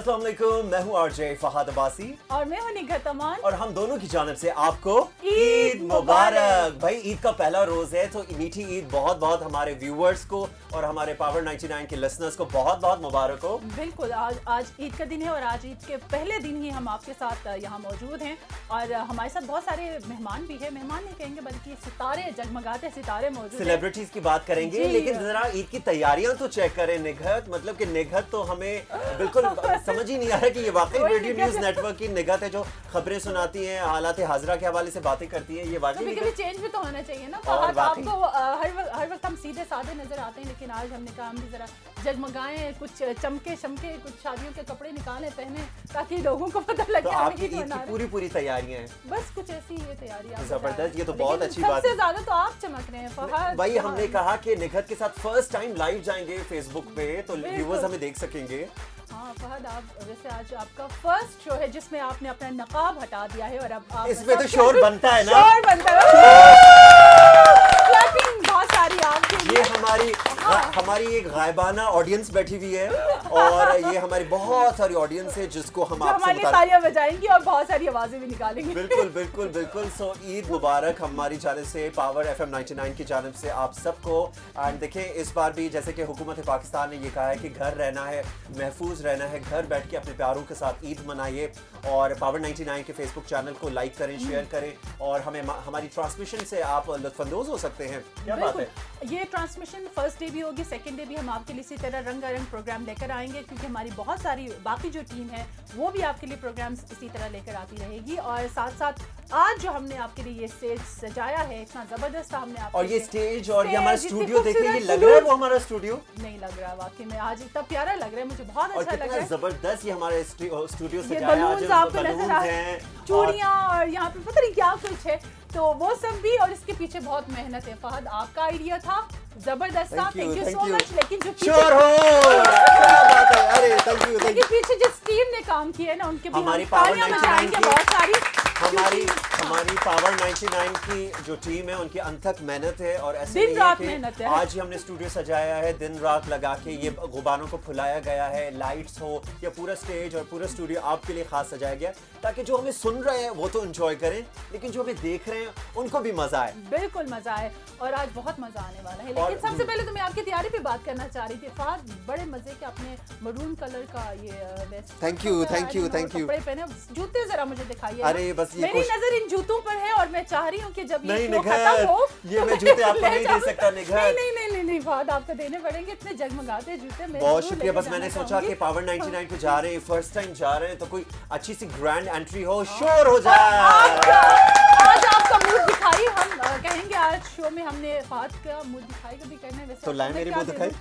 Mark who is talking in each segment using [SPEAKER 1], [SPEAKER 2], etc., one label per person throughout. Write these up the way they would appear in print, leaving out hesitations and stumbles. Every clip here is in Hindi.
[SPEAKER 1] अस्सलाम वालेकुम, मैं हूँ आरजे फहद अब्बासी
[SPEAKER 2] और मैं हूँ निगहत अमान
[SPEAKER 1] और हम दोनों की जानिब से आपको
[SPEAKER 2] ईद
[SPEAKER 1] मुबारक। भाई ईद का पहला रोज है तो मीठी ईद बहुत बहुत हमारे व्यूअर्स को और हमारे पावर 99 के लिसनर्स को बहुत बहुत मुबारक हो।
[SPEAKER 2] बिल्कुल, आज ईद का दिन है और आज ईद के पहले दिन ही हम आपके साथ यहाँ मौजूद हैं और हमारे साथ बहुत सारे मेहमान भी हैं। मेहमान नहीं कहेंगे बल्कि सितारे, जगमगाते सितारे मौजूद हैं।
[SPEAKER 1] सेलिब्रिटीज की बात करेंगे, लेकिन जरा ईद की तैयारियां तो चेक करें निगहत। मतलब कि निगहत तो हमें बिल्कुल समझ ही नहीं आ रहा कि ये वाकई रेडियो न्यूज नेटवर्क की निगहत है जो खबरें सुनाती है, हालात हाजरा के हवाले से बातें करती है। ये वाकई
[SPEAKER 2] कभी चेंज भी तो होना चाहिए ना। आपको हर वक्त हम सीधे साधे नजर आते हैं, लेकिन आज हमने कहा हम भी जरा जगमगाएं, कुछ चमके शमके, कुछ शादियों के कपड़े निकालें पहने ताकि लोगों को पता लगे।
[SPEAKER 1] तो आपकी ईद की पूरी तैयारियां हैं?
[SPEAKER 2] बस कुछ ऐसी ये तैयारियां।
[SPEAKER 1] जबरदस्त, ये तो बहुत अच्छी बात है।
[SPEAKER 2] सबसे ज्यादा तो आप चमक रहे हैं फहद
[SPEAKER 1] भाई। हमने कहा कि निगहत के साथ फर्स्ट टाइम लाइव जाएंगे फेसबुक पे, तो व्यूअर्स हमें देख सकेंगे।
[SPEAKER 2] हाँ फहद, आप वैसे आज आपका फर्स्ट शो है जिसमें आपने अपना नकाब हटा दिया है और अब आप
[SPEAKER 1] इसमें तो शोर बनता है ना।
[SPEAKER 2] शोर बनता है। क्लैपिंग बहुत सारी आपके लिए।
[SPEAKER 1] ये हमारी एक गायबाना ऑडियंस बैठी हुई है और ये हमारी बहुत सारी ऑडियंस है जिसको हम आपसे
[SPEAKER 2] तालियां बजाएंगी और बहुत सारी आवाजें भी निकालेंगे।
[SPEAKER 1] बिल्कुल बिल्कुल बिल्कुल। सो ईद मुबारक हमारी जानिब से, पावर FM 99 की जानिब से आप सबको। एंड देखें, इस बार भी जैसे कि हुकूमत पाकिस्तान ने ये कहा है कि घर रहना है, महफूज रहना है, घर बैठ के अपने प्यारों के साथ ईद मनाइए और पावर 99 के फेसबुक चैनल को लाइक करें, शेयर करें और हमें हमारी ट्रांसमिशन से आप लुत्फानंदोज हो सकते हैं। क्या बात है।
[SPEAKER 2] ये ट्रांसमिशन फर्स्ट डे भी होगी, सेकंड डे भी हम आपके लिए इसी तरह रंगारंग प्रोग्राम लेकर आएंगे, क्योंकि हमारी बहुत सारी बाकी जो टीम है वो भी आपके लिए प्रोग्राम्स इसी तरह लेकर आती रहेगी। और साथ साथ आज जो हमने आपके लिए ये स्टेज सजाया है, इतना जबरदस्त था हमने
[SPEAKER 1] और ये स्टेज और ये हमारा स्टूडियो देखिए, ये लग रहा है वो हमारा स्टूडियो नहीं
[SPEAKER 2] लग रहा है। वाकई में आज इतना प्यारा लग रहा है, मुझे बहुत अच्छा लग रहा है।
[SPEAKER 1] जबरदस्त ये हमारा स्टूडियो
[SPEAKER 2] सजाया है, चूड़ियां और यहाँ पे पता नहीं क्या कुछ है, तो वो सब भी। और इसके पीछे बहुत मेहनत है फहद, आपका आइडिया था, जबरदस्त था। Thank you so much. लेकिन जो पीछे जिस टीम ने काम किया है ना, उनके भी
[SPEAKER 1] हमारी हमारी पावर 99 की जो टीम है उनकी अनथक मेहनत है और ऐसे
[SPEAKER 2] दिन रात मेहनत है।
[SPEAKER 1] आज ही हमने स्टूडियो सजाया है, दिन रात लगा के ये गुब्बारों को फुलाया गया है, लाइट्स हो या पूरा स्टेज और पूरा स्टूडियो आपके लिए खास सजाया गया ताकि जो हमें सुन रहे हैं वो तो एंजॉय करें, लेकिन जो हमें देख रहे हैं उनको भी मजा आए।
[SPEAKER 2] बिल्कुल मजा आए और आज बहुत मजा आने वाला है। लेकिन सबसे पहले तो मैं आपकी तैयारी पे बात करना चाह रही थी फहद। बड़े मजे के आपने मरून कलर का ये
[SPEAKER 1] थैंक यू
[SPEAKER 2] कपड़े पहने, जूते जरा मुझे दिखाइए।
[SPEAKER 1] अरे बस
[SPEAKER 2] मेरी नजर इन जूतों पर है और मैं चाह रही हूँ कि जब
[SPEAKER 1] ये खत्म हो ये मैं जूते आपको नहीं दे सकता निगहत।
[SPEAKER 2] नहीं फहद, आपको देने पड़ेंगे, इतने जगमगाते जूते।
[SPEAKER 1] बहुत शुक्रिया। बस मैंने सोचा कि पावर 99 पे जा रहे हैं, फर्स्ट टाइम जा रहे हैं, तो कोई अच्छी सी ग्रैंड एंट्री हो, शोर हो जाए।
[SPEAKER 2] आज आपका मूड दिखाई, हम कहेंगे आज शो में हमने फहद का मूड दिखाई कभी करना है। वैसे
[SPEAKER 1] तो लाए मेरे मूड दिखाई।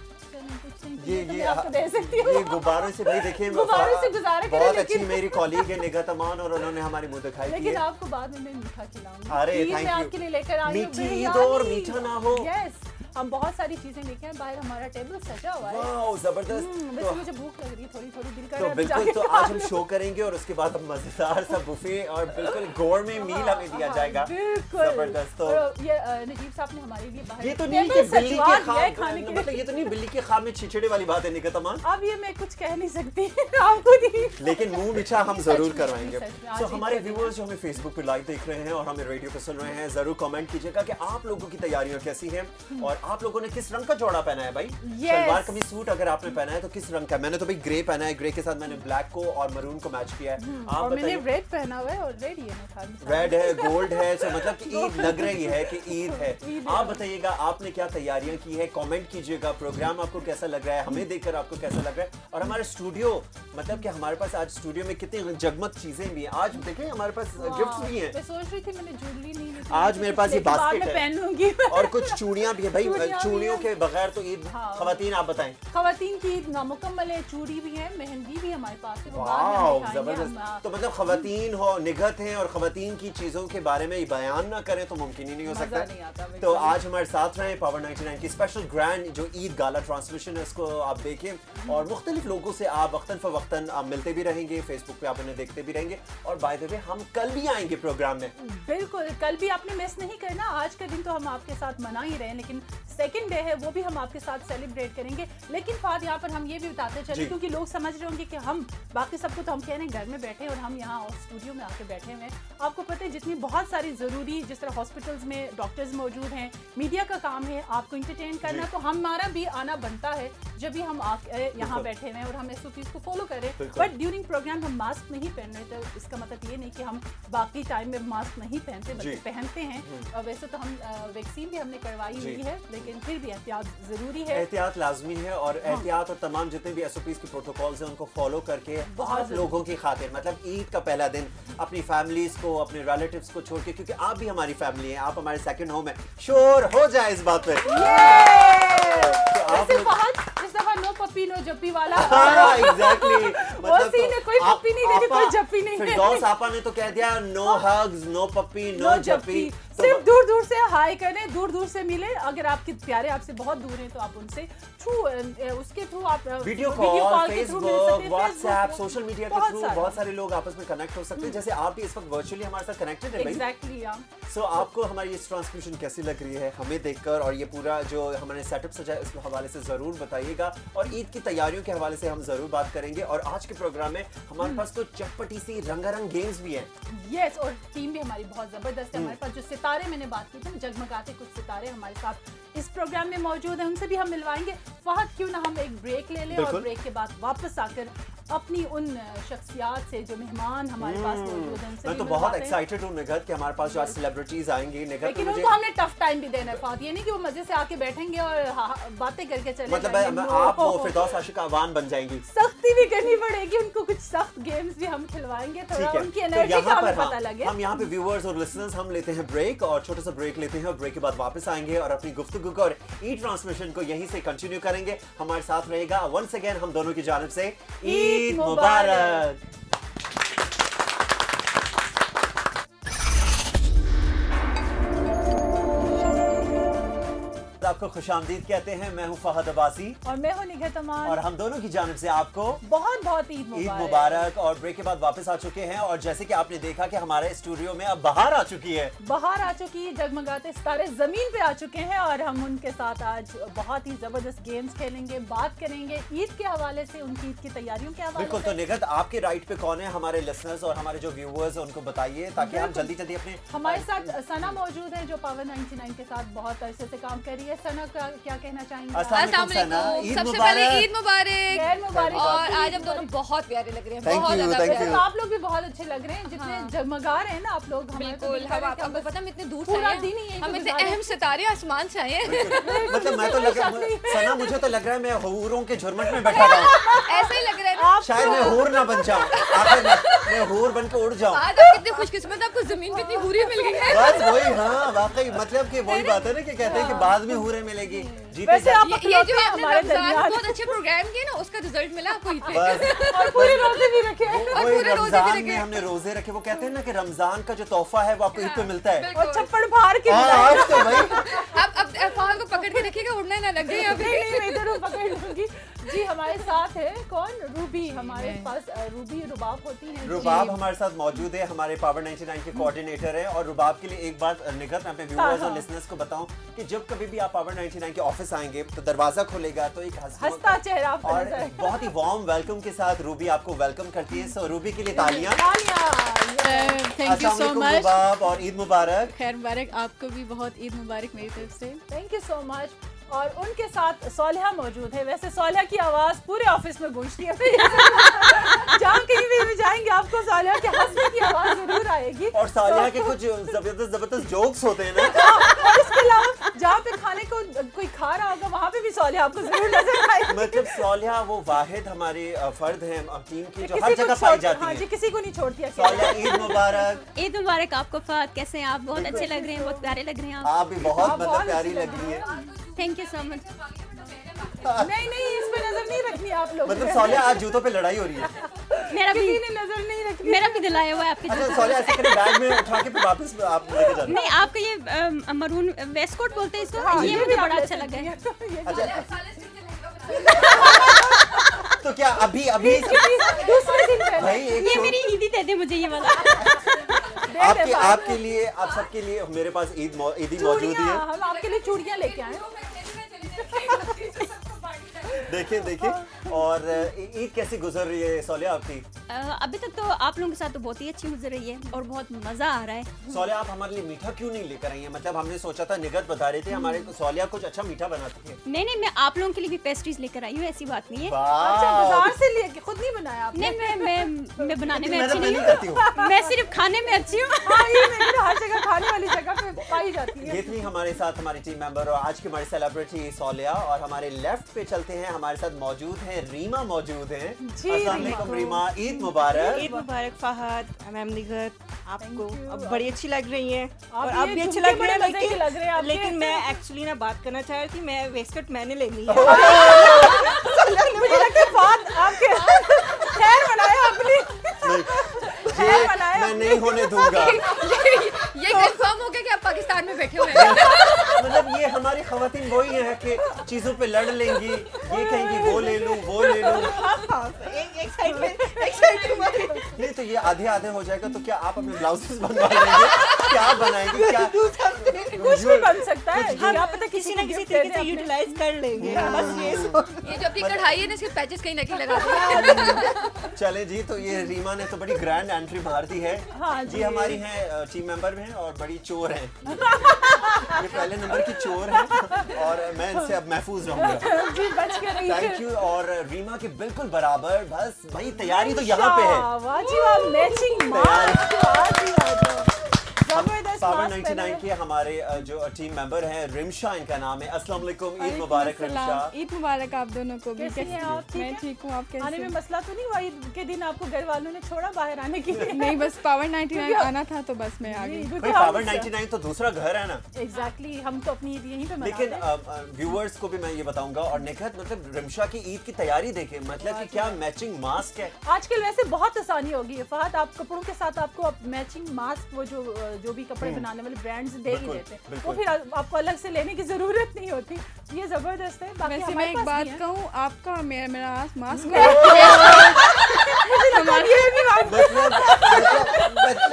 [SPEAKER 2] ये आपको दे सकती हूं।
[SPEAKER 1] ये गुब्बारों से भाई देखिए,
[SPEAKER 2] गुब्बारों से गुजारा करें।
[SPEAKER 1] बहुत अच्छी मेरी कॉलीग है निगहत अमान और उन्होंने हमारी मुंह दिखाई की है।
[SPEAKER 2] लेकिन आपको बाद में मैं मीठा खिलाऊंगी।
[SPEAKER 1] अरे थैंक यू।
[SPEAKER 2] आपके लिए लेकर आई हूं।
[SPEAKER 1] मीठी ईद और मीठा ना हो।
[SPEAKER 2] यस, हम बहुत सारी चीजें लेके आए, बाहर हमारा टेबल सजा हुआ है।
[SPEAKER 1] वाओ जबरदस्त।
[SPEAKER 2] वैसे मुझे भूख लग रही है, थोड़ी दिल कर
[SPEAKER 1] रहा है। बिल्कुल, तो आज हम शो करेंगे और उसके बाद हम मजेदार सा बुफे और बिल्कुल गोरमे मील हमें दिया जाएगा।
[SPEAKER 2] बिल्कुल
[SPEAKER 1] जबरदस्त। तो
[SPEAKER 2] ये नजीब साहब ने हमारे लिए बाहर
[SPEAKER 1] ये तो नहीं कि बिल्ली के ख्वाब, मतलब ये तो नहीं बिल्ली के ख्वाब में छिछड़े वाली बात है निगहत अमान।
[SPEAKER 2] अब ये मैं कुछ कह नहीं सकती आपको नहीं,
[SPEAKER 1] लेकिन मुंह मीठा हम जरूर करवाएंगे। तो हमारे व्यूअर्स जो हमें फेसबुक पे लाइव देख रहे हैं और हमें रेडियो पे सुन रहे हैं, जरूर कमेंट कीजिएगा कि आप लोगों की तैयारियां कैसी हैं और आप लोगों ने किस रंग का जोड़ा पहना है। भाई सलवार कमीज सूट अगर आपने पहना है तो किस रंग का? मैंने तो भाई ग्रे पहना है, ग्रे के साथ मैंने ब्लैक को और मरून को मैच किया है।
[SPEAKER 2] आप मैंने रेड पहना हुआ है और रेड
[SPEAKER 1] है, गोल्ड है, तो मतलब कि ईद लग रही है कि ईद है। आप बताइएगा आपने क्या तैयारियां की है, कमेंट कीजिएगा। प्रोग्राम आपको कैसा लग रहा है, हमें देखकर आपको कैसा लग रहा है। और हमारे स्टूडियो, मतलब कि हमारे पास आज स्टूडियो में कितनी जगमग चीजें भी हैं। आज देखें हमारे पास गिफ्ट्स भी हैं।
[SPEAKER 2] मैं सोच रही थी मैंने ज्वेलरी नहीं ली,
[SPEAKER 1] आज मेरे पास ये बास्केट है और कुछ चूड़ियां भी है। भाई चूड़ियों के बगैर तो ईद। खवातीन आप बताएं।
[SPEAKER 2] खवातीन की ईद नामुकम्मल है, चूड़ी भी है, मेहंदी भी हमारे पास है।
[SPEAKER 1] वाह जबरदस्त। तो मतलब खवातीन हो, निगहत हैं और खवातीन की चीजों के बारे में बयान ना करें तो मुमकिन ही नहीं हो सकता। तो आज हमारे साथ रहें, पावर 99 की स्पेशल ग्रैंड जो ईद गाला ट्रांसमिशन है उसको आप देखें और मुख्तलिफ लोगों से आप वक्तन फवक्तन आप मिलते भी रहेंगे, फेसबुक पे आप उन्हें देखते भी रहेंगे। और बाय द वे हम कल भी आएंगे प्रोग्राम में।
[SPEAKER 2] बिल्कुल, कल भी आपने मिस नहीं करना। आज का दिन तो हम आपके साथ मना ही रहे हैं, लेकिन सेकंड डे है वो भी हम आपके साथ सेलिब्रेट करेंगे। लेकिन फाद यहाँ पर हम ये भी बताते चले, क्योंकि लोग समझ रहे होंगे कि हम बाकी सबको तो हम कह रहे हैं घर में बैठे और हम यहाँ स्टूडियो में आके बैठे हुए हैं। आपको पता है जितनी बहुत सारी ज़रूरी, जिस तरह हॉस्पिटल्स में डॉक्टर्स मौजूद हैं, मीडिया का काम है आपको इंटरटेन करना, तो हमारा भी आना बनता है जब भी हम यहाँ बैठे हुए हैं और हम SOPs को फॉलो करें। बट ड्यूरिंग प्रोग्राम हम मास्क नहीं पहन रहे, तो इसका मतलब ये नहीं कि हम बाकी टाइम में मास्क नहीं पहनते, बल्कि पहनते हैं। और वैसे तो हम वैक्सीन भी हमने करवाई हुई है, लेकिन फिर भी एहतियात जरूरी है,
[SPEAKER 1] एहतियात लाजमी है। और एहतियात और तमाम जितने भी SOPs के प्रोटोकॉल्स हैं उनको फॉलो करके बहुत लोगों की खातिर, मतलब ईद का पहला दिन अपनी फैमिलीज को, अपने रिलेटिव्स को छोड़ के, क्योंकि आप भी हमारी फैमिली हैं, आप हमारे सेकंड होम है, शोर हो जाए इस बात पे।
[SPEAKER 2] नो पप्पी नो जप्पी वाला।
[SPEAKER 1] एग्जैक्टली,
[SPEAKER 2] मतलब कोई पप्पी नहीं देती, कोई जप्पी नहीं।
[SPEAKER 1] फिरदौस आपा ने तो कह दिया नो हग्स, नो पप्पी, नो जप्पी।
[SPEAKER 2] सिर्फ दूर दूर से हाय करें, दूर दूर से मिले। अगर आपके प्यारे आपसे बहुत दूर हैं तो आप उनसे उसके थ्रू आप
[SPEAKER 1] video call, Facebook, WhatsApp, social media के थ्रू बहुत सारे लोग आपस में कनेक्ट हो सकते हैं। जैसे आप भी इस वक्त वर्चुअली हमारे साथ कनेक्टेड है।
[SPEAKER 2] एग्जैक्टली।
[SPEAKER 1] सो आपको हमारी इस ट्रांसमिशन कैसी लग रही है हमें देखकर, और ये पूरा जो हमारे सेटअप सजा है इस हवाले से जरूर बताइएगा। और ईद की तैयारियों के हवाले से हम जरूर बात करेंगे। और आज के प्रोग्राम में हमारे पास तो चटपटी सी रंगारंग गेम्स भी हैं।
[SPEAKER 2] यस, और टीम भी हमारी बहुत जबरदस्त है। हमारे पास जो सितारे मैंने बात की थी, जगमगाते कुछ सितारे हमारे साथ इस प्रोग्राम में मौजूद हैं, उनसे भी हम मिलवाएंगे। फहद, क्यों ना हम एक ब्रेक ले लें और ब्रेक के बाद वापस आकर अपनी उन शख्सियात से, जो मेहमान हमारे पास मौजूद हैं, उनसे
[SPEAKER 1] मैं तो बहुत एक्साइटेड हूं निगहत कि हमारे पास जो आज सेलिब्रिटीज आएंगी। निगहत,
[SPEAKER 2] लेकिन उनको हमने टफ टाइम भी देना है फहद, ये नहीं कि वो मजे से आके बैठेंगे और बातें करके चले
[SPEAKER 1] मतलब आप वो फिरदौस आशिक आवान बन जाएंगी।
[SPEAKER 2] सख्ती भी करनी पड़ेगी, उनको कुछ सख्त गेम्स भी हम खिलवाएंगे, थोड़ा उनकी एनर्जी का हमें पता लगे।
[SPEAKER 1] हम यहाँ पे व्यूअर्स और लिसनर्स हम लेते हैं ब्रेक, और छोटा सा ब्रेक लेते हैं, और ब्रेक के बाद वापस आएंगे और अपनी गुफ्तगू को और ई ट्रांसमिशन को यहीं से कंटिन्यू करेंगे। हमारे साथ रहेगा वंस अगेन हम दोनों की जानिब से ईद मुबारक। आपको खुशामदीद कहते हैं। मैं हूं फहद अब्बासी
[SPEAKER 2] और मैं हूं निगहत अमान,
[SPEAKER 1] और हम दोनों की जानिब से आपको
[SPEAKER 2] बहुत बहुत ईद
[SPEAKER 1] मुबारक। और ब्रेक के बाद वापस आ चुके हैं, और जैसे कि आपने देखा कि हमारे स्टूडियो में अब बाहर आ चुकी है, जगमगाते सितारे जमीन पे आ चुके हैं। और हम उनके साथ आज बहुत ही जबरदस्त गेम्स खेलेंगे, बात करेंगे ईद के हवाले से, उनकी ईद की तैयारियों के हवाले से। बिल्कुल। तो निगहत, आपके राइट पे कौन है? हमारे लिसनर्स और हमारे जो व्यूअर्स उनको बताइए, ताकि हम जल्दी जल्दी अपने।
[SPEAKER 2] हमारे साथ सना मौजूद है, जो पावर 99 के साथ बहुत अरसे से काम कर रही है। सना का क्या कहना चाहेंगे?
[SPEAKER 3] अस्सलाम वालेकुम। सबसे पहले ईद मुबारक। और आज हम दोनों बहुत प्यारे लग रहे हैं, बहुत ज्यादा प्यारे।
[SPEAKER 2] आप लोग भी बहुत अच्छे लग रहे हैं, जितने जगमगा रहे हैं ना आप लोग।
[SPEAKER 3] बिल्कुल, हम आपको पता हम इतने दूर से
[SPEAKER 2] पूरा
[SPEAKER 3] आए
[SPEAKER 2] दिन ही
[SPEAKER 3] हैं, हम इतने अहम सितारे आसमान से आए हैं।
[SPEAKER 1] मतलब मैं तो लग रहा सना, मुझे तो लग रहा है मैं हूरों के झुरमुट में बैठा हूं।
[SPEAKER 3] ऐसा ही लग रहा है ना,
[SPEAKER 1] शायद मैं हूर ना बन जाऊं, मैं हूर बन के उड़ जाऊं।
[SPEAKER 3] आज आप कितने खुशकिस्मत, आपको जमीन पे इतनी हूरें मिल गई हैं।
[SPEAKER 1] बस वही, हाँ वाकई, मतलब कि वही बात है ना कि कहते हैं कि बाद में हूरें मिलेगी।
[SPEAKER 2] वैसे आप
[SPEAKER 3] ये जो आपने रमजान बहुत अच्छे प्रोग्राम किए ना, उसका रिजल्ट मिला आपको ईद पे।
[SPEAKER 2] और पूरे रोजे भी रखे हैं।
[SPEAKER 3] और पूरे रोजे भी रखे।
[SPEAKER 1] हमने रोजे रखे। वो कहते हैं ना कि रमजान का जो तोहफा है वो आपको ईद पे मिलता है।
[SPEAKER 2] और छप्पड़ फाड़ के
[SPEAKER 1] आज तो भाई
[SPEAKER 3] अब फहद को पकड़ के रखिएगा, उड़ना ना लग जाए यहाँ पे।
[SPEAKER 2] नहीं, मैं इधर पकड़ लूंगी। जी, हमारे साथ है कौन? रूबी। हमारे पास रूबी रुबाब होती है।
[SPEAKER 1] रुबाब हमारे साथ मौजूद है, हमारे पावर 99 के कोऑर्डिनेटर है। और रुबाब के लिए एक बात निगहत, मैं अपने व्यूअर्स और लिसनर्स को बताऊं कि जब कभी भी आप पावर 99 के ऑफिस आएंगे तो दरवाजा खुलेगा तो एक
[SPEAKER 2] हंसता चेहरा
[SPEAKER 1] और बहुत ही वार्म वेलकम के साथ रूबी आपको वेलकम करती है। सो रूबी के लिए तालियां।
[SPEAKER 4] Thank you so much.
[SPEAKER 1] Rubab, और ईद मुबारक।
[SPEAKER 4] खैर मुबारक, आपको भी बहुत ईद मुबारक मेरी तरफ से।
[SPEAKER 2] Thank you so much. और उनके साथ सोलिहा मौजूद है। वैसे सोलिहा की आवाज पूरे ऑफिस में गूंजती है। जहाँ कहीं भी जाएंगे आपको सोलिहा के हंसने की आवाज जरूर आएगी।
[SPEAKER 1] और सोलिहा के कुछ जबरदस्त जोक्स होते हैं ना।
[SPEAKER 2] और इसके अलावा जहाँ पे खाने को कोई खा रहा होगा वहाँ पे भी सोलिहा आपको जरूर नजर आएगी।
[SPEAKER 1] मतलब सोलिहा वो वाहिद हमारे फर्द हैं टीम की जो हर जगह पाई जाती है।
[SPEAKER 2] जी, किसी को नहीं छोड़ती है।
[SPEAKER 1] सोलिहा, ईद मुबारक।
[SPEAKER 4] ईद मुबारक आपको फहद। कैसे हैं आप? बहुत अच्छे लग रहे हैं, बहुत प्यारे लग रहे हैं
[SPEAKER 1] आप भी बहुत मतलब प्यारी लग रही है।
[SPEAKER 4] Thank you so much.
[SPEAKER 2] नहीं, इस पे नजर नहीं रखनी आप लोग।
[SPEAKER 1] मतलब सोलिहा आज जूतों पे लड़ाई हो रही है।
[SPEAKER 4] मेरा भी
[SPEAKER 2] नजर नहीं रखनी।
[SPEAKER 4] मेरा भी दिलाया हुआ है आपके।
[SPEAKER 1] अच्छा सोलिहा, ऐसे करें बैग में उठा के फिर वापस आप लेके जाना।
[SPEAKER 4] नहीं, आपका ये मरून वेस्ट कोट बोलते हैं इसको, ये मुझे बड़ा अच्छा लगा है।
[SPEAKER 1] अच्छा, तो क्या अभी
[SPEAKER 2] दूसरे दिन
[SPEAKER 1] भाई
[SPEAKER 4] ये मेरी ईदी दे दे मुझे ये वाला।
[SPEAKER 1] आपके लिए, आप सबके लिए मेरे पास ईदी मौजूद है।
[SPEAKER 2] हम आपके लिए चूड़ियां लेके आए।
[SPEAKER 1] देखिए देखिए। और ईद कैसी गुजर रही है सोलिया आपकी?
[SPEAKER 4] अभी तक तो आप लोगों के साथ तो बहुत ही अच्छी गुजर रही है और बहुत मजा आ रहा है।
[SPEAKER 1] सोलिया आप हमारे लिए मीठा क्यों नहीं लेकर आई हैं? मतलब हमने सोचा था, निगत बता रहे थे हमारे सोलिया कुछ अच्छा मीठा बनाती है।
[SPEAKER 4] नहीं, मैं आप लोगों के लिए भी पेस्ट्रीज लेकर आई हूँ, ऐसी बात नहीं है।
[SPEAKER 2] अच्छा, बाजार से लेके खुद नहीं बनाया आपने?
[SPEAKER 4] नहीं, मैं बनाने में अच्छी
[SPEAKER 1] नहीं
[SPEAKER 4] नहीं
[SPEAKER 1] करती हूँ।
[SPEAKER 4] हूँ, मैं सिर्फ खाने में अच्छी हूँ।
[SPEAKER 2] हर जगह खाने वाली जगह पे पाई जाती है।
[SPEAKER 1] ये थी हमारे साथ हमारी टीम मेंबर और आज की हमारी सेलिब्रिटी सोलिया। और हमारे लेफ्ट पे चलते हैं, हमारे साथ मौजूद हैं रीमा मौजूद हैं। अस्सलाम वालेकुम रीमा, ईद मुबारक।
[SPEAKER 5] ईद मुबारक फहद, मैम निगत, आपको अब बड़ी अच्छी लग रही हैं और
[SPEAKER 2] आप
[SPEAKER 5] आप
[SPEAKER 2] ये
[SPEAKER 5] भी अच्छी
[SPEAKER 2] झुमके
[SPEAKER 5] लग रही
[SPEAKER 2] बड़े
[SPEAKER 5] हैं,
[SPEAKER 2] मजे के लग रहे हैं आपके।
[SPEAKER 5] लेकिन मैं एक्चुअली ना बात करना चाह रही थी, मैं वेस्टकट मैंने लेनी है।
[SPEAKER 2] मुझे लगता है बात आपके खैर बनाया अपनी।
[SPEAKER 1] ये मैं नहीं होने दूंगा।
[SPEAKER 3] ये कंफर्म हो गया कि आप पाकिस्तान में बैठे हुए हैं।
[SPEAKER 1] मतलब ये हमारी खवातीन वही है कि चीजों पे लड़ लेंगी, ये कहेंगी वो ले लूं वो ले लूं।
[SPEAKER 5] एक साइड में
[SPEAKER 1] नहीं तो ये आधे आधे हो जाएगा। तो क्या आप अपने ब्लाउजेस बनवा लेंगे? क्या बनाएंगे? क्या
[SPEAKER 2] कुछ भी बन सकता है, क्या पता
[SPEAKER 5] किसी ना किसी तरीके से यूटिलाइज कर लेंगे। बस ये
[SPEAKER 3] ये जो अपनी कढ़ाई है ना, इसके पैचेस कहीं ना कहीं लगा दिए।
[SPEAKER 1] चले जी। तो ये रीमा ने तो बड़ी ग्रैंड एंट्री मार दी है।
[SPEAKER 2] हाँ
[SPEAKER 1] जी हमारी हैं टीम मेंबर हैं और बड़ी चोर हैं। ये पहले नंबर की चोर है और मैं इनसे अब महफूज रहूंगा।
[SPEAKER 2] जी बच के रहिए।
[SPEAKER 1] Thank you. और रीमा के बिल्कुल बराबर, बस भाई तैयारी तो यहाँ पे है।
[SPEAKER 2] वाह जी वाह, मैचिंग मास्क। वाह जी वाह, जबरदस्त
[SPEAKER 1] पावर
[SPEAKER 2] मास्क
[SPEAKER 1] 99 के हमारे जो टीम मेंबर हैं, रिमशा इनका नाम है। अस्सलाम वालेकुम, ईद मुबारक रिमशा।
[SPEAKER 6] ईद मुबारक आप दोनों को भी।
[SPEAKER 2] कैसी हैं आप? ठीक
[SPEAKER 6] मैं
[SPEAKER 2] हैं?
[SPEAKER 6] ठीक हूँ, आप कैसे?
[SPEAKER 2] आने में मसला तो नहीं हुआ ईद के दिन? आपको घर वालों ने छोड़ा बाहर आने के लिए?
[SPEAKER 6] नहीं, बस पावर 99 आना था तो बस मैं आ गई।
[SPEAKER 1] भाई पावर 99 तो दूसरा घर है ना।
[SPEAKER 2] एग्जैक्टली, हम तो अपनी ईद यहीं पे मनाते
[SPEAKER 1] लेकिन
[SPEAKER 2] हैं।
[SPEAKER 1] व्यूअर्स को भी मैं ये बताऊंगा और निखत, मतलब रिमशा की ईद की तैयारी देखें, मतलब कि क्या मैचिंग मास्क है।
[SPEAKER 2] आजकल वैसे बहुत आसानी हो गई है फहद, आप कपड़ों के साथ आपको मैचिंग मास्क, वो जो भी कपड़े बनाने वाले ब्रांड्स दे ही
[SPEAKER 1] बिल्कुल,
[SPEAKER 2] देते हैं, वो
[SPEAKER 1] बिल्कुल।
[SPEAKER 2] फिर आपको अलग से लेने की जरूरत नहीं होती। ये जबरदस्त है। बाकी
[SPEAKER 6] वैसे मैं
[SPEAKER 2] हमारे
[SPEAKER 6] एक
[SPEAKER 2] पास
[SPEAKER 6] बात
[SPEAKER 2] भी है।
[SPEAKER 6] कहूँ, आपका मेरा मास्क
[SPEAKER 1] मतलब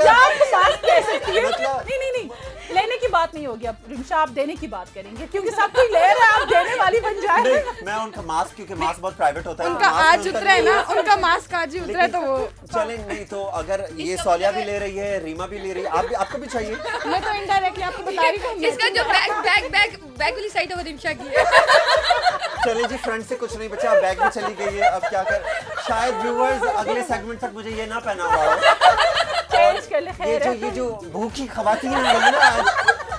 [SPEAKER 2] क्या आपको मास्क दे सकती है?
[SPEAKER 1] मतलब-
[SPEAKER 2] नहीं, लेने की बात नहीं होगी। अब रिमशा आप देने की बात करेंगे, क्योंकि सब कोई ले रहा है, आप देने वाली बन जाए।
[SPEAKER 1] नहीं, मैं उनका मास्क, क्योंकि मास्क बहुत प्राइवेट होता है।
[SPEAKER 6] उनका
[SPEAKER 1] मास्क
[SPEAKER 6] आज
[SPEAKER 1] उनका
[SPEAKER 6] उतरा है
[SPEAKER 1] नहीं
[SPEAKER 6] ना, उनका मास्क आज ही उतरा है तो वो
[SPEAKER 1] चले नहीं तो अगर ये सोलिया भी ले रही है, रीमा भी ले रही है, आपको भी चाहिए।
[SPEAKER 6] मैं तो इनडायरेक्टली आपको बता रही हूँ।
[SPEAKER 3] इसका जो बैग वाली साइड है वो रिमशा की है।
[SPEAKER 1] चले जी, फ्रंट से कुछ नहीं बचा, बैग भी चली गई है। अब क्या कर, शायद व्यूअर्स अगले सेगमेंट तक मुझे ये ना पहना हुआ हो।
[SPEAKER 2] चेंज कर ले, खैर है।
[SPEAKER 1] ये जो भूखी खवातीन आई है ना आज,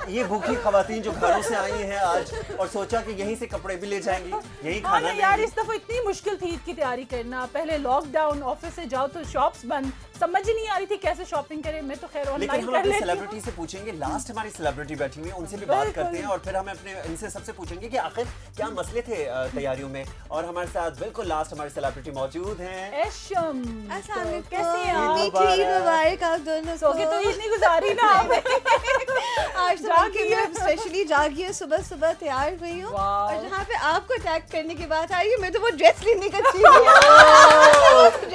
[SPEAKER 1] ये भूखी खवातीन जो घरों से आई हैं आज और सोचा कि यहीं से कपड़े भी ले जाएंगी, यहीं
[SPEAKER 2] हाँ
[SPEAKER 1] खाना
[SPEAKER 2] ना यार,
[SPEAKER 1] लेंगी।
[SPEAKER 2] इस दफा इतनी मुश्किल थी ईद की तैयारी करना। पहले लॉकडाउन, ऑफिस से जाओ तो शॉप्स बंद, समझ ही नहीं आ रही थी कैसे शॉपिंग करें। मैं तो खैर
[SPEAKER 1] लेकिन
[SPEAKER 2] ऑनलाइन
[SPEAKER 1] हम
[SPEAKER 2] कर
[SPEAKER 1] अपनी
[SPEAKER 2] लेती हूँ।
[SPEAKER 1] सेलिब्रिटी से पूछेंगे, लास्ट हमारी सेलिब्रिटी बैठी हुई है, उनसे भी बात करते हैं और फिर हम अपने इनसे सबसे पूछेंगे कि आखिर क्या मसले थे तैयारियों में। और हमारे साथ बिल्कुल लास्ट हमारी सेलिब्रिटी मौजूद हैं।
[SPEAKER 2] एशम,
[SPEAKER 5] अस्सलाम वालेकुम।
[SPEAKER 2] कैसी हैं आप?
[SPEAKER 1] ईद मुबारक।
[SPEAKER 5] ईद मुबारक आप दोनों
[SPEAKER 2] सो के तो ईद नहीं गुजारी ना आपने।
[SPEAKER 5] आज तो
[SPEAKER 2] जागी
[SPEAKER 5] मैं
[SPEAKER 2] है।
[SPEAKER 5] स्पेशली जागी है, सुबह सुबह तैयार हुई हूँ
[SPEAKER 2] वाह।
[SPEAKER 5] और जहाँ पे आपको अटैक करने की बात आई है, मैं तो वो ड्रेस लेने का थी।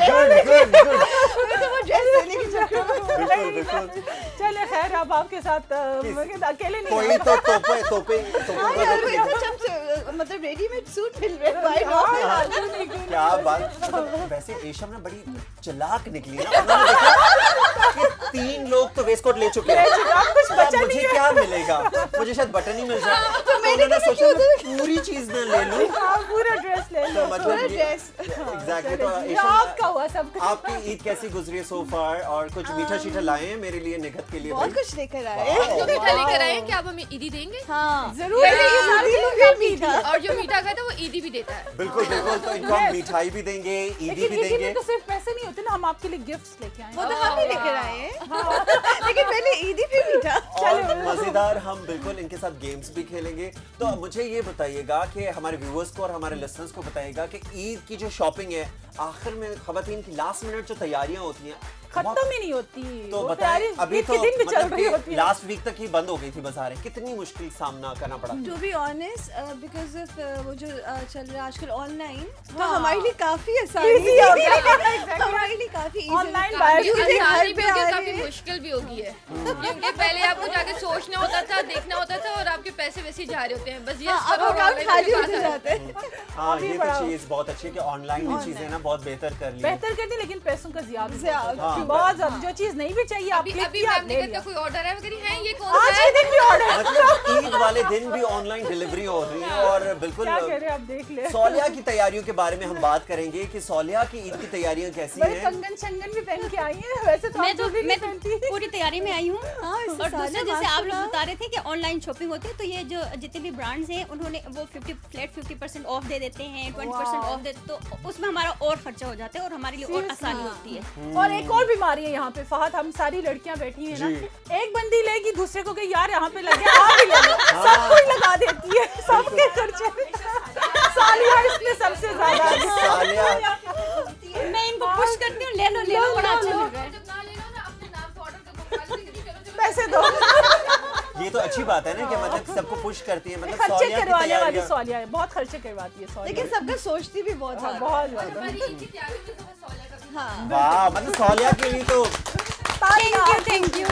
[SPEAKER 1] Good good.
[SPEAKER 5] मैं तो वो ड्रेस लेने की चक्कर में
[SPEAKER 1] बिल्कुल बिल्कुल।
[SPEAKER 2] चले खैर, अब आपके साथ अकेले नहीं
[SPEAKER 1] कोई
[SPEAKER 2] हैं।
[SPEAKER 1] तो तोपे
[SPEAKER 5] हाँ यार, वो इतना चम मतलब रेडीमेड सूट मिल रहे हैं भाई
[SPEAKER 2] हाँ,
[SPEAKER 5] नॉट।
[SPEAKER 1] क्या बात। मतलब वैसे एशम ना बड़ी चालाक निकली ना। उन्होंने देखा कि 3 लोग तो वेस्ट कोट ले चुके हैं,
[SPEAKER 2] अब कुछ
[SPEAKER 1] अब
[SPEAKER 2] बचा
[SPEAKER 1] मुझे
[SPEAKER 2] नहीं है।
[SPEAKER 1] क्या मिलेगा, मुझे शायद बटन ही मिल जाए। तो उन्होंने सोचा मैं पूरी चीज ना ले लूं।
[SPEAKER 2] हाँ, पूरा ड्रेस ले लो।
[SPEAKER 1] तो मतलब ये
[SPEAKER 5] ड्रेस
[SPEAKER 1] एग्जैक्टली। तो
[SPEAKER 2] ये
[SPEAKER 1] एशम,
[SPEAKER 2] आपका हुआ सब कुछ।
[SPEAKER 1] आपकी ईद कैसी गुजरी है सो फार? और कुछ मीठा शीठा लाए हैं मेरे लिए, निगत के लिए?
[SPEAKER 5] बहुत
[SPEAKER 1] भाई
[SPEAKER 5] कुछ लेकर आए।
[SPEAKER 3] जो मीठा लेकर आए हैं, क्या आप हमें ईदी देंगे?
[SPEAKER 5] हाँ
[SPEAKER 2] जरूर
[SPEAKER 5] पहले
[SPEAKER 2] है।
[SPEAKER 5] ये सारी लोग भी मीठा।
[SPEAKER 3] और जो मीठा खाता है वो ईदी भी देता है।
[SPEAKER 1] बिल्कुल बिल्कुल। तो इनको हम मिठाई भी देंगे, ईदी
[SPEAKER 2] लेकिन
[SPEAKER 1] भी
[SPEAKER 2] ईद
[SPEAKER 1] देंगे।
[SPEAKER 2] में तो सिर्फ पैसे नहीं होते ना, हम आपके लिए गिफ्ट्स लेके आए हैं।
[SPEAKER 5] वो तो हम ही लेकर आए हैं। लेकिन पहले ईदी फिर मीठा।
[SPEAKER 1] और मजेदार हम बिल्कुल इनके साथ गेम्स भी खेलेंगे। तो अब मुझे ये बताइएगा कि हमारे व्यूअर्स को और हमारे लिसनर्स को बताइएगा कि ईद की जो शॉपिंग है, आखिर में खवातीन की लास्ट मिनट जो तैयारियां होती हैं,
[SPEAKER 2] खत्म ही नहीं होती।
[SPEAKER 1] तो
[SPEAKER 2] वो
[SPEAKER 1] बताएं,
[SPEAKER 2] तैयारी
[SPEAKER 1] अभी
[SPEAKER 2] ईद
[SPEAKER 1] तो
[SPEAKER 2] के दिन भी चल
[SPEAKER 1] मतलब
[SPEAKER 2] रही होती
[SPEAKER 1] कि
[SPEAKER 2] है।
[SPEAKER 1] लास्ट वीक तक ही बंद हो गई थी बाजारें, कितनी मुश्किल सामना करना पड़ा।
[SPEAKER 5] To be honest because of वो जो चल रहा है आजकल ऑनलाइन, तो
[SPEAKER 2] हाँ।
[SPEAKER 5] हमारे लिए काफी आसानी
[SPEAKER 2] Easy हो गया।
[SPEAKER 5] हमारे लिए काफी easy
[SPEAKER 2] Online
[SPEAKER 5] है।
[SPEAKER 2] buy-
[SPEAKER 5] क्योंकि घर
[SPEAKER 3] आसानी भी
[SPEAKER 5] पे
[SPEAKER 3] होगी,
[SPEAKER 5] आ
[SPEAKER 3] काफी
[SPEAKER 5] रहे हैं।
[SPEAKER 3] मुश्किल भी होगी है क्योंकि पहले आपको जाके सोचना होता था, देखना होता था और आपके पैसे वैसे ही जा रहे होते हैं बस। ये
[SPEAKER 5] हाँ, अब अकाउंट खाली हो जाते हैं।
[SPEAKER 1] हाँ,
[SPEAKER 2] अभी
[SPEAKER 1] ये तो
[SPEAKER 2] बड़ा-
[SPEAKER 1] चीज बहुत अच्छी है कि ऑनलाइन भी चीजें ना बहुत बेहतर कर ली है।
[SPEAKER 2] बेहतर कर दी, लेकिन पैसों का
[SPEAKER 5] ज्यादा।
[SPEAKER 1] हाँ।
[SPEAKER 2] बहुत ज्यादा। जो चीज नहीं भी चाहिए आप
[SPEAKER 3] अभी
[SPEAKER 2] click
[SPEAKER 3] अभी
[SPEAKER 2] किया,
[SPEAKER 3] मैम
[SPEAKER 2] ले
[SPEAKER 3] ने
[SPEAKER 2] लिया।
[SPEAKER 3] कहता कोई ऑर्डर है, मैं कह रही है ये कौन
[SPEAKER 2] आज
[SPEAKER 3] सा
[SPEAKER 2] के
[SPEAKER 3] है?
[SPEAKER 2] दिन भी ऑर्डर
[SPEAKER 1] मतलब ईद वाले दिन भी ऑनलाइन डिलीवरी हो रही है और बिल्कुल
[SPEAKER 2] क्या कह रहे हैं आप देख ले।
[SPEAKER 1] सौलिया की तैयारियों के बारे में हम बात करेंगे कि सौलिया की ईद की तैयारियां कैसी
[SPEAKER 2] बड़े
[SPEAKER 1] हैं।
[SPEAKER 2] कंगन शंगन भी पहन के आई है, वैसे तो
[SPEAKER 4] मैं
[SPEAKER 2] आप
[SPEAKER 4] तो
[SPEAKER 2] जल्दी
[SPEAKER 4] मैं
[SPEAKER 2] नहीं
[SPEAKER 4] तो
[SPEAKER 2] पहनती।
[SPEAKER 4] पूरी तैयारी में आई हूँ।
[SPEAKER 5] हाँ, इससे
[SPEAKER 4] और
[SPEAKER 5] सारे
[SPEAKER 4] दूसरा जैसे आप लोग
[SPEAKER 5] माशाल्लाह।
[SPEAKER 4] बता रहे थे कि ऑनलाइन शॉपिंग होती है, तो ये जो जितने भी ब्रांड्स हैं उन्होंने वो 50% ऑफ दे देते हैं, 20% ऑफ दे, तो उसमें हमारा और खर्चा हो जाता है और हमारे लिए और
[SPEAKER 2] Seriously?
[SPEAKER 4] आसानी होती है।
[SPEAKER 2] और एक और बीमारी है यहाँ पे फहद, हम सारी लड़कियां बैठी हैं ना, एक बंदी लेगी दूसरे को कहे यार यहाँ पे लग गया, आप भी ले लो, सबको ही लगा देती है, सबके खर्चे। सालिया इसमें सबसे ज्यादा
[SPEAKER 1] सालिया
[SPEAKER 4] मैं इनको पुश करती हूँ, ले लो बड़ा अच्छा लग रहा है।
[SPEAKER 3] जब ना लेना ना अपने नाम पे ऑर्डर कर दो, चलो
[SPEAKER 2] पैसे दो।
[SPEAKER 1] ये तो अच्छी बात है ना कि मतलब सबको पुश करती है, मतलब
[SPEAKER 2] खर्चे
[SPEAKER 1] सौलिया की
[SPEAKER 2] करवाने वाली
[SPEAKER 1] तैयारियां।
[SPEAKER 2] सौलिया है, बहुत खर्चे करवाती है सौलिया।
[SPEAKER 5] लेकिन सबका सोचती भी बहुत
[SPEAKER 2] हाँ,
[SPEAKER 5] ज्यादा।
[SPEAKER 2] बहुत ज्यादा।
[SPEAKER 3] हमारी ईद की तैयारी में तो बस सौलिया का भी
[SPEAKER 5] हाँ।
[SPEAKER 1] वाह, मतलब सौलिया के लिए तो
[SPEAKER 4] थैंक यू।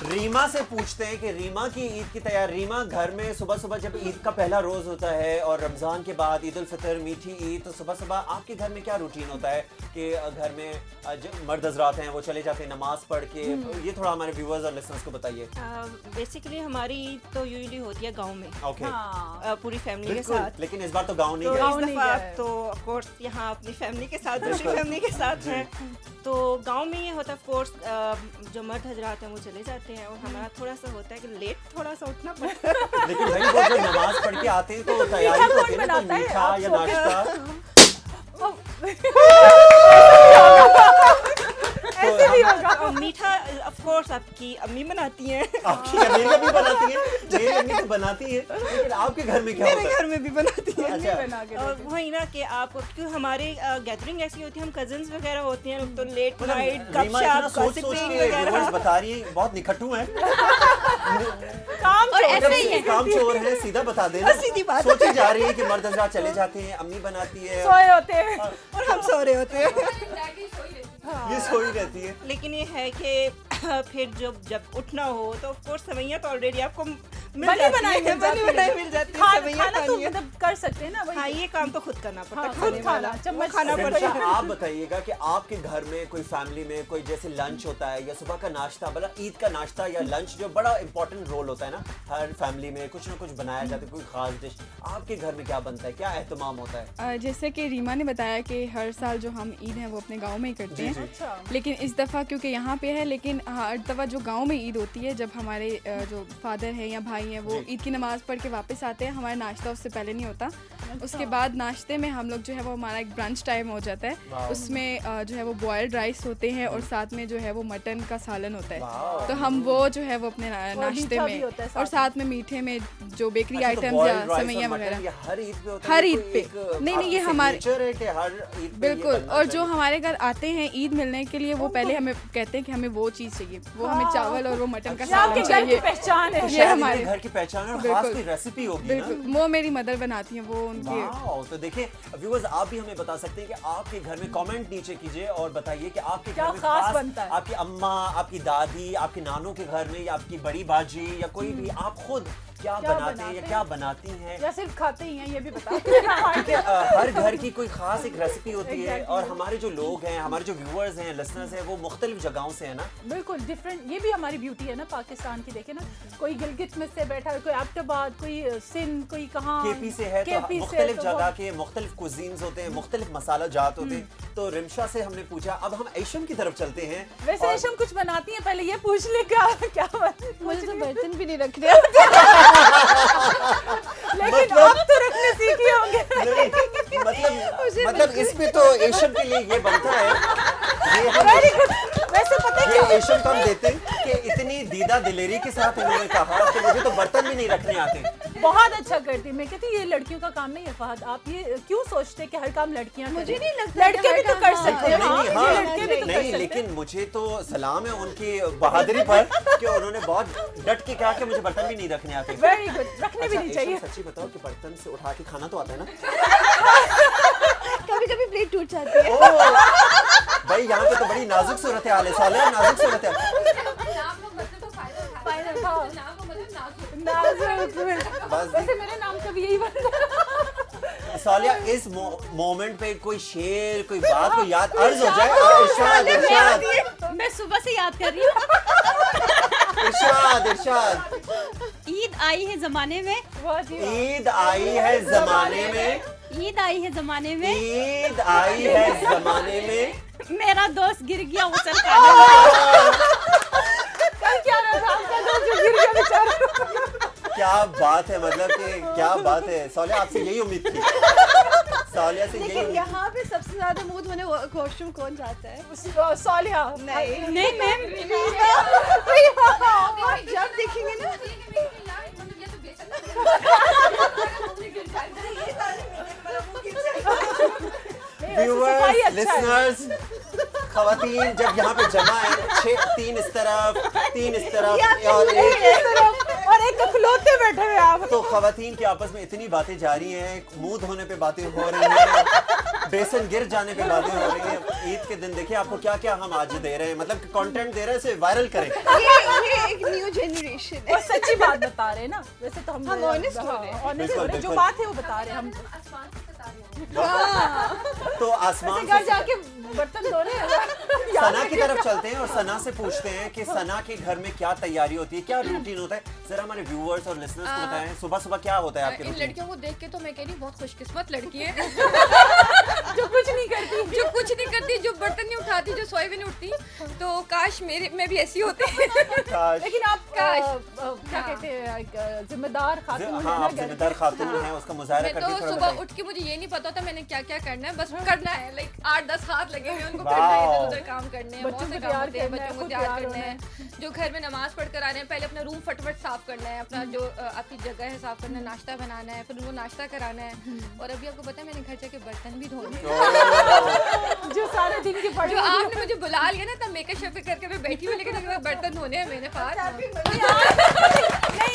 [SPEAKER 1] रीमा से पूछते हैं कि रीमा की ईद की तैयारी। रीमा, घर में सुबह सुबह जब ईद का पहला रोज होता है और रमजान के बाद ईद उल फितर, मीठी ईद, तो सुबह सुबह आपके घर में क्या रूटीन होता है कि घर में जो मर्द हजरात हैं वो चले जाते हैं नमाज पढ़ के, ये थोड़ा हमारे व्यूअर्स और लिसनर्स को बताइए।
[SPEAKER 5] बेसिकली हमारी ईद तो यूजुअली होती है गांव में,
[SPEAKER 1] ओके,
[SPEAKER 2] हाँ।
[SPEAKER 5] पूरी फैमिली के
[SPEAKER 1] बिल्कुल,
[SPEAKER 5] साथ।
[SPEAKER 1] लेकिन इस बार तो गाँव नहीं
[SPEAKER 5] तो
[SPEAKER 1] गए।
[SPEAKER 2] गाँव
[SPEAKER 5] इस
[SPEAKER 2] नहीं
[SPEAKER 5] दफा
[SPEAKER 2] गए।
[SPEAKER 5] तो ऑफ कोर्स यहाँ अपनी फैमिली के साथ, दूसरी
[SPEAKER 1] बिल्कुल।
[SPEAKER 5] फैमिली के साथ हैं। तो गांव में ये होता है ऑफ कोर्स जो मर्द हजरात हैं वो चले जाते हैं और हमारा थोड़ा सा होता है कि लेट थोड़ा सा उठना पड़ता है।
[SPEAKER 1] लेकिन भाई वो जब नमाज पढ़ के आते हैं तो तैयारी तो होती है ना, तो
[SPEAKER 2] बनाता है,
[SPEAKER 1] मीठा
[SPEAKER 2] आप
[SPEAKER 1] या
[SPEAKER 2] सो के-
[SPEAKER 1] नाश्ता।
[SPEAKER 2] ऐसे भी होगा।
[SPEAKER 5] और मीठा ऑफ कोर्स आपकी अम्मी बनाती हैं,
[SPEAKER 1] आपकी मेरी अम्मी बनाती है, मेरी अम्मी तो बनाती है, लेकिन आपके घर में क्या
[SPEAKER 5] मेरे
[SPEAKER 1] होता है?
[SPEAKER 5] घर में भी बनाती हैं।
[SPEAKER 1] अच्छा,
[SPEAKER 2] बना के
[SPEAKER 5] और
[SPEAKER 2] देती।
[SPEAKER 5] वही ना कि आप, क्योंकि हमारे गैदरिंग ऐसी होती है, हम कजिन्स वगैरह होते हैं तो लेट
[SPEAKER 1] मतलब
[SPEAKER 5] नाइट
[SPEAKER 1] रीमा इतना
[SPEAKER 5] गपशप
[SPEAKER 1] सोच सोच
[SPEAKER 5] गॉसिपिंग
[SPEAKER 1] के
[SPEAKER 5] वगैरह।
[SPEAKER 1] व्यूअर्स बता रही हैं, बहुत निकट्टू हैं।
[SPEAKER 2] काम
[SPEAKER 4] और
[SPEAKER 2] छोड़
[SPEAKER 4] ऐसे
[SPEAKER 2] दे।
[SPEAKER 4] ही है।
[SPEAKER 1] काम चोर है, सीधा बता देना।
[SPEAKER 5] सीधी बात।
[SPEAKER 1] सोची जा रही है कि मर्द हजरात चले जाते हैं, अम्मी बनाती है,
[SPEAKER 2] सोए होते हैं।
[SPEAKER 5] और हम सो रहे होते हैं।
[SPEAKER 3] एग्जैक्टली सो ही रहती है।
[SPEAKER 1] ये सोई रहती है।
[SPEAKER 5] लेकिन ये है कि फिर जब उठना हो तो ऑफ कोर्स सेवइयां तो ऑलरेडी आपको मिल
[SPEAKER 2] बनी
[SPEAKER 5] जाती
[SPEAKER 2] बनाई
[SPEAKER 5] है,
[SPEAKER 2] मिल जाती
[SPEAKER 5] बनी
[SPEAKER 2] है।
[SPEAKER 5] बनाई मिल जाती है,
[SPEAKER 2] खाना
[SPEAKER 5] सेवइयां
[SPEAKER 2] तो
[SPEAKER 5] खानी है।
[SPEAKER 2] मतलब कर सकते हैं ना वही।
[SPEAKER 5] हाँ, ये काम तो खुद करना पड़ता है,
[SPEAKER 2] हाँ,
[SPEAKER 5] खाने
[SPEAKER 2] खुद
[SPEAKER 5] वाला
[SPEAKER 2] खाना, चम्मच
[SPEAKER 5] खाना
[SPEAKER 2] से।
[SPEAKER 5] पड़ता
[SPEAKER 1] रिम्शा,
[SPEAKER 5] है।
[SPEAKER 1] आप बताइएगा कि आपके घर में कोई फैमिली में कोई जैसे लंच होता है या सुबह का नाश्ता, बड़ा ईद का नाश्ता या लंच जो बड़ा इंपॉर्टेंट रोल होता है ना, हर फैमिली में कुछ ना कुछ बनाया जाता है, कोई खास डिश, आपके घर में क्या बनता है, क्या एहतमाम होता है?
[SPEAKER 6] जैसे कि रीमा ने बताया कि हर साल जो हम ईद है वो अपने गांव में ही करते हैं।
[SPEAKER 2] अच्छा।
[SPEAKER 6] लेकिन इस दफ़ा क्योंकि यहाँ पे है, लेकिन हर दफ़ा जो गांव में ईद होती है, जब हमारे जो फादर हैं या भाई हैं वो
[SPEAKER 1] जी।
[SPEAKER 6] ईद की नमाज़ पढ़ के वापस आते हैं, हमारा नाश्ता उससे पहले नहीं होता। उसके बाद नाश्ते में हम लोग जो है वो हमारा एक ब्रंच टाइम हो जाता है,
[SPEAKER 1] वाह।
[SPEAKER 6] उसमें जो है वो बॉयल्ड राइस होते हैं और साथ में जो है वो मटन का सालन होता है।
[SPEAKER 1] वाह।
[SPEAKER 6] तो हम वो जो है वो अपने नाश्ते
[SPEAKER 2] मीठा भी
[SPEAKER 6] में
[SPEAKER 2] होता है
[SPEAKER 6] और
[SPEAKER 2] साथ
[SPEAKER 6] साथ में मीठे में जो बेकरी
[SPEAKER 1] अच्छा, तो
[SPEAKER 6] आइटम्स
[SPEAKER 1] boiled
[SPEAKER 6] या
[SPEAKER 1] rice और
[SPEAKER 6] सेवइयां
[SPEAKER 1] मटन
[SPEAKER 6] वगैरह
[SPEAKER 1] ये हर ईद पे होता है?
[SPEAKER 6] हर
[SPEAKER 1] ये
[SPEAKER 6] ईद
[SPEAKER 1] कोई
[SPEAKER 6] पे।
[SPEAKER 1] एक
[SPEAKER 6] नहीं,
[SPEAKER 1] आपकी
[SPEAKER 6] ये हमारे-
[SPEAKER 1] signature है कि हर ईद पे ये
[SPEAKER 6] बिल्कुल।
[SPEAKER 1] बनना
[SPEAKER 6] और जो
[SPEAKER 1] चाहिए?
[SPEAKER 6] हमारे घर आते हैं ईद मिलने के लिए, वो पहले हमें कहते हैं कि हमें वो चीज़ चाहिए, वो हमें चावल और वो मटन का
[SPEAKER 2] ये आपके
[SPEAKER 6] सालन
[SPEAKER 2] घर की
[SPEAKER 6] चाहिए।
[SPEAKER 2] पहचान है।
[SPEAKER 6] ये
[SPEAKER 1] शायद
[SPEAKER 6] हमारे-
[SPEAKER 1] इनके घर की पहचान है और खास
[SPEAKER 6] बिल्कुल।
[SPEAKER 1] कोई रेसिपी होगी ना?
[SPEAKER 6] बिल्कुल, वो मेरी मदर बनाती हैं, वो उनकी।
[SPEAKER 1] वाओ, तो देखिए व्यूअर्स, आप भी हमें बता सकते हैं कि आपके घर में कमेंट नीचे कीजिए और बताइए कि आपके
[SPEAKER 2] क्या
[SPEAKER 1] घर में
[SPEAKER 2] खास बनता है?
[SPEAKER 1] आपकी अम्मा, आपकी दादी, आपके नानों के घर में या आपकी बड़ी बाजी या कोई भी, आप खुद क्या बनाते हैं या क्या बनाती हैं?
[SPEAKER 2] या सिर्फ खाते ही हैं, ये भी बता।
[SPEAKER 1] क्योंकि हर घर की कोई खास एक रेसिपी होती है
[SPEAKER 2] Exactly.
[SPEAKER 1] और हमारे जो लोग हैं, हमारे जो व्यूअर्स हैं, लिसनर्स हैं, वो मुख्तलिफ जगहों से है ना।
[SPEAKER 2] बिल्कुल डिफरेंट, ये भी हमारी ब्यूटी है ना पाकिस्तान की। देखे ना, कोई गिलगित में से बैठा है, कोई एबटाबाद, कोई सिंध, कोई कहाँ
[SPEAKER 1] केपी से है, तो
[SPEAKER 2] KP से,
[SPEAKER 1] मुख्तलिफ
[SPEAKER 2] तो
[SPEAKER 1] जगह
[SPEAKER 2] वो-
[SPEAKER 1] के मुख्तलिफ कुजीन्स होते हैं, मुख्तलिफ मसाला जात होते हैं। तो रिम्शा से हमने पूछा, अब हम एशम की तरफ चलते हैं।
[SPEAKER 2] वैसे
[SPEAKER 1] और-
[SPEAKER 2] रेशम कुछ बनाती है, पहले ये पूछ ले क्या क्या
[SPEAKER 5] मुझे तो बर्तन भी नहीं रखने आते।
[SPEAKER 2] लेकिन अब तो रखने सीखे होंगे।
[SPEAKER 1] नहीं, मतलब इस पे तो एशम के लिए ये बनता है, ये हम
[SPEAKER 2] वेरी गुड। वैसे पता है
[SPEAKER 1] ये
[SPEAKER 2] क्या,
[SPEAKER 1] एशम तो हम देते हैं कि इतनी दीदा दिलेरी के साथ इन्होंने कहा कि मुझे तो बर्तन भी नहीं रखने आते।
[SPEAKER 2] बहुत अच्छा करती। मैं कहती ये लड़कियों का काम नहीं है फहद, आप ये क्यों सोचते कि हर काम लड़कियां करें?
[SPEAKER 4] मुझे नहीं लगता
[SPEAKER 2] लड़के भी तो कर सकते हैं।
[SPEAKER 1] नहीं, हाँ,
[SPEAKER 2] लड़के भी तो कर
[SPEAKER 1] नहीं,
[SPEAKER 2] सकते
[SPEAKER 1] लेकिन मुझे तो सलाम है उनकी बहादुरी पर कि उन्होंने बहुत डट के कहा कि मुझे बर्तन भी नहीं रखने आते।
[SPEAKER 2] वेरी गुड, रखने भी नहीं
[SPEAKER 1] अच्छा,
[SPEAKER 2] चाहिए।
[SPEAKER 1] एक सच्ची बताओ कि बर्तन से उठा के खाना तो आता है ना?
[SPEAKER 4] कभी कभी प्लेट टूट जाती है।
[SPEAKER 1] ओह, भाई यहाँ पे तो बड़ी नाजुक सूरत हाल है साले, नाजुक सूरत हाल। बस
[SPEAKER 2] वैसे मेरे नाम का भी यही बनता।
[SPEAKER 1] सालिया, इस मोमेंट पे कोई शेर, कोई बात, कोई याद अर्ज हो जाए। इरशाद, इरशाद,
[SPEAKER 4] मैं सुबह से याद कर रही हूँ।
[SPEAKER 1] इरशाद, इरशाद।
[SPEAKER 4] ईद आई है जमाने में,
[SPEAKER 1] ईद आई है जमाने में,
[SPEAKER 4] ईद आई है जमाने में,
[SPEAKER 1] ईद आई है जमाने में,
[SPEAKER 4] मेरा दोस्त गिर गया उछल खाने
[SPEAKER 2] कल क्या रहा था आपका दोस्त जो गिर गया बेचारा?
[SPEAKER 1] क्या बात है, मतलब कि क्या बात है सालिया, आपसे यही उम्मीद थी। सालिया से यही उम्मीद।
[SPEAKER 7] यहाँ पे सबसे ज्यादा मूड होने वॉशरूम कौन जाता है?
[SPEAKER 2] सालिया
[SPEAKER 7] नहीं
[SPEAKER 4] नहीं मैम,
[SPEAKER 7] आप जब देखेंगे ना
[SPEAKER 1] व्यूअर्स, लिसनर्स, खवातीन जब यहाँ पे जमा है, 3 इस तरफ, 3 इस तरफ
[SPEAKER 2] और एक खिलौते बैठे हुए आप।
[SPEAKER 1] तो खवातीन की आपस में इतनी बातें जारी हैं, मुंह धोने पे बातें हो रही हैं, बेसन गिर जाने पे बातें हो रही हैं। ईद के दिन देखिए आपको क्या क्या हम आज दे रहे हैं, मतलब कंटेंट दे रहे हैं, इसे वायरल करें।
[SPEAKER 7] ये एक न्यू जनरेशन है।
[SPEAKER 2] और सच्ची बात बता रहे हैं ना, वैसे तो हम
[SPEAKER 7] honest हो रहे हैं।
[SPEAKER 2] honest हो रहे हैं, जो
[SPEAKER 1] बिल्कुल।
[SPEAKER 2] बात है वो बता रहे हैं हम।
[SPEAKER 1] तो आसमान
[SPEAKER 2] घर
[SPEAKER 1] से
[SPEAKER 2] जाके बर्तन धोने
[SPEAKER 1] सना की तरफ चलते हैं और सना से पूछते हैं कि सना के घर में क्या तैयारी होती है, क्या रूटीन होता है। जरा हमारे व्यूअर्स और लिसनर्स को बताएं, सुबह सुबह क्या होता है आपके
[SPEAKER 3] इन
[SPEAKER 1] रूटीन?
[SPEAKER 3] लड़कियों को देख के तो मैं कह रही हूँ बहुत खुशकिस्मत लड़की है
[SPEAKER 2] जो कुछ नहीं करती।
[SPEAKER 3] जो कुछ नहीं करती, जो बर्तन नहीं उठाती, जो सोए भी नहीं उठती। तो काश मेरे में भी ऐसी होती।
[SPEAKER 1] काश।
[SPEAKER 2] लेकिन आप
[SPEAKER 3] काश।
[SPEAKER 2] क्या कहते हैं, एक जिम्मेदार खातून है
[SPEAKER 1] हाँ,
[SPEAKER 2] ना
[SPEAKER 1] आप
[SPEAKER 2] घर
[SPEAKER 1] जिम्मेदार खातून हैं, उसका मुजाहरा
[SPEAKER 3] मैं
[SPEAKER 1] करके
[SPEAKER 3] तो
[SPEAKER 1] थोड़ा
[SPEAKER 3] सुबह
[SPEAKER 1] बताइए।
[SPEAKER 3] उठ के मुझे ये नहीं पता होता मैंने क्या क्या करना है, बस करना है। लाइक 8-10 हाथ लगे हुए हैं, उनको करना है, इधर उधर काम करने हैं,
[SPEAKER 2] बच्चों
[SPEAKER 3] बहुत से
[SPEAKER 2] को
[SPEAKER 3] काम
[SPEAKER 2] तैयार
[SPEAKER 3] होते हैं,
[SPEAKER 2] करना है,
[SPEAKER 3] बच्चों को
[SPEAKER 2] खुद
[SPEAKER 3] तैयार
[SPEAKER 2] तैयार
[SPEAKER 3] करना है। जो घर में नमाज पढ़ कर आ रहे हैं, पहले अपना रूम फटाफट साफ करना है, अपना जो आपकी जगह है साफ करना है, नाश्ता बनाना है, फिर उनको नाश्ता कराना है। और अभी आपको पता है मैंने घर जाके बर्तन भी धोने हैं।
[SPEAKER 2] जो सारे दिन की पड़ी
[SPEAKER 3] जो आपने मुझे बुला लिया ना, तब मेकअप शेप करके मैं बैठी हुई, लेकिन अगर बर्तन धोने हैं मैंने पास।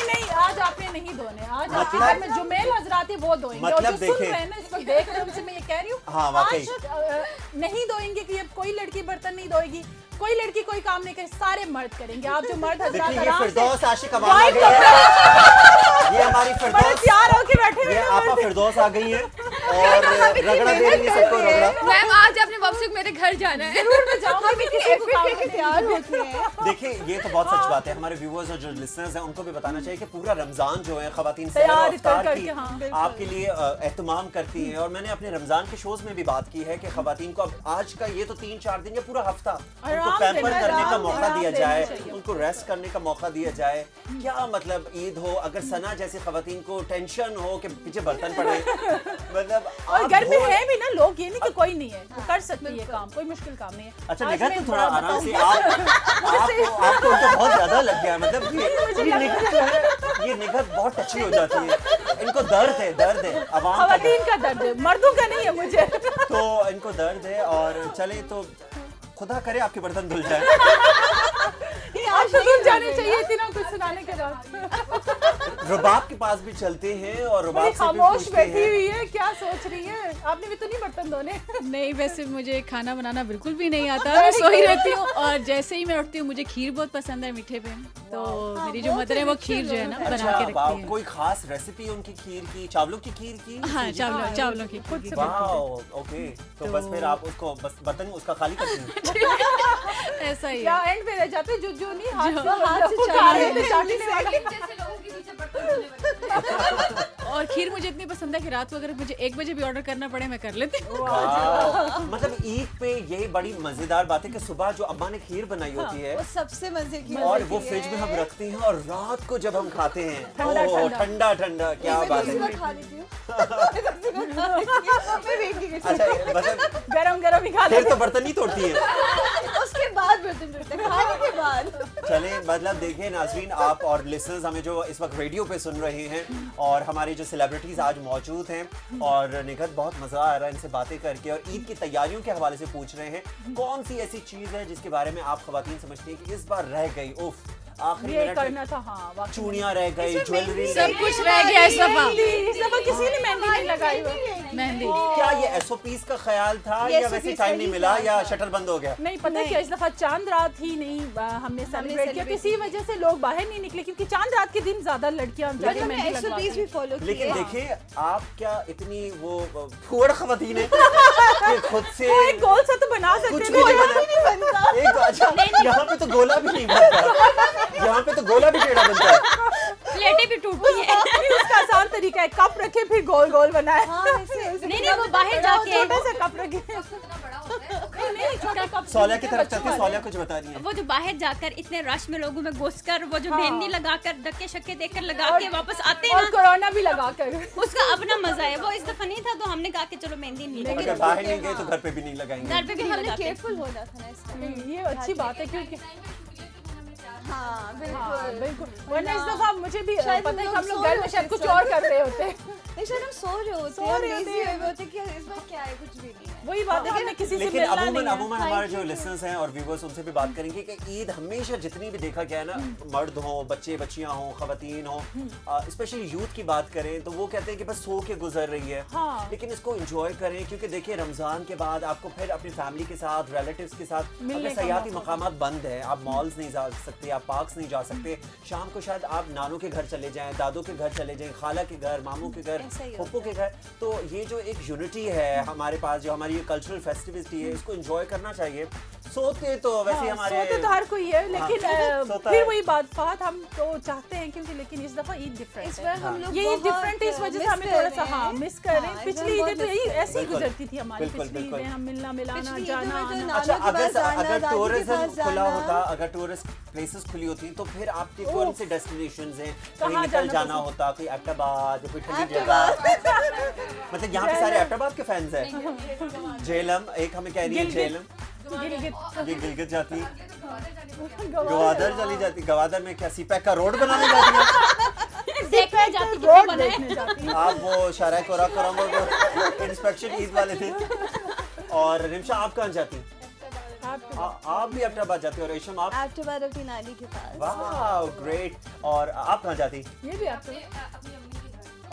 [SPEAKER 2] नहीं, आज आपने नहीं धोने, आज आपके
[SPEAKER 1] मतलब-
[SPEAKER 2] घर में जो मेल हजरात है वो धोएंगे।
[SPEAKER 1] मतलब
[SPEAKER 2] और जो सुन
[SPEAKER 1] देखें-
[SPEAKER 2] रहे हैं ना, इसको देख रहे हैं, उनसे मैं ये कह रही हूँ,
[SPEAKER 1] हाँ, वाकई।
[SPEAKER 2] आज नहीं धोएंगे कि अब कोई लड़की बर्तन नहीं धोएगी, कोई लड़की कोई काम नहीं करे, सारे मर्द करेंगे। आप जो मर्द हजरात
[SPEAKER 1] देखिए ये
[SPEAKER 2] आराम से
[SPEAKER 1] फिरदौस आशिक अमान आ
[SPEAKER 2] white
[SPEAKER 1] गई है। ये हमारी
[SPEAKER 2] बड़े
[SPEAKER 1] फिरदौस,
[SPEAKER 2] तैयार होके बैठे हुए
[SPEAKER 1] ये
[SPEAKER 2] हैं
[SPEAKER 1] आपा
[SPEAKER 2] मर्द।
[SPEAKER 1] फिरदौस आ गई है और रगड़ा दे रही है सबको रगड़ा।
[SPEAKER 3] मैम आज आपने वापस मेरे घर जाना है।
[SPEAKER 2] जरूर मैं जाऊंगी, मैं किसी को काम करने
[SPEAKER 7] तैयार होती है।
[SPEAKER 1] देखिए ये तो बहुत सच बात है, हमारे व्यूअर्स और जो लिसनर्स हैं उनको भी बताना चाहिए कि पूरा रमजान जो है खवातीन सहर
[SPEAKER 2] तैयार
[SPEAKER 1] और इफ्तार
[SPEAKER 2] करके,
[SPEAKER 1] की
[SPEAKER 2] हाँ, बिल्कुल।
[SPEAKER 1] आपके लिए एहतमाम करती हैं। और मैंने अपने रमजान के शोज में भी बात की है कि खवातीन को अब आज का ये तो 3-4 दिन या पूरा हफ्ता उनको
[SPEAKER 2] आराम
[SPEAKER 1] पैम्पर
[SPEAKER 2] देना,
[SPEAKER 1] करने का
[SPEAKER 2] आराम
[SPEAKER 1] मौका
[SPEAKER 2] देना
[SPEAKER 1] दिया
[SPEAKER 2] चाहिए।
[SPEAKER 1] जाए, उनको रेस्ट करने का मौका दिया जाए। क्या मतलब ईद हो, अगर सना जैसी खवातीन को टेंशन हो कि पीछे बर्तन पड़े, मतलब
[SPEAKER 2] और
[SPEAKER 1] आप
[SPEAKER 2] घर में
[SPEAKER 1] धो-
[SPEAKER 2] है भी ना लोग, ये नहीं कि कोई नहीं है, वो कर सकती है काम, कोई मुश्किल काम नहीं है।
[SPEAKER 1] अच्छा
[SPEAKER 2] आज
[SPEAKER 1] निगाह
[SPEAKER 2] मैं
[SPEAKER 1] तो थोड़ा आराम से
[SPEAKER 2] बताऊंगी।
[SPEAKER 1] आपको उनको बहुत ज्यादा लग गया, मतलब ये निगाह जो है, ये निगाह बहुत अच्छी हो जाती है। इनको दर्द है आवाम का
[SPEAKER 2] खवातीन का दर्द है, मर्दों का नहीं है मुझे।
[SPEAKER 1] तो इनको दर्द है। और चले तो खुदा करे आपके बर्तन धुल जाए।
[SPEAKER 2] आप तो धुल जाने चाहिए इतना कुछ सुनाने के बाद।
[SPEAKER 1] रुबाब के पास भी चलते हैं और
[SPEAKER 2] बड़ी
[SPEAKER 1] रुबाब से भी
[SPEAKER 2] खामोश
[SPEAKER 1] पूछते
[SPEAKER 2] बैठी
[SPEAKER 1] हैं।
[SPEAKER 2] हुई है, क्या सोच रही है? आपने भी तो नहीं बर्तन धोने?
[SPEAKER 8] नहीं, वैसे मुझे खाना बनाना बिल्कुल भी नहीं आता, मैं सो ही रहती हूँ। और जैसे ही मैं उठती हूँ मुझे खीर बहुत पसंद है मीठे पे, तो मेरी जो मदर है वो खीर जो है ना बना के
[SPEAKER 1] अच्छा,
[SPEAKER 8] रखती है।
[SPEAKER 1] कोई खास रेसिपी उनकी खीर की, चावलों की खीर की?
[SPEAKER 8] हाँ, चावलों की
[SPEAKER 2] खुद से
[SPEAKER 1] वाओ, ओके। तो बस फिर आप उसको बस बर्तन उसका खाली करती हैं।
[SPEAKER 8] ऐसा ही
[SPEAKER 2] क्या
[SPEAKER 8] है।
[SPEAKER 2] एंड पे रह जाते जो नहीं हाथ से
[SPEAKER 7] चाटने
[SPEAKER 3] जैसे लोगों के पीछे बर्तन धोने वाले।
[SPEAKER 8] और खीर मुझे इतनी पसंद है कि रात को अगर मुझे 1 बजे भी ऑर्डर करना पड़े मैं कर लेती हूँ।
[SPEAKER 1] वाह, मतलब ईद पे ये बड़ी मजेदार बात है कि सुबह जो अम्मा ने खीर बनाई होती है
[SPEAKER 7] वो सबसे मजे की
[SPEAKER 1] और
[SPEAKER 7] होती
[SPEAKER 1] वो
[SPEAKER 7] है।
[SPEAKER 1] फ्रिज में हम रखते हैं और रात को जब हम खाते हैं
[SPEAKER 2] ठंडा,
[SPEAKER 1] ओह
[SPEAKER 2] ठंडा।
[SPEAKER 1] ठंडा ठंडा, क्या
[SPEAKER 7] मैं
[SPEAKER 1] बात
[SPEAKER 7] तो
[SPEAKER 1] है।
[SPEAKER 7] सुबह खा लेती हूँ। मैं वेट नहीं करती।
[SPEAKER 1] अच्छा मतलब
[SPEAKER 2] गरम गरम ही खा
[SPEAKER 1] फिर
[SPEAKER 2] लेते।
[SPEAKER 1] तो बर्तन नहीं तोड़ती है।
[SPEAKER 7] उसके बाद बर्तन धोते हैं, खाने के बाद।
[SPEAKER 1] चले मतलब देखिए नाज़रीन, आप और लिसनर्स हमें जो इस वक्त रेडियो पे सुन रहे हैं और हमारे जो सेलिब्रिटीज आज मौजूद हैं और निगहत बहुत मजा आ रहा है इनसे बातें करके और ईद की तैयारियों के हवाले से पूछ रहे हैं कौन सी ऐसी चीज है जिसके बारे में आप खवातीन समझती हैं कि इस बार रह गई, उफ आखिरी
[SPEAKER 2] ये
[SPEAKER 1] मिनट
[SPEAKER 2] करना
[SPEAKER 1] में
[SPEAKER 2] था। हाँ वाकई में।
[SPEAKER 1] चूड़ियां रह गई, ज्वेलरी
[SPEAKER 8] सब कुछ रह गया इस दफा।
[SPEAKER 2] इस दफा किसी ने मेहंदी नहीं लगाई हुई।
[SPEAKER 8] मेहंदी
[SPEAKER 1] क्या ये एसओपीज का ख्याल था या वैसे टाइम नहीं मिला या शटर बंद हो गया?
[SPEAKER 2] नहीं पता क्या इस दफा चांद रात ही नहीं हमने सेलिब्रेट किया, किसी वजह से लोग बाहर नहीं निकले क्योंकि चांद रात के दिन ज्यादा लड़कियां जाके
[SPEAKER 7] हमने
[SPEAKER 2] मेहंदी
[SPEAKER 7] SOPs
[SPEAKER 2] लगवाती
[SPEAKER 7] भी
[SPEAKER 2] हैं।
[SPEAKER 7] फॉलो किए।
[SPEAKER 1] लेकिन देखिए आप क्या इतनी वो फुअड़ खवातीन है कि खुद से
[SPEAKER 2] वो एक गोल सा तो बना सकते
[SPEAKER 1] कुछ
[SPEAKER 2] हैं।
[SPEAKER 1] भी नहीं बनता। एक अच्छा यहाँ पे तो गोला भी नहीं बनता, यहाँ पे तो गोला भी टेढ़ा बनता है।
[SPEAKER 4] प्लेटें भी टूटती है।
[SPEAKER 2] नहीं, उसका आसान तरीका है कप रखे फिर गोल गोल बनाए।
[SPEAKER 4] नहीं वो बाहर जाके
[SPEAKER 2] छोटा सा कप रखे। नहीं छोटा कप।
[SPEAKER 1] सौलिया की तरफ चलते, सौलिया कुछ बता रही है।
[SPEAKER 4] वो जो बाहर जाकर इतने रश में लोगों में घुसकर वो जो
[SPEAKER 2] हाँ।
[SPEAKER 4] मेहंदी लगाकर धक्के शक्के देकर लगा के वापस आते हैं
[SPEAKER 2] और
[SPEAKER 4] ना,
[SPEAKER 2] कोरोना भी लगा कर।
[SPEAKER 4] उसका अपना मजा है। वो इस दफा नहीं था तो हमने कहा कि चलो मेहंदी नहीं
[SPEAKER 1] अगर
[SPEAKER 4] लगाएंगे।
[SPEAKER 1] बाहर नहीं गए तो घर पे भी नहीं लगाएंगे।
[SPEAKER 4] घर पे भी नहीं
[SPEAKER 7] हमने
[SPEAKER 4] लगाते।
[SPEAKER 7] केयरफुल होना था ना इस टाइम।
[SPEAKER 2] ये अच्छी बात है क्योंकि
[SPEAKER 7] हाँ
[SPEAKER 2] हाँ
[SPEAKER 7] बिल्कुल
[SPEAKER 2] बिल्कुल, वरना इस दफा मुझे भी
[SPEAKER 7] शायद
[SPEAKER 2] पता है कि
[SPEAKER 7] हम
[SPEAKER 2] हम लोग
[SPEAKER 7] लोग
[SPEAKER 2] घर
[SPEAKER 7] सो
[SPEAKER 2] में शायद
[SPEAKER 7] रहे
[SPEAKER 2] कुछ
[SPEAKER 7] होते
[SPEAKER 2] और कर रहे होते।
[SPEAKER 7] नहीं शायद हम सो रहे होते
[SPEAKER 2] सो
[SPEAKER 7] हैं, हम
[SPEAKER 2] रहे
[SPEAKER 7] लेजी
[SPEAKER 2] होते हैं।
[SPEAKER 7] हुए होते कि इस बार क्या है, कुछ भी नहीं है।
[SPEAKER 2] वही बात है कि हमने किसी से
[SPEAKER 1] लेकिन
[SPEAKER 2] मिलना
[SPEAKER 1] अमूमन
[SPEAKER 2] नहीं है।
[SPEAKER 1] अमूमन हमारे जो लिसनर्स हैं और व्यूअर्स उनसे भी बात करेंगे कि ईद हमेशा जितनी भी देखा गया है ना, मर्द हो, बच्चे बच्चियां हो, खवातीन हो, स्पेशली यूथ की बात करें तो वो कहते हैं कि बस सो के गुजर रही है।
[SPEAKER 2] हाँ।
[SPEAKER 1] लेकिन इसको एंजॉय करें क्योंकि देखिए रमजान के बाद आपको फिर अपनी फैमिली के साथ, रिलेटिव्स के साथ
[SPEAKER 2] मिलने
[SPEAKER 1] अपने
[SPEAKER 2] का
[SPEAKER 1] सयाती
[SPEAKER 2] मौका।
[SPEAKER 1] मकामात बंद है, आप मॉल्स नहीं जा सकते, आप पार्क्स नहीं जा सकते, शाम को शायद आप नानों के घर चले जाएं, दादों के घर चले जाएं, खाला के घर, मामू के घर,
[SPEAKER 7] ऐसा ही
[SPEAKER 1] फुप्पो के घर। तो ये जो एक यूनिटी है हमारे पास, जो हमारी ये कल्चरल फेस्टिविटी है, इसको एंजॉय करना चाहिए। सोते तो वैसे ही हमारे
[SPEAKER 2] सोते तो हर कोई है लेकिन
[SPEAKER 1] सोता
[SPEAKER 2] फिर
[SPEAKER 1] है।
[SPEAKER 2] वही बात फात हम तो चाहते हैं क्योंकि लेकिन इस दफा ईद डिफरेंट
[SPEAKER 7] इस
[SPEAKER 2] है।
[SPEAKER 7] बार हम लोग
[SPEAKER 2] ये ईद डिफरेंट है, इस वजह से हमें थोड़ा सा हाँ मिस कर रहे हैं। पिछली ईदें तो यही ऐसे ही
[SPEAKER 1] बिल्कुल।
[SPEAKER 2] गुजरती थी हमारी
[SPEAKER 1] बिल्कुल,
[SPEAKER 2] पिछली
[SPEAKER 1] बिल्कुल।
[SPEAKER 2] ईदें, हम मिलना मिलाना
[SPEAKER 7] पिछली
[SPEAKER 2] जाना
[SPEAKER 7] ईदों में जो
[SPEAKER 2] आना।
[SPEAKER 1] अच्छा
[SPEAKER 7] नानों के पास जाना,
[SPEAKER 1] अगर
[SPEAKER 7] दादी के
[SPEAKER 1] टूरिज्म
[SPEAKER 7] पास
[SPEAKER 1] खुला
[SPEAKER 7] जाना।
[SPEAKER 1] होता, अगर टूरिस्ट प्लेसेस खुली होती तो फिर आपके कौन से डेस्टिनेशंस हैं कहीं
[SPEAKER 2] कहाँ
[SPEAKER 1] निकल
[SPEAKER 2] जाना
[SPEAKER 1] जाना
[SPEAKER 2] पसंद?
[SPEAKER 1] होता, कोई एबटाबाद, कोई ठंडी जगह। मतलब यहाँ पे सारे एबटाबाद के फैंस हैं। झेलम एक हमें कह रही है, झेलम
[SPEAKER 2] गिलगित
[SPEAKER 1] ये गिलगित जाती, गवादर चली जाती। गवादर में क्या सीपैक का रोड बनाने जाती है?
[SPEAKER 4] देखने जाती कि
[SPEAKER 2] रोड
[SPEAKER 4] बना है।
[SPEAKER 2] देखने जाती हैं।
[SPEAKER 1] आप वो शारा कोरा करम इंस्पेक्शन ईद वाले थे। और रिमशा आप कहाँ जाती? आप भी एबटाबाद जाती हो और रेशम आप?
[SPEAKER 7] आफ्टर बार अपनी नानी के पास।
[SPEAKER 1] वाह ग्रेट। और आप कहाँ जाती?
[SPEAKER 2] ये भी आपको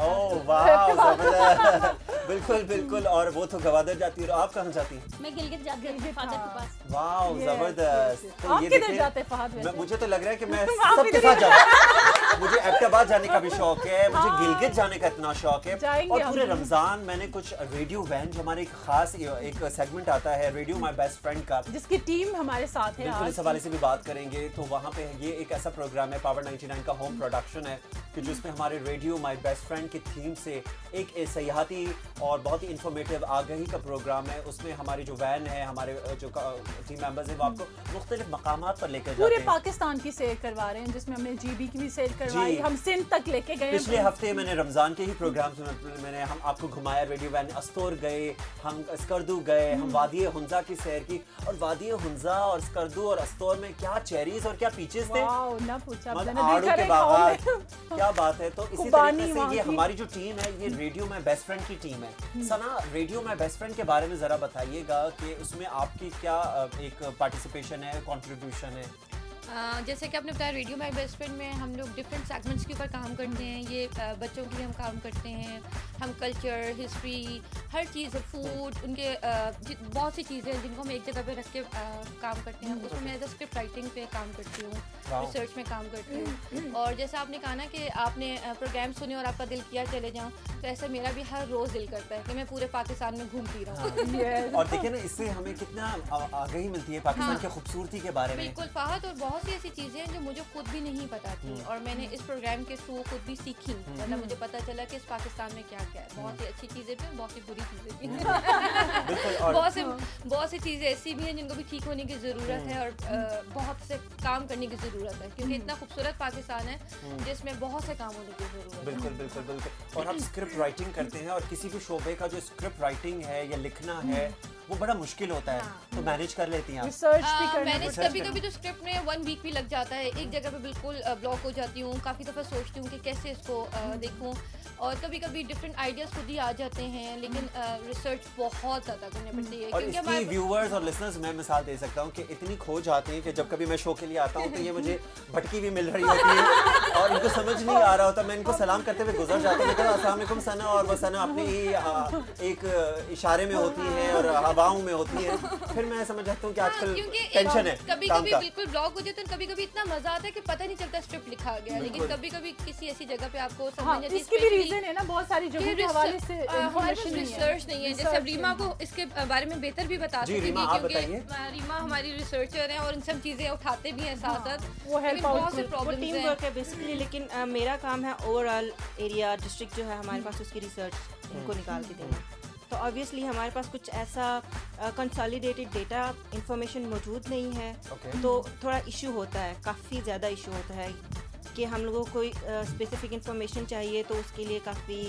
[SPEAKER 1] ओह वाह जबरदस्त। बिल्कुल बिल्कुल। और वो तो गवादर जाती है और आप कहाँ जाती?
[SPEAKER 4] मैं गिलगित जाती हूँ फादर के पास।
[SPEAKER 1] वाह जबरदस्त।
[SPEAKER 2] आप किधर जाते हैं फहद वैसे?
[SPEAKER 1] मुझे तो लग रहा है कि मैं
[SPEAKER 2] आप
[SPEAKER 1] सबके
[SPEAKER 2] इधर
[SPEAKER 1] साथ जाऊँ। मुझे एबटाबाद जाने का भी शौक है, मुझे
[SPEAKER 2] हाँ।
[SPEAKER 1] गिलगित जाने का इतना शौक है।
[SPEAKER 2] जाएंगे
[SPEAKER 1] और
[SPEAKER 2] हम
[SPEAKER 1] पूरे
[SPEAKER 2] भी।
[SPEAKER 1] रमजान मैंने कुछ रेडियो वैन, जो हमारे एक खास एक सेगमेंट आता है रेडियो माय बेस्ट फ्रेंड का,
[SPEAKER 2] जिसकी टीम हमारे साथ है
[SPEAKER 1] बिल्कुल
[SPEAKER 2] आज।
[SPEAKER 1] इस हवाले से भी बात करेंगे। तो वहाँ पे ये एक ऐसा प्रोग्राम है, पावर 99 का होम प्रोडक्शन है, कि जिसमें हमारे रेडियो माय बेस्ट फ्रेंड की थीम से एक सयाहती और बहुत ही इंफॉर्मेटिव आगाही का प्रोग्राम है। उसमें हमारी जो वैन है, हमारे जो टीम मेंबर्स हैं, वो आपको मुख्तलिफ मकामात पर लेकर
[SPEAKER 2] पूरे
[SPEAKER 1] जाते हैं।
[SPEAKER 2] पाकिस्तान की सेल करवा रहे हैं, जिसमें हमने जीबी की भी सेल करवाई,
[SPEAKER 1] जी।
[SPEAKER 2] हम सिंध तक लेके गए।
[SPEAKER 1] पिछले हफ्ते मैंने रमजान के ही प्रोग्राम मैंने हम आपको घुमाया रेडियो वैन। अस्तोर गए, हम स्कर्दू गए, हम वादी हुंजा की सैर की। और वादी हुंजा और स्कर्दू और अस्तोर में क्या चेरीज और क्या पीचेस थे,
[SPEAKER 2] वाओ ना पूछा,
[SPEAKER 1] मतलब
[SPEAKER 2] मैंने
[SPEAKER 1] आड़ू
[SPEAKER 2] देखा
[SPEAKER 1] के
[SPEAKER 2] है गाँव
[SPEAKER 1] बागात,
[SPEAKER 2] में।
[SPEAKER 1] क्या बात है। तो इसी
[SPEAKER 2] खुबानी
[SPEAKER 1] तरीके से
[SPEAKER 2] वहाँ
[SPEAKER 1] ये
[SPEAKER 2] की।
[SPEAKER 1] हमारी जो टीम है, ये रेडियो माय बेस्ट फ्रेंड की टीम है। सना, रेडियो माय बेस्ट फ्रेंड के बारे में जरा बताइएगा कि उसमें आपकी क्या एक पार्टिसिपेशन है, कंट्रीब्यूशन है?
[SPEAKER 3] जैसे कि आपने बताया रेडियो माय बेस्ट फ्रेंड में हम लोग डिफरेंट सेगमेंट्स के ऊपर काम करते हैं। ये बच्चों के लिए हम काम करते हैं, हम कल्चर, हिस्ट्री, हर चीज़, फूड, उनके बहुत सी चीज़ें हैं जिनको हम एक जगह पे रख के काम करते हैं। उसमें मैं एज अ स्क्रिप्ट राइटिंग पे काम करती हूँ, रिसर्च में काम करती हूँ। और जैसे आपने कहा ना कि आपने प्रोग्राम सुने और आपका दिल किया चले जाऊँ, तो ऐसा मेरा भी हर रोज़ दिल करता है कि मैं पूरे पाकिस्तान में घूमती रहूँ।
[SPEAKER 1] और देखिए ना, इससे हमें कितना आगाही मिलती है पाकिस्तान की खूबसूरती के बारे में।
[SPEAKER 3] बिल्कुल फहद, और बहुत सी ऐसी चीज़ें हैं जो मुझे खुद भी नहीं पता थी और मैंने इस प्रोग्राम के थ्रू खुद भी सीखी। मतलब मुझे पता चला कि इस पाकिस्तान में क्या ठीक है, बहुत ही अच्छी चीज़ें भी हैं, बहुत ही बुरी चीज़ें भी हैं।
[SPEAKER 1] बिल्कुल। और
[SPEAKER 3] बहुत सी चीज़ें ऐसी भी हैं जिनको भी ठीक होने की ज़रूरत है और बहुत से काम करने की ज़रूरत है, क्योंकि इतना खूबसूरत पाकिस्तान है जिसमें बहुत से काम होने की ज़रूरत है।
[SPEAKER 1] बिल्कुल बिल्कुल बिल्कुल। और आप स्क्रिप्ट राइटिंग करते हैं और किसी भी शोबे का जो स्क्रिप्ट राइटिंग है या लिखना है वो बड़ा मुश्किल होता है, तो मैनेज कर लेती हैं आप?
[SPEAKER 2] रिसर्च भी करना
[SPEAKER 3] मैंने
[SPEAKER 1] research
[SPEAKER 3] कभी कभी तो स्क्रिप्ट में 1 वीक भी लग जाता है, एक जगह पे बिल्कुल ब्लॉक हो जाती हूँ, काफ़ी दफ़ा सोचती हूँ कि कैसे इसको देखूँ, और कभी कभी डिफरेंट आइडियाज़ खुद ही आ जाते हैं, लेकिन रिसर्च बहुत ज़्यादा करनी पड़ती है।
[SPEAKER 1] और
[SPEAKER 3] क्योंकि
[SPEAKER 1] इसकी
[SPEAKER 3] हमारे
[SPEAKER 1] व्यूअर्स और लिसनर्स मैं मिसाल दे सकता हूँ कि इतनी खोज आती है कि जब कभी मैं शो के लिए आता हूँ तो ये मुझे भटकी भी मिल रही होती है और इनको समझ नहीं आ रहा होता, मैं इनको सलाम करते हुए गुजर जाता हूँ, लेकिन अस्सलाम वालेकुम सना, और वो सना अपनी ही एक इशारे में होती है और हवाओं में होती है, फिर मैं समझ जाता हूँ कि आजकल टेंशन है
[SPEAKER 3] कभी
[SPEAKER 1] काम
[SPEAKER 3] कभी
[SPEAKER 1] का।
[SPEAKER 3] बिल्कुल ब्लॉक हो जाते हैं, कभी कभी इतना मजा आता है कि पता नहीं चलता स्क्रिप्ट लिखा गया, लेकिन कभी कभी किसी ऐसी जगह पे आपको समझ
[SPEAKER 2] हाँ,
[SPEAKER 3] नहीं आती,
[SPEAKER 2] इसकी भी रीजन है ना, बहुत सारी जगहों के हवाले से
[SPEAKER 3] हमारे पास
[SPEAKER 2] इंफॉर्मेशन
[SPEAKER 3] रिसर्च नहीं है। जैसे अब रीमा को इसके बारे में बेहतर भी बता
[SPEAKER 1] जी,
[SPEAKER 3] सकेंगी,
[SPEAKER 1] रीमा, आप
[SPEAKER 3] क्योंकि
[SPEAKER 1] बताइए।
[SPEAKER 3] रीमा हमारी रिसर्चर हैं और इन सब चीजें उठाते भी हैं साथ साथ,
[SPEAKER 2] वो हेल्प आउट
[SPEAKER 3] बहुत से
[SPEAKER 5] वो
[SPEAKER 3] प्रॉब्लम्स
[SPEAKER 5] टीम
[SPEAKER 3] हैं।
[SPEAKER 5] वर्क है बेसिकली, लेकिन मेरा काम है ओवरऑल एरिया डिस्ट्रिक्ट जो है हमारे पास उसकी रिसर्च इनको निकाल के देना। तो ऑब्वियसली हमारे पास कुछ ऐसा कंसोलिडेटेड डेटा इंफॉर्मेशन मौजूद नहीं है,
[SPEAKER 1] Okay.
[SPEAKER 5] तो थोड़ा इशू होता है, काफ़ी ज़्यादा इशू होता है कि हम लोगों को कोई स्पेसिफिक इंफॉर्मेशन चाहिए तो उसके लिए काफ़ी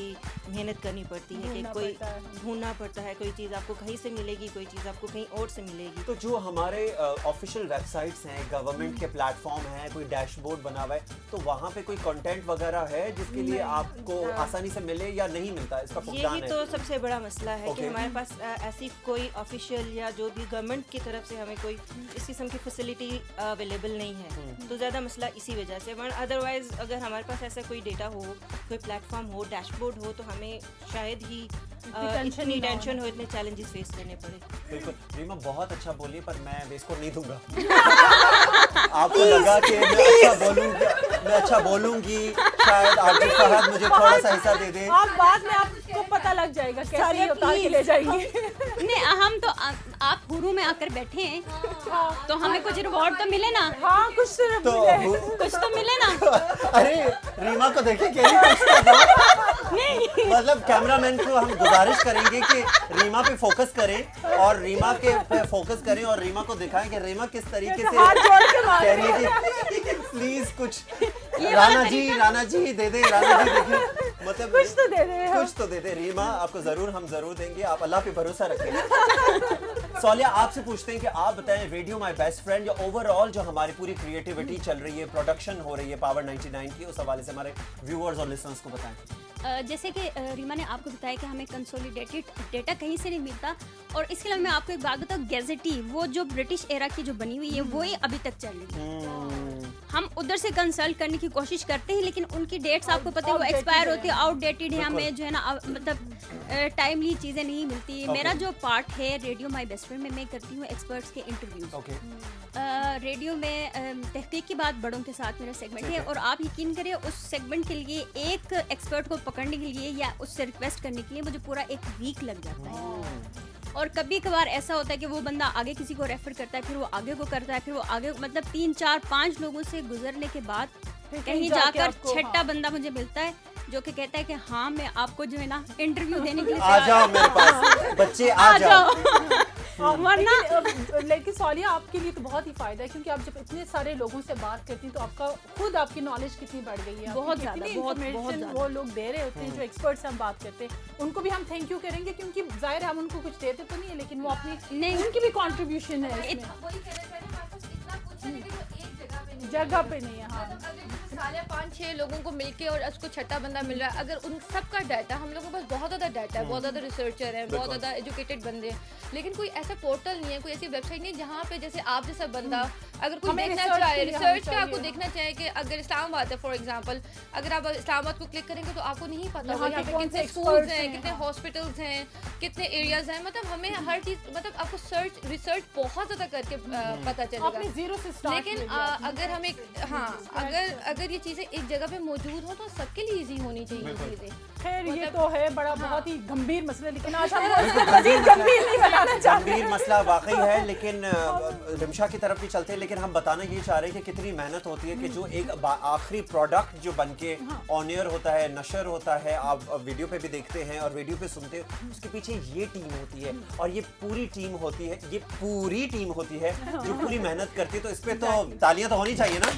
[SPEAKER 5] मेहनत करनी पड़ती है कि
[SPEAKER 2] ढूंढना
[SPEAKER 5] कोई
[SPEAKER 2] पड़ता है।
[SPEAKER 5] ढूंढना पड़ता है, कोई चीज़ आपको कहीं से मिलेगी, कोई चीज़ आपको कहीं और से मिलेगी।
[SPEAKER 1] तो जो हमारे ऑफिशियल वेबसाइट्स हैं, गवर्नमेंट के प्लेटफॉर्म हैं, कोई डैशबोर्ड बना हुआ है, तो वहाँ पे कोई कंटेंट वगैरह है जिसके लिए आपको आसानी से मिले या नहीं मिलता, इसका फुकदान
[SPEAKER 5] यही
[SPEAKER 1] है?
[SPEAKER 5] तो सबसे बड़ा मसला है कि
[SPEAKER 1] Okay.
[SPEAKER 5] हमारे पास ऐसी कोई ऑफिशियल या जो भी गवर्नमेंट की तरफ से हमें कोई इस किस्म की फैसिलिटी अवेलेबल नहीं है, तो ज़्यादा मसला इसी वजह से। वरना अदरवाइज अगर हमारे पास ऐसा कोई डेटा हो, कोई प्लेटफॉर्म हो, डैशबोर्ड हो, तो हमें शायद ही इतनी टेंशन हो, इतने चैलेंजेस फेस करने पड़े।
[SPEAKER 1] बिल्कुल रीमा, बहुत अच्छा बोलिए, पर मैं बेस को नहीं दूंगा। आपको लगा कि मैं अच्छा बोलूंगी, शायद आरती फहद मुझे थोड़ा सा हिस्सा दे दे।
[SPEAKER 2] आप बाद में आपको पता लग जाएगा कैसे ये उतार के ले जाएंगे।
[SPEAKER 4] नहीं, हम तो आप हुरू में आकर बैठे हैं, तो हमें कुछ रिवॉर्ड तो मिले ना,
[SPEAKER 2] हाँ, कुछ
[SPEAKER 1] तो
[SPEAKER 4] कुछ तो मिले ना।
[SPEAKER 1] अरे रीमा को देखिए कैसी पूछता है। मतलब कैमरामैन को हम गुजारिश करेंगे कि रीमा पे फोकस करें और रीमा के पे फोकस करें और रीमा को दिखाएं कि रीमा किस तरीके से
[SPEAKER 2] हाथ जोड़ के मार
[SPEAKER 1] कह रही है कि प्लीज कुछ राना जी दे दे, राना जी देखिए, मतलब
[SPEAKER 2] कुछ तो दे दे हम।
[SPEAKER 1] कुछ तो दे दे। रीमा, आपको हम जरूर देंगे, आप अल्लाह पे भरोसा रखें। सोलिया, आपसे पूछते हैं कि आप बताएं, रेडियो माय बेस्ट फ्रेंड या ओवरऑल जो हमारी पूरी क्रिएटिविटी चल रही है, प्रोडक्शन हो रही है पावर 99 की, उस हवाले से हमारे व्यूअर्स और लिसनर्स को बताएं।
[SPEAKER 4] जैसे कि रीमा ने आपको बताया कि हमें कंसोलिडेटेड डेटा कहीं से नहीं मिलता, और इसके अलावा मैं आपको एक बात बताऊँ, गैजेटी वो जो ब्रिटिश एरा की जो बनी हुई है वो ही अभी तक चल रही है। हम उधर से कंसल्ट करने की कोशिश करते हैं, लेकिन उनकी डेट्स आपको पता है वो एक्सपायर होती है, आउटडेटेड है, हमें जो है ना मतलब टाइमली चीज़ें नहीं मिलती। मेरा जो पार्ट है रेडियो माय बेस्ट फ्रेंड में, मैं करती हूँ एक्सपर्ट्स के इंटरव्यूज। रेडियो में तहकीक की बात बड़ों के साथ मेरा सेगमेंट है, और आप यकीन करें उस सेगमेंट के लिए एक एक्सपर्ट को पकड़ने के लिए या उससे रिक्वेस्ट करने के लिए मुझे पूरा 1 वीक लग जाता है। और कभी कभार ऐसा होता है कि वो बंदा आगे किसी को रेफर करता है, फिर वो आगे को करता है, फिर वो आगे, मतलब 3 4 5 लोगों से गुजरने के बाद कहीं जाकर छठा बंदा मुझे मिलता है जो कि कहता है कि हाँ, मैं आपको जो है ना इंटरव्यू देने के लिए
[SPEAKER 1] आ जाओ मेरे पास, बच्चे आ जाओ।
[SPEAKER 4] वरना
[SPEAKER 2] लेकिन सोलिया, आपके लिए तो बहुत ही फायदा है, क्योंकि आप जब इतने सारे लोगों से बात करती हैं तो आपका खुद आपकी नॉलेज कितनी बढ़ गई है,
[SPEAKER 4] बहुत ज़्यादा, बहुत
[SPEAKER 2] information वो लोग दे रहे होते हैं जो एक्सपर्ट से हम बात करते हैं, उनको भी हम थैंक यू करेंगे, क्योंकि जाहिर है हम उनको कुछ देते तो नहीं है, लेकिन वो अपनी
[SPEAKER 4] नहीं,
[SPEAKER 2] उनकी भी कंट्रीब्यूशन है इसमें।
[SPEAKER 3] वही कहना चाह रहे हैं, हमारे पास इतना कुछ है, लेकिन वो एक जगह पे नहीं है।
[SPEAKER 2] जगह पे नहीं है। हाँ,
[SPEAKER 3] मतलब अगर सारे 5-6 लोगों को मिलके और उसको छठा बंदा मिल रहा है, अगर उन सबका डाटा, हम लोगों के पास बहुत ज़्यादा डाटा है, बहुत ज़्यादा रिसर्चर है, बहुत ज़्यादा एजुकेटेड बंदे हैं, लेकिन कोई ऐसा पोर्टल नहीं है, कोई ऐसी वेबसाइट नहीं है जहाँ पे जैसे आप जैसा बंदा अगर कोई
[SPEAKER 2] हमें
[SPEAKER 3] देखना
[SPEAKER 2] research
[SPEAKER 3] चाहे,
[SPEAKER 2] के लिए
[SPEAKER 3] रिसर्च
[SPEAKER 2] हमें
[SPEAKER 3] का आपको
[SPEAKER 2] चाहिए।
[SPEAKER 3] देखना चाहे कि अगर इस्लामाबाद है फॉर एग्जांपल, अगर आप इस्लामाबाद को क्लिक करेंगे तो आपको नहीं पता
[SPEAKER 2] यहाँ
[SPEAKER 3] होगा
[SPEAKER 2] के
[SPEAKER 3] यहाँ पे
[SPEAKER 2] कौन
[SPEAKER 3] कितने
[SPEAKER 2] से
[SPEAKER 3] स्कूल्स
[SPEAKER 2] experts
[SPEAKER 3] हैं,
[SPEAKER 2] हैं,
[SPEAKER 3] कितने
[SPEAKER 2] हाँ।
[SPEAKER 3] हॉस्पिटल्स हैं, कितने एरियाज हैं, मतलब हमें हर चीज़, मतलब आपको रिसर्च बहुत ज़्यादा करके पता चलेगा।
[SPEAKER 2] आपने जीरो से स्टार्ट
[SPEAKER 3] लेकिन अगर हम एक अगर ये चीज़ें एक जगह पे मौजूद हो तो सबके लिए इजी होनी चाहिए ये चीज़ें।
[SPEAKER 2] खैर ये तो है बड़ा बहुत ही गंभीर मसला, लेकिन आज हम इसको मजीद गंभीर नहीं बनाना चाहते।
[SPEAKER 1] गंभीर मसला वाकई है, लेकिन रिमशा की तरफ भी चलते हैं। लेकिन हम बताना ये चाह रहे हैं कि कितनी मेहनत होती है कि जो एक आखिरी प्रोडक्ट जो बनके ऑन एयर होता है, नशर होता है, आप वीडियो पे भी देखते हैं और वीडियो पे सुनते हो, उसके पीछे ये टीम होती है और ये पूरी टीम होती है, ये पूरी टीम होती है जो पूरी मेहनत करती है। तो इस पे तो तालियां तो होनी चाहिए ना।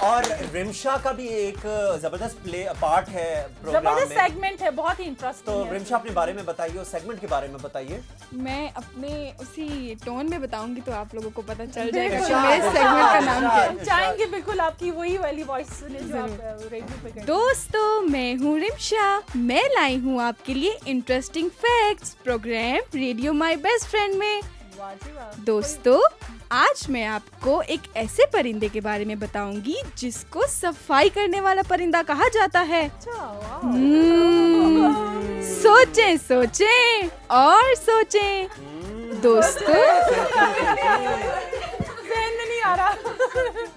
[SPEAKER 1] और रिमशा का भी एक जबरदस्त पार्ट है प्रोग्राम
[SPEAKER 2] जबरदस्त
[SPEAKER 1] में,
[SPEAKER 2] सेगमेंट है, बहुत ही इंटरेस्टिंग
[SPEAKER 1] तो
[SPEAKER 2] है।
[SPEAKER 1] रिमशा अपने बारे में बताइए, उस सेगमेंट के बारे में बताइए।
[SPEAKER 6] मैं अपने उसी टोन में बताऊंगी तो आप लोगों को पता चल जाएगा कि
[SPEAKER 1] इरशाद,
[SPEAKER 6] मेरे सेगमेंट का नाम क्या है।
[SPEAKER 2] हम चाहेंगे बिल्कुल आपकी वही वाली वॉइस सुने जो आप रेडियो पे करते हैं।
[SPEAKER 6] दोस्तों, मैं हूँ रिमशा। मैं लाई हूँ आपके लिए interesting facts program radio my best friend में।
[SPEAKER 2] वाह जी वाह।
[SPEAKER 6] दोस्तों, आज मैं आपको एक ऐसे परिंदे के बारे में बताऊंगी जिसको सफाई करने वाला परिंदा कहा जाता है।
[SPEAKER 2] अच्छा, वाह।
[SPEAKER 6] सोचें सोचें और सोचें दोस्तों।
[SPEAKER 2] ज़हन में नहीं आ रहा।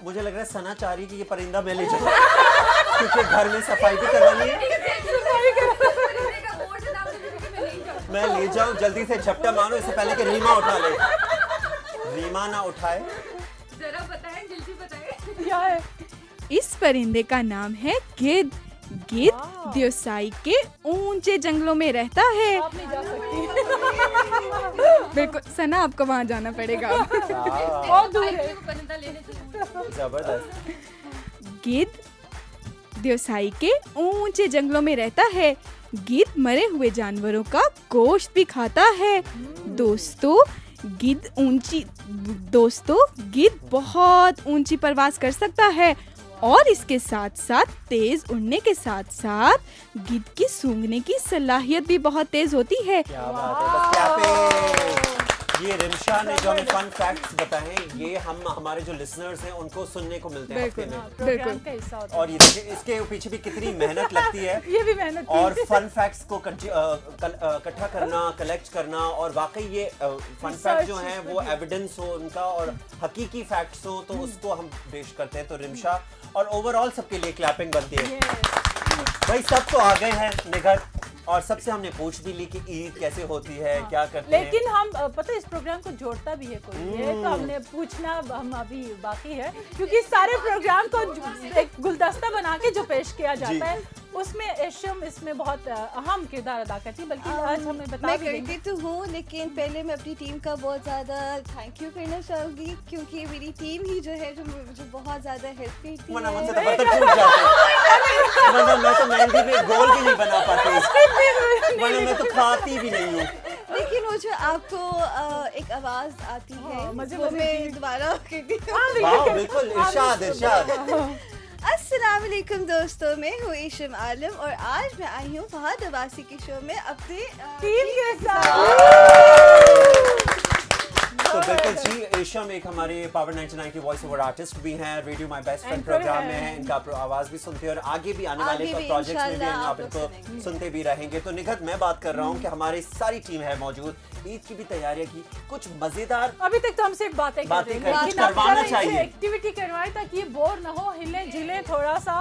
[SPEAKER 1] मुझे लग रहा है सना चाह रही है कि ये परिंदा मैं ले जाऊं क्योंकि घर में सफाई भी करवानी है। मैं ले जाऊं, जल्दी से झपटा मारो इससे पहले कि रीमा उठा ले। रीमा ना उठाए।
[SPEAKER 3] जरा बताएं, जल्दी बताएं।
[SPEAKER 2] क्या है?
[SPEAKER 6] इस परिंदे का नाम है गिद्ध। गिद्ध देवसाई के ऊंचे जंगलों में रहता है।
[SPEAKER 2] आप नहीं जा सकती।
[SPEAKER 6] बिल्कुल सना, आपको वहाँ जाना पड़ेगा।
[SPEAKER 2] बहुत दूर है।
[SPEAKER 3] परिंदा लेने चलूं।
[SPEAKER 1] जबरदस्त।
[SPEAKER 6] गिद्ध देवसाई के ऊंचे जंगलों में रहता है। गिद्ध मरे हुए जानवरों का गोश्त भी खाता है। दोस्तों, गिद्ध बहुत ऊंची परवास कर सकता है और इसके साथ साथ तेज उड़ने के साथ साथ गिद्ध की सूंघने की सलाहियत भी बहुत तेज होती है।
[SPEAKER 1] क्या बात है, बस क्या ये रिमशा ने जो हमें फन फैक्ट्स बताए, ये हम हमारे जो लिसनर्स हैं उनको सुनने को मिलते हैं हफ्ते में।
[SPEAKER 2] प्रोग्राम का हिस्सा होता है।
[SPEAKER 1] और ये देखिए, इसके पीछे भी कितनी मेहनत लगती है।
[SPEAKER 2] ये भी मेहनत थी।
[SPEAKER 1] और फन फैक्ट्स को इकट्ठा करना, कलेक्ट करना, और वाकई ये फन फैक्ट जो हैं वो एविडेंस हो उनका और हकीकी फैक्ट्स हो तो उसको हम पेश करते हैं। तो रिमशा और ओवरऑल सबके लिए क्लैपिंग बनती है। भाई सब तो आ गए हैं निगर, और सबसे हमने पूछ भी ली कि ईद कैसे होती है, क्या करते हैं।
[SPEAKER 2] लेकिन हम पता है इस प्रोग्राम को जोड़ता भी है कोई है, तो हमने पूछना हम अभी बाकी है, क्योंकि सारे प्रोग्राम को एक गुलदस्ता बना के जो पेश किया जाता है उसमें एशम इसमें बहुत अहम किरदार अदा करती है। बल्कि आज हमें बता
[SPEAKER 7] मैं
[SPEAKER 2] भी देंगे।
[SPEAKER 7] करती तो हूँ, लेकिन पहले मैं अपनी टीम का बहुत ज़्यादा थैंक यू करना चाहूँगी, क्योंकि मेरी टीम ही जो है जो मुझे बहुत ज़्यादा हेल्प करती
[SPEAKER 1] वरना मुझसे
[SPEAKER 7] है।
[SPEAKER 1] तो बर्तन टूट जाते। वरना मैं तो मेहंदी में गोल भी नहीं बना पाती, वरना मैं तो खाती भी नहीं हूँ।
[SPEAKER 7] लेकिन वो जो आपको एक आवाज़ आती है
[SPEAKER 2] मज़े
[SPEAKER 7] वो
[SPEAKER 2] मज़े
[SPEAKER 7] मैं
[SPEAKER 2] की।
[SPEAKER 7] दोबारा करती हूँ।
[SPEAKER 1] वाह, बिल्कुल इरशाद इरशाद।
[SPEAKER 7] अस्सलाम वालेकुम दोस्तों, मैं हूँ ईशम आलम और आज मैं आई हूँ फहद अब्बासी के शो में अपने
[SPEAKER 2] टीम के साथ।
[SPEAKER 1] तो बिल्कुल जी, एशम एक हमारे पावर 99 की वॉइस ओवर आर्टिस्ट भी हैं, radio my best friend
[SPEAKER 2] Anchor
[SPEAKER 1] program में
[SPEAKER 2] है।
[SPEAKER 1] हैं, इनका आवाज भी सुनते हैं और आगे भी आने वाले
[SPEAKER 7] आगे भी
[SPEAKER 1] प्रोजेक्ट्स में भी
[SPEAKER 7] इंशाल्लाह
[SPEAKER 1] आप
[SPEAKER 7] आप
[SPEAKER 1] इनको
[SPEAKER 7] लोग सुनेंगे।
[SPEAKER 1] सुनते भी रहेंगे। तो निगहत मैं बात कर रहा हूँ कि हमारी सारी टीम है मौजूद, ईद की भी तैयारियां की, कुछ मजेदार
[SPEAKER 2] अभी तक तो हम सिर्फ बातें कर रहे हैं,
[SPEAKER 1] कुछ
[SPEAKER 2] लेकिन आप
[SPEAKER 1] करवाना
[SPEAKER 2] जरा इनसे
[SPEAKER 1] चाहिए।
[SPEAKER 2] एक्टिविटी करवाएं ताकि ये बोर ना हो, हिले झिले थोड़ा सा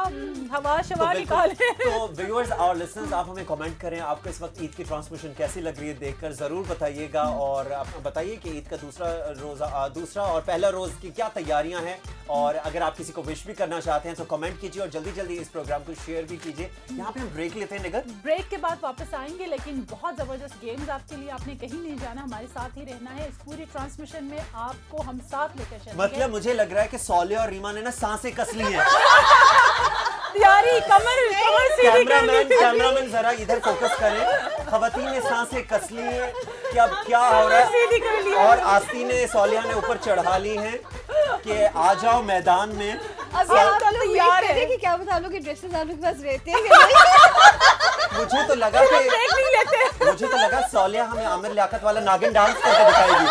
[SPEAKER 2] हवा शवा निकाले।
[SPEAKER 1] तो व्यूअर्स और लिसनर्स, आप हमें कमेंट करें आपको इस वक्त ईद की ट्रांसमिशन कैसी लग रही है, देखकर जरूर बताइएगा। और आप बताइए कि ईद का दूसरा और पहला रोज की क्या तैयारियां हैं, और अगर आप किसी को विश भी करना चाहते हैं तो कमेंट कीजिए और जल्दी जल्दी इस प्रोग्राम को शेयर भी कीजिए। यहाँ पे हम ब्रेक लेते हैं निगहत।
[SPEAKER 2] ब्रेक के बाद वापस आएंगे, लेकिन बहुत जबरदस्त गेम्स आपके लिए, आपने कहीं नहीं जाना, हमारे साथ ही रहना है। इस पूरी ट्रांसमिशन में आपको हम साथ लेकर चलेंगे।
[SPEAKER 1] मतलब मुझे लग रहा है कि सोलिया और रीमा ने ना सांसें कस ली हैं।
[SPEAKER 2] तैयारी कमर सीधी कर ली।
[SPEAKER 1] कैमरामैन जरा इधर फोकस करें। खवातीन ने सांसें कस ली हैं कि अब क्या हो रहा
[SPEAKER 2] सीधी कर
[SPEAKER 1] है,
[SPEAKER 2] ली।
[SPEAKER 1] और आस्ती ने सोलिया ने ऊपर चढ़ा ली हैं कि आ जाओ मैदान में।
[SPEAKER 7] अभी आप लोग
[SPEAKER 2] तैयार
[SPEAKER 7] वेट
[SPEAKER 2] है।
[SPEAKER 7] करें कि क्या पता आप लोग के ड्रेसेस आप लोग के पास रहते हैं कि नहीं।
[SPEAKER 1] मुझे तो लगा कि
[SPEAKER 2] ब्रेक नहीं लेते।
[SPEAKER 1] मुझे तो लगा सोलिया हमें आमिर लियाकत वाला नागिन डांस करके दिखाएगी।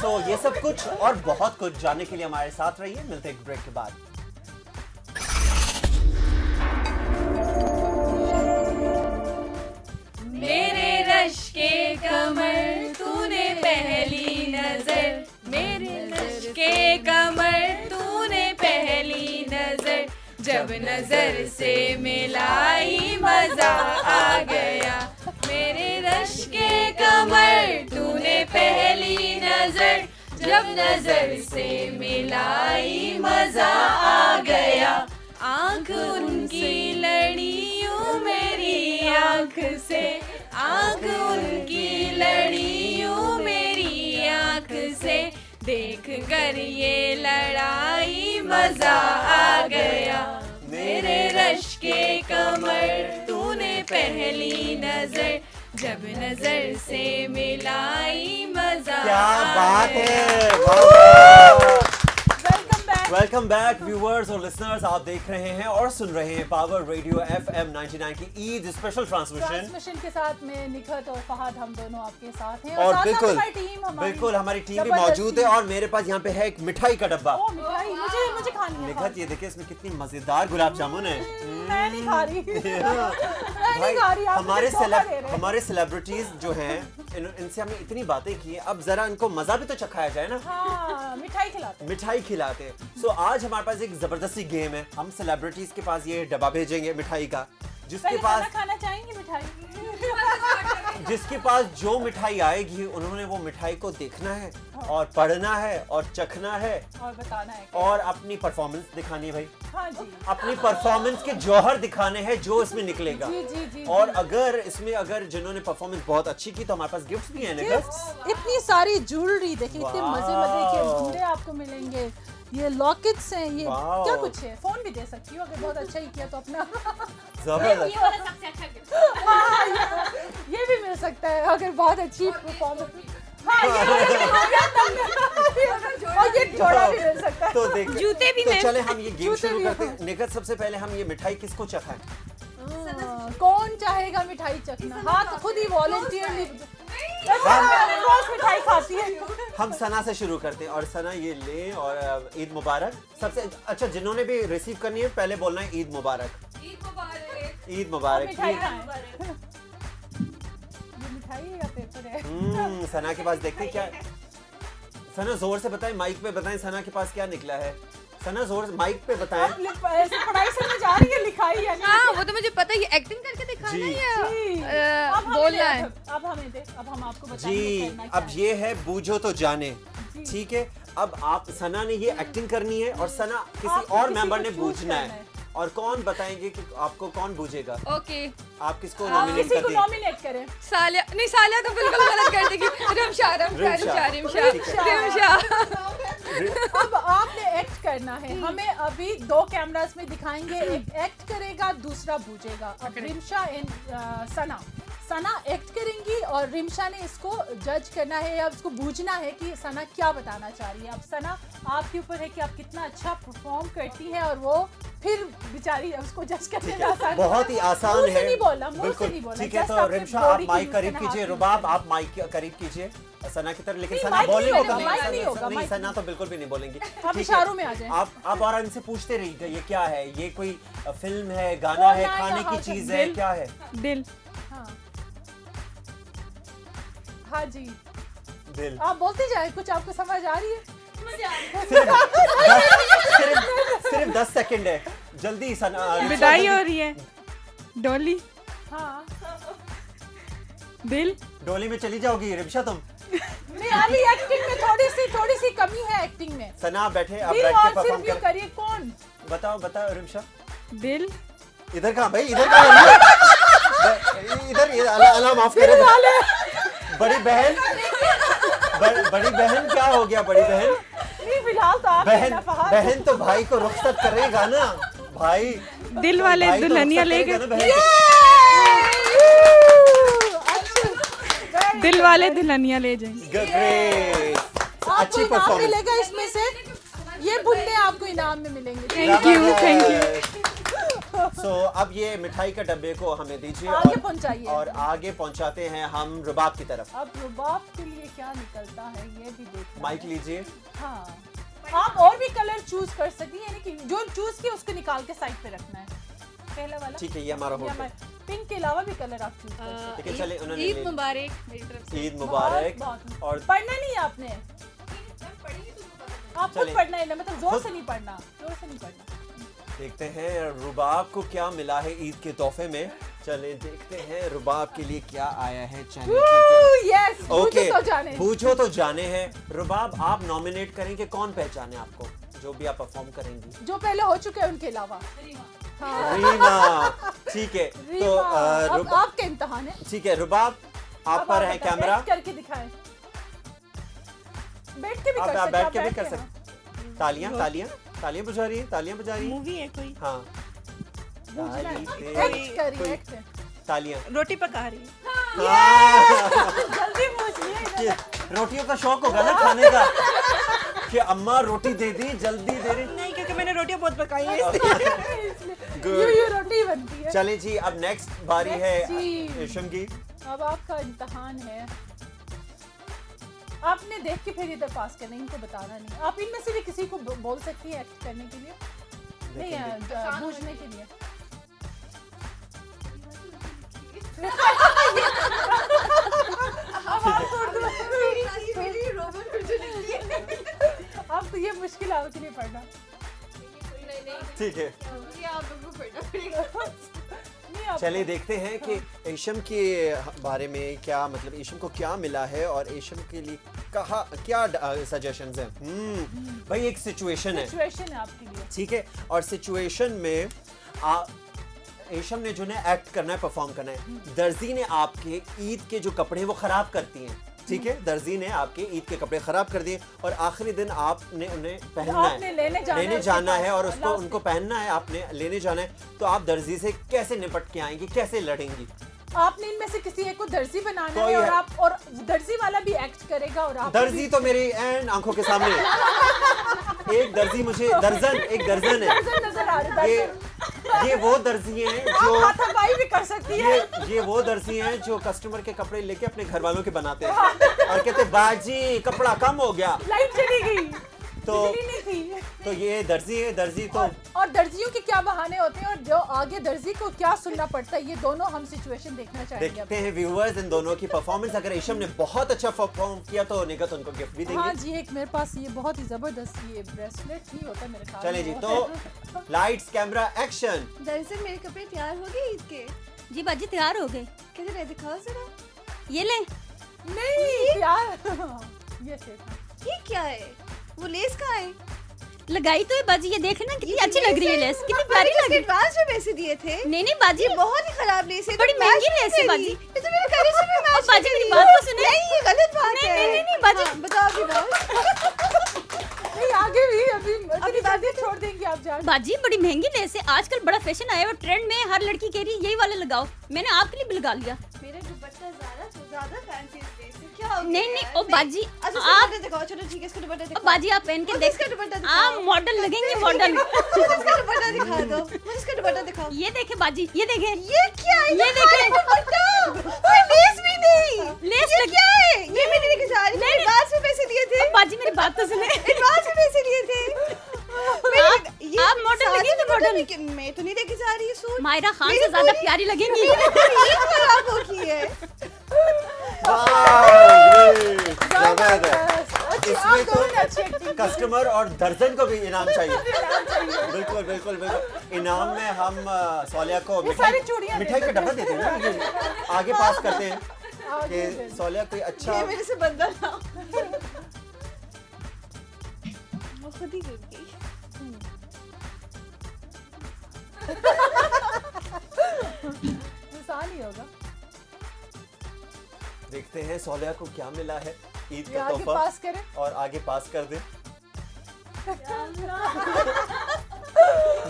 [SPEAKER 1] सो ये सब कुछ और बहुत कुछ जानने के लिए हमारे साथ रहिए। मिलते हैं एक ब्रेक के बाद।
[SPEAKER 8] मेरे रश के कमर तूने पहली नजर, मेरे रश के कमर तूने पहली नजर, जब जब नजर से मिलाई मजा आ गया मेरे रश के कमर तूने पहली नजर जब नजर से मिलाई मजा आ गया आंख उनकी लड़ी यूं मेरी आंख से आंख उनकी लड़ी यूं मेरी आंख से देख कर ये लड़ाई मजा आ गया मेरे रश के कमर तूने पहली नजर जब नजर से मिलाई मजा
[SPEAKER 1] क्या बात है,
[SPEAKER 2] welcome back.
[SPEAKER 1] Welcome back viewers और लिसनर्स, आप देख रहे हैं और सुन रहे हैं पावर रेडियो FM 99 की ईद स्पेशल ट्रांसमिशन
[SPEAKER 2] के साथ में निखत और फहद हम दोनों आपके साथ हैं
[SPEAKER 1] और
[SPEAKER 2] साथ-साथ
[SPEAKER 1] बिल्कुल
[SPEAKER 2] हमारी टीम
[SPEAKER 1] भी मौजूद है और मेरे पास यहाँ पे है एक मिठाई का डब्बा।
[SPEAKER 2] ओ मिठाई मुझे खानी है।
[SPEAKER 1] निखत ये देखिए इसमें कितनी मजेदार गुलाब जामुन है।
[SPEAKER 2] मैं नहीं खा रही मैं नहीं खा रही, आप मुझे धोखा दे रहे हैं।
[SPEAKER 1] हमारे सेलिब्रिटीज जो हैं इनसे हमने इतनी बातें की हैं, अब जरा इनको मजा भी तो चखाया जाए ना।
[SPEAKER 2] हाँ, मिठाई खिलाते
[SPEAKER 1] सो आज हमारे पास एक जबरदस्ती गेम है। हम सेलिब्रिटीज के पास ये डब्बा भेजेंगे मिठाई का, जिसके पास
[SPEAKER 2] खाना चाहेंगे मिठाई
[SPEAKER 1] जिसके पास जो मिठाई आएगी उन्होंने वो मिठाई को देखना है और पढ़ना है और चखना है
[SPEAKER 2] और बताना है
[SPEAKER 1] और अपनी परफॉर्मेंस दिखानी है भाई।
[SPEAKER 2] हाँ जी,
[SPEAKER 1] अपनी परफॉर्मेंस के जौहर दिखाने हैं जो इसमें निकलेगा।
[SPEAKER 2] जी,
[SPEAKER 1] और अगर जिन्होंने परफॉर्मेंस बहुत अच्छी की तो हमारे पास गिफ्ट्स भी हैं।
[SPEAKER 2] इतनी सारी ज्वेलरी देखिए, इतने मजे के
[SPEAKER 1] वाह।
[SPEAKER 2] बूंदे आपको मिलेंगे, ये लॉकेट्स हैं, ये
[SPEAKER 1] वाह।
[SPEAKER 2] क्या कुछ है, फोन भी दे सकती हूँ अगर बहुत अच्छा ही किया तो अपना
[SPEAKER 1] जबरदस्त।
[SPEAKER 2] हाँ, ये भी मिल सकता है अगर बहुत अच्छी परफॉर्मेंस। हाँ, और ये जोड़ा भी मिल सकता है।
[SPEAKER 1] तो देख
[SPEAKER 4] जूते भी
[SPEAKER 1] तो
[SPEAKER 4] मिल
[SPEAKER 1] चले हम ये गेम
[SPEAKER 2] जूते
[SPEAKER 1] शुरू
[SPEAKER 2] भी
[SPEAKER 1] करते हैं। निखत सबसे पहले हम ये मिठाई किसको चखाएं?
[SPEAKER 2] कौन चाहेगा मिठाई चखना? हाँ तो खुद ही वॉलंटियर रोज मिठाई खाती है।
[SPEAKER 1] हम सना से शुरू करते हैं और सना ये ले और ईद मुबारक। सबसे अच्छा जिन्होंने भी रिसीव करनी है पहले बोलना है ईद मुबारक। ईद मुबारक।
[SPEAKER 2] मिठाई कहाँ है? ये मिठाई है या पेपर है?
[SPEAKER 1] सना के पास देखते हैं क्या। सना जोर से बताएं, माइक पे बताएं सना के पास क्या निकला है। सना जोर से माइक पे बताएं।
[SPEAKER 2] ऐसे पढ़ाई से जा रही है, लिखाई है।
[SPEAKER 3] हाँ वो तो मुझे पता है, एक्टिंग करके दिखाना
[SPEAKER 1] जी।
[SPEAKER 3] है बोलना है।
[SPEAKER 2] अब हमें दे, अब हम आपको
[SPEAKER 1] जी
[SPEAKER 2] बताएंगे करना क्या
[SPEAKER 1] अब ये है बूझो तो जाने। ठीक है, अब आप सना ने ये एक्टिंग करनी है और सना किसी
[SPEAKER 2] आपको
[SPEAKER 1] और
[SPEAKER 2] किसी
[SPEAKER 1] मेंबर
[SPEAKER 2] को
[SPEAKER 1] ने
[SPEAKER 2] choose
[SPEAKER 1] बूझना
[SPEAKER 2] करना
[SPEAKER 1] है। और कौन बताएंगे कि आपको कौन बूझेगा?
[SPEAKER 3] ओके,
[SPEAKER 1] आप किसको
[SPEAKER 2] आप
[SPEAKER 1] नॉमिनेट
[SPEAKER 2] किसी
[SPEAKER 1] कर
[SPEAKER 2] को
[SPEAKER 1] देंगे?
[SPEAKER 2] नॉमिनेट करें।
[SPEAKER 3] सालिया नहीं, सालिया तो बिल्कुल गलत कर देगी। रिमशा
[SPEAKER 2] अब आपने एक्ट करना है, हमें अभी 2 कैमरास में दिखाएंगे, एक एक्ट करेगा दूसरा बूझेगा। अब रिमशा एंड सना एक्ट करेंगी और रिमशा ने इसको जज करना है या उसको बूझना है कि सना क्या बताना चाह रही है। अब सना आपके ऊपर है कि आप कितना अच्छा परफॉर्म करती हैं और वो फिर बेचारी उसको जज करने में आसान
[SPEAKER 1] बहुत ही आसान
[SPEAKER 2] मुंह से
[SPEAKER 1] है।
[SPEAKER 2] नहीं बोलना, मुंह से
[SPEAKER 1] बिल्कुल
[SPEAKER 2] नहीं बोलना।
[SPEAKER 1] ठीक है,
[SPEAKER 2] Just
[SPEAKER 1] तो
[SPEAKER 2] अपने
[SPEAKER 1] रिमशा
[SPEAKER 2] body
[SPEAKER 1] आप
[SPEAKER 2] की
[SPEAKER 1] माइक
[SPEAKER 2] use
[SPEAKER 1] करीब
[SPEAKER 2] करना,
[SPEAKER 1] कीजिए।
[SPEAKER 2] हाथ
[SPEAKER 1] रुबाब आप माइक करीब कीजिए सना की तरफ। लेकिन
[SPEAKER 2] नहीं,
[SPEAKER 1] सना
[SPEAKER 2] माइक
[SPEAKER 1] बोलेंगे
[SPEAKER 2] नहीं
[SPEAKER 1] तो
[SPEAKER 2] होगा, माइक नहीं होगा,
[SPEAKER 1] नहीं,
[SPEAKER 2] माइक
[SPEAKER 1] सना तो बिल्कुल भी नहीं बोलेंगी।
[SPEAKER 2] आप
[SPEAKER 1] ठीक है,
[SPEAKER 2] इशारों में आ जाएं।
[SPEAKER 1] आप और इनसे पूछते रहिएगा ये क्या है, ये कोई फिल्म है, गाना है,
[SPEAKER 2] बोलना है
[SPEAKER 1] खाने
[SPEAKER 2] या
[SPEAKER 1] की
[SPEAKER 2] हाथ
[SPEAKER 1] चीज
[SPEAKER 2] से?
[SPEAKER 1] है, क्या है?
[SPEAKER 6] दिल।
[SPEAKER 2] हाँ जी,
[SPEAKER 1] दिल।
[SPEAKER 2] आप बोलते जाए, कुछ आपको समझ आ रही है?
[SPEAKER 1] सिर्फ 10 सेकंड है, जल्दी सना।
[SPEAKER 6] विदाई हो रही है। डोली।
[SPEAKER 2] हाँ
[SPEAKER 6] दिल।
[SPEAKER 1] डोली में चली जाओगी रिमशा तुम?
[SPEAKER 2] नहीं, अभी एक्टिंग में थोड़ी सी कमी है एक्टिंग में।
[SPEAKER 1] सना आप बैठे, आप
[SPEAKER 2] दिल
[SPEAKER 1] बैठ के
[SPEAKER 2] और
[SPEAKER 1] परफॉर्म
[SPEAKER 2] फिर
[SPEAKER 1] कर।
[SPEAKER 2] करिए कौन?
[SPEAKER 1] बताओ रिमशा।
[SPEAKER 6] दिल।
[SPEAKER 1] इधर कहाँ भाई, इधर कहाँ? इधर अल्लाह माफ करे। बड़ी बहन क्या हो गया? बड़ी बहन
[SPEAKER 2] नहीं, फिलहाल तो आप
[SPEAKER 1] बहन तो भाई को रुखसत करेगा ना भाई।
[SPEAKER 6] दिल वाले
[SPEAKER 1] भाई तो
[SPEAKER 6] दुल्हनिया
[SPEAKER 1] रुखसत
[SPEAKER 6] ले
[SPEAKER 1] करेगा
[SPEAKER 6] गए।
[SPEAKER 1] ना बहन।
[SPEAKER 6] दिल वाले दुल्हनिया ले जाएंगे।
[SPEAKER 1] ग्रेट, अच्छी
[SPEAKER 2] इनाम
[SPEAKER 1] परफॉर्मेंस।
[SPEAKER 2] मिलेगा इसमें से, ये बुंदे आपको इनाम में मिलेंगे।
[SPEAKER 6] Thank you.
[SPEAKER 1] सो अब ये मिठाई का डब्बे को हमें दीजिए
[SPEAKER 2] आगे पहुंचाइए।
[SPEAKER 1] और आगे पहुंचाते हैं हम रुबाब की तरफ।
[SPEAKER 2] अब रुबाब के लिए क्या निकलता है ये भी देखना
[SPEAKER 1] माइक
[SPEAKER 2] है।
[SPEAKER 1] लीजिए।
[SPEAKER 2] हाँ, आप और भी कलर चूज कर सकती हैं, यानी कि जो चूज किया उसको निकाल के साइड पे रखना है। पहला वाला
[SPEAKER 1] ठीक है, ये हमारा हो गया।
[SPEAKER 2] पिंक के अलावा भी कलर आप चूज कर सकते
[SPEAKER 1] ठीक है, चले उन्होंने
[SPEAKER 8] ईद
[SPEAKER 1] ले-
[SPEAKER 8] मुबारक मेरी तरफ से।
[SPEAKER 1] ईद
[SPEAKER 2] हैं।
[SPEAKER 1] मुबारक।
[SPEAKER 2] बहुत।
[SPEAKER 1] और
[SPEAKER 2] पढ़ना नहीं है आपने, आप खुद
[SPEAKER 1] चलिए।
[SPEAKER 2] पढ़ना है ना, मतलब जोर से नहीं पढ़ना, जोर से नहीं पढ़ना।
[SPEAKER 1] देखते हैं रुबाब को क्या मिला है ईद के तोहफे में। चले देखते हैं रुबाब के लिए क्या आया है चैनल।
[SPEAKER 2] यस,
[SPEAKER 1] ओके,
[SPEAKER 2] तो जाने।
[SPEAKER 1] पूछो तो जाने हैं। रुबाब, आप नॉमिनेट करेंगे, कौन पहचाने आपको जो भी आप परफॉर्म करेंगी?
[SPEAKER 2] जो पहले हो चुके हैं उनके अलावा। हाँ।
[SPEAKER 1] रीमा, ठीक है। तो
[SPEAKER 2] रीमा, अब आपके इम्तिहान है।
[SPEAKER 1] ठीक है रुबाब, आप पर है कैमरा।
[SPEAKER 2] बैठ करके दिखाएं। बैठ के भी कर
[SPEAKER 1] आप
[SPEAKER 2] सकते,
[SPEAKER 1] बैठ के भी
[SPEAKER 2] बैठ
[SPEAKER 1] कर
[SPEAKER 2] के,
[SPEAKER 1] सकते। तालियां तालियां तालियां बजा रही है, तालियां बजा रही है।
[SPEAKER 5] मूवी है कोई?
[SPEAKER 1] हाँ,
[SPEAKER 2] बूझना है।
[SPEAKER 1] ताली
[SPEAKER 2] एक्ट करिए,
[SPEAKER 1] कोई-
[SPEAKER 2] एक्ट करिए।
[SPEAKER 1] तालियां।
[SPEAKER 5] रोटी पका रही है।
[SPEAKER 1] हाँ।
[SPEAKER 2] जल्दी पूछिए।
[SPEAKER 1] ये रोटियों का शौक होगा ना खाने का कि अम्मा रोटी दे दी, जल्दी दे रही।
[SPEAKER 5] नहीं, क्योंकि मैंने रोटियां बहुत पकाई हैं।
[SPEAKER 2] ये रोटी बनती है।
[SPEAKER 1] चलें जी, अब नेक्स्ट बारी है
[SPEAKER 2] Next जी।
[SPEAKER 1] इशम की।
[SPEAKER 2] अब आपका इम्तिहान है। आपने देख के फिर इधर पास करना, इनको बताना नहीं। आप इनमें से भी किसी को बोल सकती है एक्ट करने के लिए, नहीं बूझने के लिए। अब आपको अब तो ये मुश्किल आपके लिए पड़ना।
[SPEAKER 1] ठीक है,
[SPEAKER 2] नहीं, आप
[SPEAKER 1] चलिए देखते हैं कि इशम के बारे में क्या, मतलब इशम को क्या मिला है और इशम के लिए कहा क्या सजेशंस हैं। भाई एक सिचुएशन है,
[SPEAKER 2] सिचुएशन है आपके लिए।
[SPEAKER 1] ठीक है, और सिचुएशन में इशम ने जो है एक्ट करना है, परफॉर्म करना है। दर्जी ने आपके ईद के जो कपड़े हैं वो खराब करती हैं, ठीक है। दर्जी ने आपके ईद के कपड़े खराब कर दिए और आखिरी दिन आपने उन्हें पहनना
[SPEAKER 2] आपने
[SPEAKER 1] है,
[SPEAKER 2] लेने
[SPEAKER 1] जाना
[SPEAKER 2] उसके
[SPEAKER 1] है
[SPEAKER 2] पास,
[SPEAKER 1] और उसको
[SPEAKER 2] लास्ट
[SPEAKER 1] उनको पहनना है, आपने लेने जाना है। तो आप दर्जी से कैसे निपट के आएंगी, कैसे लड़ेंगी?
[SPEAKER 2] आपने इनमें से किसी एक को दर्जी बनाना
[SPEAKER 1] कोई
[SPEAKER 2] है और
[SPEAKER 1] है।
[SPEAKER 2] आप और दर्जी वाला भी एक्ट करेगा और आप
[SPEAKER 1] दर्जी तो मेरी एन आंखों के सामने है। एक दर्जी मुझे दर्जन, एक दर्जन है।
[SPEAKER 2] नजर आ रहा है।
[SPEAKER 1] ये वो दर्जी हैं
[SPEAKER 2] आप
[SPEAKER 1] जो
[SPEAKER 2] हाथापाई भी कर सकती है।
[SPEAKER 1] ये वो दर्जी हैं जो कस्टमर के कपड़े लेके अपने घर वालों के बनाते हैं और कहते हैं बाजी कपड़ा कम हो गया।
[SPEAKER 2] लाइट चली गई,
[SPEAKER 1] तो
[SPEAKER 2] बिजली नहीं थी।
[SPEAKER 1] तो ये दर्जी है, दर्जी तो
[SPEAKER 2] और दर्जियों के क्या बहाने होते हैं और जो आगे दर्जी को क्या सुनना पड़ता है, ये दोनों हम सिचुएशन देखना चाहेंगे।
[SPEAKER 1] देखते हैं व्यूअर्स इन दोनों की परफॉर्मेंस। अगर इशम ने बहुत अच्छा परफॉर्म किया तो निगत उनको गिफ्ट भी
[SPEAKER 2] हाँ
[SPEAKER 1] देंगे।
[SPEAKER 2] जी, एक मेरे पास ये बहुत ही जबरदस्त ये ब्रेसलेट ही होता है मेरे ख्याल
[SPEAKER 1] चले
[SPEAKER 2] में
[SPEAKER 1] जी,
[SPEAKER 2] वो।
[SPEAKER 1] तो लाइट्स कैमरा एक्शन।
[SPEAKER 7] दरअसल मेरे कपड़े तैयार हो गए ईद के।
[SPEAKER 4] जी बाजी तैयार हो गए।
[SPEAKER 7] किधर है, दिखाओ जरा।
[SPEAKER 4] ये ले।
[SPEAKER 2] नहीं यार, ये सिर्फ
[SPEAKER 7] ये क्या है, वो लेस कहाँ है?
[SPEAKER 4] लगाई तो है बाजी, ये देख ना कितनी
[SPEAKER 7] ये
[SPEAKER 4] अच्छी लग रही है लेस, कितनी
[SPEAKER 7] मैंने
[SPEAKER 4] प्यारी
[SPEAKER 7] इसके
[SPEAKER 4] लग रही है।
[SPEAKER 7] एडवांस में पैसे दिए थे।
[SPEAKER 4] नहीं नहीं बाजी,
[SPEAKER 7] ये बहुत ही खराब लेस है,
[SPEAKER 4] बड़ी
[SPEAKER 7] तो
[SPEAKER 4] महंगी
[SPEAKER 7] मैच
[SPEAKER 4] लेस है
[SPEAKER 7] नहीं
[SPEAKER 4] बाजी।
[SPEAKER 7] करी। ये तो मेरे गले से भी मैच
[SPEAKER 4] बाजी
[SPEAKER 7] नहीं
[SPEAKER 4] मेरी
[SPEAKER 7] करी।
[SPEAKER 4] बात तो सुने।
[SPEAKER 7] नहीं, ये गलत बात
[SPEAKER 4] नहीं,
[SPEAKER 7] है।
[SPEAKER 4] नहीं, नहीं, बाजी।
[SPEAKER 7] हाँ, बताओ अभी बात।
[SPEAKER 2] नहीं, आगे भी अभी जल्दी छोड़ देंगे आप जान।
[SPEAKER 4] बाजी बड़ी महंगी लेस है, आजकल बड़ा फैशन आया है, ट्रेंड में हर लड़की कह रही है यही वाला लगाओ। मैंने आपके लिए भी लगा लिया।
[SPEAKER 7] मेरा दुपट्टा ज्यादा फैंसी लेस है। क्या हो गया
[SPEAKER 4] नहीं नहीं
[SPEAKER 7] यार?
[SPEAKER 4] ओ बाजी
[SPEAKER 7] अच्छा, इसका
[SPEAKER 4] आप
[SPEAKER 7] दुपट्टा दिखाओ। चलो ठीक है, इसका दुपट्टा
[SPEAKER 4] ओ
[SPEAKER 7] दिखाओ।
[SPEAKER 4] बाजी आप पहन के
[SPEAKER 7] मुझे
[SPEAKER 4] देख,
[SPEAKER 7] इसका दुपट्टा
[SPEAKER 4] आप
[SPEAKER 7] दिखाओ।
[SPEAKER 4] मॉडल लगेंगे मॉडल।
[SPEAKER 7] मुझे इसका दुपट्टा दिखा दो। मुझे इसका दुपट्टा दिखाओ।
[SPEAKER 4] ये देखे बाजी, ये देखे,
[SPEAKER 7] ये क्या है?
[SPEAKER 4] ये देखे
[SPEAKER 7] दुपट्टा। कोई लेस भी नहीं।
[SPEAKER 4] लेस
[SPEAKER 7] ये
[SPEAKER 4] लगी।
[SPEAKER 7] क्या है? ये मैं नहीं लेके जा रही।
[SPEAKER 4] नहीं,
[SPEAKER 7] एडवांस में पैसे दिए थे।
[SPEAKER 4] बाजी मेरी बात तो सुने।
[SPEAKER 7] एडवांस में पैसे दिए थे।
[SPEAKER 4] आप मॉडल लगे तो मॉडल।
[SPEAKER 7] मैं तो नहीं लेके जा रही सूट।
[SPEAKER 4] मायरा खान
[SPEAKER 7] मेरी
[SPEAKER 4] से ज्यादा
[SPEAKER 7] पूरी-
[SPEAKER 4] प्यारी लगेंगी।
[SPEAKER 7] ये खराब हो गई है।
[SPEAKER 1] जबरदस्त।
[SPEAKER 2] अच्छी,
[SPEAKER 1] इसमें
[SPEAKER 2] आप
[SPEAKER 1] तो
[SPEAKER 2] दोनों ने अच्छी एक्टिंग की।
[SPEAKER 1] कस्टमर और दर्जन को भी इनाम चाहिए। बिल्कुल बिल्कुल बिल्कुल। इनाम में हम सोलिया को
[SPEAKER 2] ये सारी चूड़ियां
[SPEAKER 1] मिठाई का
[SPEAKER 2] देते
[SPEAKER 1] डब्बा देते हैं ना, ये आगे पास करते हैं
[SPEAKER 2] आगे दे
[SPEAKER 1] कि
[SPEAKER 2] दो।
[SPEAKER 1] सोलिया कोई अच्छा।
[SPEAKER 7] ये मेरे से बंदा था। वो खुद ही गिर गई।
[SPEAKER 2] आसान ही होगा।
[SPEAKER 1] देखते हैं सोलिया को क्या मिला है ईद
[SPEAKER 2] ये
[SPEAKER 1] का
[SPEAKER 2] आगे
[SPEAKER 1] तोहफा,
[SPEAKER 2] पास करें।
[SPEAKER 1] और आगे पास कर दे।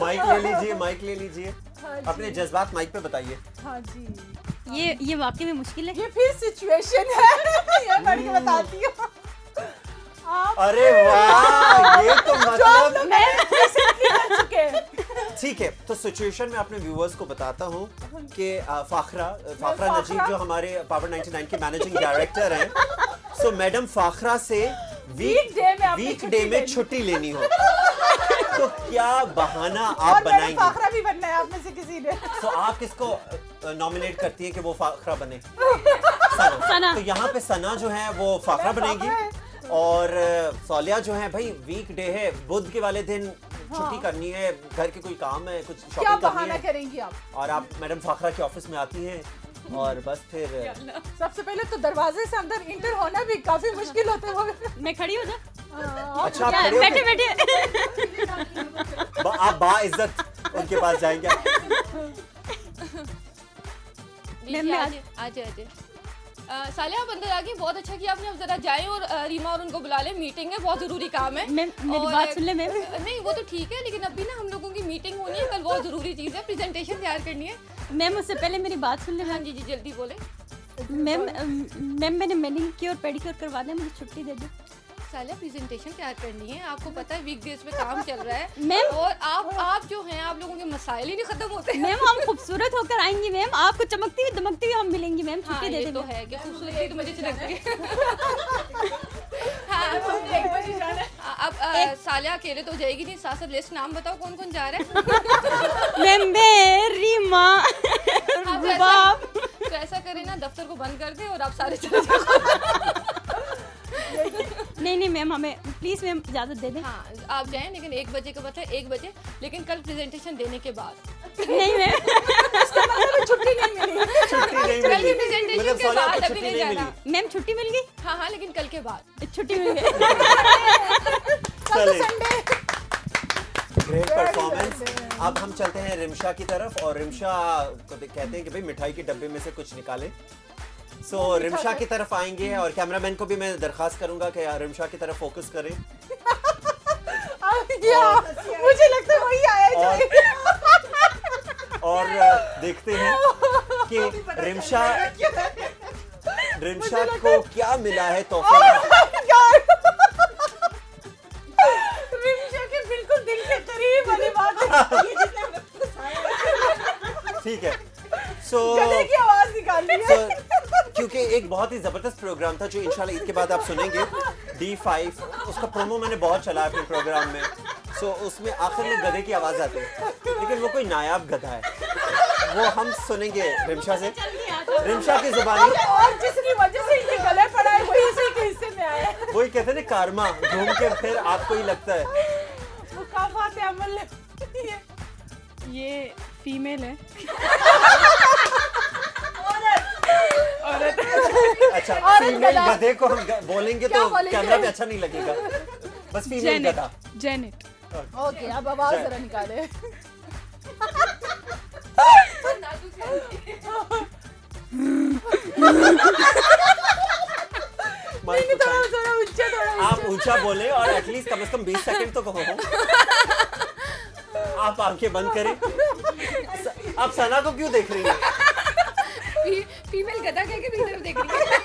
[SPEAKER 1] माइक ले लीजिए, माइक ले लीजिए,
[SPEAKER 2] हाँ जी,
[SPEAKER 1] अपने जज्बात माइक पे बताइए।
[SPEAKER 2] हाँ जी।
[SPEAKER 4] ये वाकई में मुश्किल है।
[SPEAKER 2] ये फिर सिचुएशन है। ये पढ़ के बताती हूँ। आप
[SPEAKER 1] अरे वाह, ये तो
[SPEAKER 2] जो आप लोग
[SPEAKER 1] मतलब
[SPEAKER 2] recently कर चुके हैं।
[SPEAKER 1] ठीक है। तो सिचुएशन में अपने व्यूअर्स को बताता हूँ कि फाखरा
[SPEAKER 2] फाखरा।
[SPEAKER 1] नजीब जो हमारे पावर 99 के मैनेजिंग डायरेक्टर हैं, सो मैडम फाखरा से
[SPEAKER 2] Weekday में आपने
[SPEAKER 1] वीक
[SPEAKER 2] छुट्टी
[SPEAKER 1] डे में
[SPEAKER 2] लेनी।
[SPEAKER 1] छुट्टी लेनी हो तो क्या बहाना आप
[SPEAKER 2] और मैंने
[SPEAKER 1] बनाएंगी?
[SPEAKER 2] फाखरा भी बनना है आप में से किसी ने।
[SPEAKER 1] तो आप किसको नॉमिनेट करती है कि वो फाखरा बने? सना।
[SPEAKER 4] सना।
[SPEAKER 1] तो यहाँ पे सना जो है वो फाखरा
[SPEAKER 2] मैं
[SPEAKER 1] बनेगी
[SPEAKER 2] फाखरा
[SPEAKER 1] और सोलिया जो है भाई वीक डे है, बुध के वाले दिन छुट्टी करनी है, घर के कोई काम है, कुछ
[SPEAKER 2] क्या
[SPEAKER 1] शॉपिंग करनी
[SPEAKER 2] बहाना
[SPEAKER 1] है
[SPEAKER 2] करेंगी आप?
[SPEAKER 1] और आप मैडम फाखरा के ऑफिस में आती हैं और बस फिर
[SPEAKER 2] सबसे पहले तो दरवाजे से अंदर इंटर होना भी काफी मुश्किल होता है।
[SPEAKER 4] मैं खड़ी हो जा।
[SPEAKER 1] अच्छा आप खड़े हो
[SPEAKER 4] बैठे बैठे।
[SPEAKER 1] आप बाइज्जत उनके पास जाएंगे।
[SPEAKER 4] मैम,
[SPEAKER 3] आज सालिया आप अंदर आ गई, बहुत अच्छा किया आपने। अब जरा जाएं और रीमा और उनको बुला लें, मीटिंग है, बहुत जरूरी काम है।
[SPEAKER 4] मैम मेरी
[SPEAKER 3] और-
[SPEAKER 4] बात सुन ले मैम।
[SPEAKER 3] नहीं वो तो ठीक है, लेकिन अभी ना हम लोगों की मीटिंग होनी है कल, बहुत जरूरी चीज़ है, प्रेजेंटेशन तैयार करनी है।
[SPEAKER 4] मैम उससे पहले मेरी बात सुन ले
[SPEAKER 3] हाँ
[SPEAKER 4] मैम।
[SPEAKER 3] जी जी जल्दी बोले।
[SPEAKER 4] मैम मैंने मैनिक्योर पेडिक्योर करवा दिया, मुझे छुट्टी दे दो।
[SPEAKER 3] सालिया प्रेजेंटेशन तैयार करनी है, आपको पता है वीकडेज पे काम चल रहा है
[SPEAKER 4] मैम।
[SPEAKER 3] और आप जो हैं, आप लोगों के मसाइल ही नहीं खत्म होते।
[SPEAKER 4] मैम हम खूबसूरत होकर आएंगी मैम, आपको चमकती हुई दमकती हुई हम मिलेंगी मैम,
[SPEAKER 3] हाँ
[SPEAKER 4] छुट्टी दे
[SPEAKER 3] ये
[SPEAKER 4] देंगे।
[SPEAKER 3] तो है कि खूबसूरती तो मुझे अच्छी लगती है। हाँ अब सालिया अकेले तो जाएगी नहीं, साथ साथ लिस्ट नाम बताओ कौन कौन जा रहा है।
[SPEAKER 4] मैम मैं रीमा रुबाब।
[SPEAKER 3] तो ऐसा करें ना, दफ्तर को बंद कर दे और आप सारे चले जाओ।
[SPEAKER 4] नहीं मैम हमें प्लीज मैम इजाजत दे दें।
[SPEAKER 3] हाँ आप जाएं, लेकिन 1 बजे का मतलब 1 बजे, लेकिन कल प्रेजेंटेशन देने के बाद।
[SPEAKER 4] नहीं मैम
[SPEAKER 2] छुट्टी नहीं मिली।
[SPEAKER 1] छुट्टी नहीं
[SPEAKER 3] कल की
[SPEAKER 1] मिली,
[SPEAKER 3] प्रेजेंटेशन
[SPEAKER 1] मतलब
[SPEAKER 3] के
[SPEAKER 1] सोनिया
[SPEAKER 3] बाद
[SPEAKER 1] को
[SPEAKER 3] अभी
[SPEAKER 1] छुट्टी
[SPEAKER 3] नहीं
[SPEAKER 1] नहीं
[SPEAKER 3] जाना।
[SPEAKER 1] मिली।
[SPEAKER 4] मैम छुट्टी मिल गई,
[SPEAKER 3] हाँ लेकिन कल के बाद।
[SPEAKER 4] छुट्टी मिल गई।
[SPEAKER 1] चले
[SPEAKER 2] संडे
[SPEAKER 1] ग्रेट परफॉर्मेंस। अब हम चलते हैं रिमशा की तरफ और रिमशा को कहते हैं कि भाई मिठाई के डब्बे में से कुछ निकालें। सो रिमशा की तरफ आएंगे और कैमरामैन को भी मैं दरखास्त करूंगा कि रिमशा की तरफ फोकस करें
[SPEAKER 2] मुझे लगता है वही आया
[SPEAKER 1] और देखते हैं कि रिमशा को क्या मिला है तोहफे में।
[SPEAKER 2] रिमशा के बिल्कुल दिल के करीब वाली बात है।
[SPEAKER 1] ठीक है सो
[SPEAKER 2] गले की आवाज निकालनी है।
[SPEAKER 1] क्योंकि एक बहुत ही जबरदस्त प्रोग्राम था जो इंशाल्लाह ईद के बाद आप सुनेंगे, D5 उसका प्रोमो मैंने बहुत चलाया अपने प्रोग्राम में। सो उसमें आखिर में गधे की आवाज आती है, लेकिन वो कोई नायाब गधा है, वो हम सुनेंगे रिमशा से, रिमशा की जुबानी।
[SPEAKER 2] और जिसकी वजह से ये गले पड़ा है वही इसी के हिस्से में आया है।
[SPEAKER 1] वही कहते हैं ना कारमा घूम के फिर आपको ही लगता है।
[SPEAKER 2] मुकाफात अमल
[SPEAKER 6] ये फीमेल है।
[SPEAKER 1] अच्छा
[SPEAKER 2] औरत
[SPEAKER 1] फीमेल
[SPEAKER 2] गधा।
[SPEAKER 1] गधे को हम बोलेंगे
[SPEAKER 2] क्या
[SPEAKER 1] तो
[SPEAKER 2] बोलेंगे?
[SPEAKER 1] कैमरा पे अच्छा नहीं लगेगा, बस फीमेल गधा।
[SPEAKER 6] जेनेट
[SPEAKER 2] ओके अब आवाज जरा निकाले।
[SPEAKER 1] माइक उठाएं।
[SPEAKER 2] थोड़ा ऊंचा थोड़ा
[SPEAKER 1] आप ऊंचा बोले और एटलीस्ट कम से कम 20 सेकंड तो कहो। आप आंखें बंद करें। आप सना को क्यों देख रही हैं?
[SPEAKER 3] फीमेल गधा कह के मेरी तरफ देख रही है।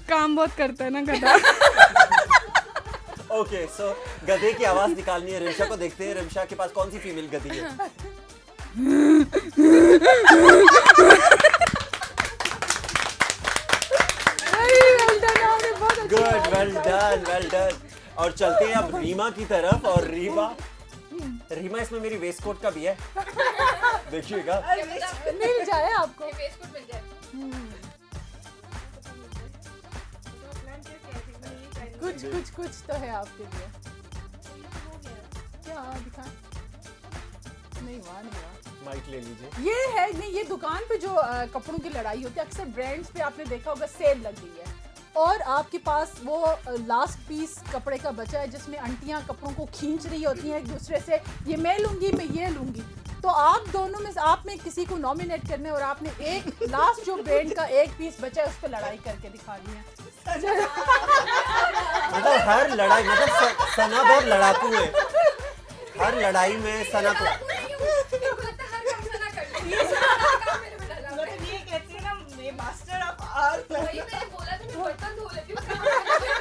[SPEAKER 6] काम बहुत करता है ना गधा।
[SPEAKER 1] ओके सो गधे की आवाज निकालनी है, रिमशा को देखते हैं रिमशा के पास कौन सी फीमेल गधी है। Good well done. और चलते हैं अब रीमा की तरफ और रीमा इसमें मेरी वेस्ट कोट का भी है, देखिएगा।
[SPEAKER 2] मिल जाए आपको।
[SPEAKER 3] फेसबुक मिल जाए।
[SPEAKER 2] कुछ तो है आपके लिए। क्या दिखा? नहीं हुआ।
[SPEAKER 1] माइक ले लीजिए।
[SPEAKER 2] ये है नहीं, ये दुकान पे जो कपड़ों की लड़ाई होती है, अक्सर ब्रांड्स पे आपने देखा होगा सेल लग गई है और आपके पास वो लास्ट पीस कपड़े का बचा है जिसमें आंटियां कपड़ों को खींच रही होती हैं एक दूसरे से, ये मैं लूंगी मैं ये लूंगी। तो आप दोनों में से आप में किसी को नॉमिनेट करना है और आपने एक लास्ट जो ब्रांड का एक पीस बचा है उस पर लड़ाई करके दिखानी है।
[SPEAKER 1] मतलब हर लड़ाई, मतलब सना बहुत लड़ाकू है, हर लड़ाई में सना को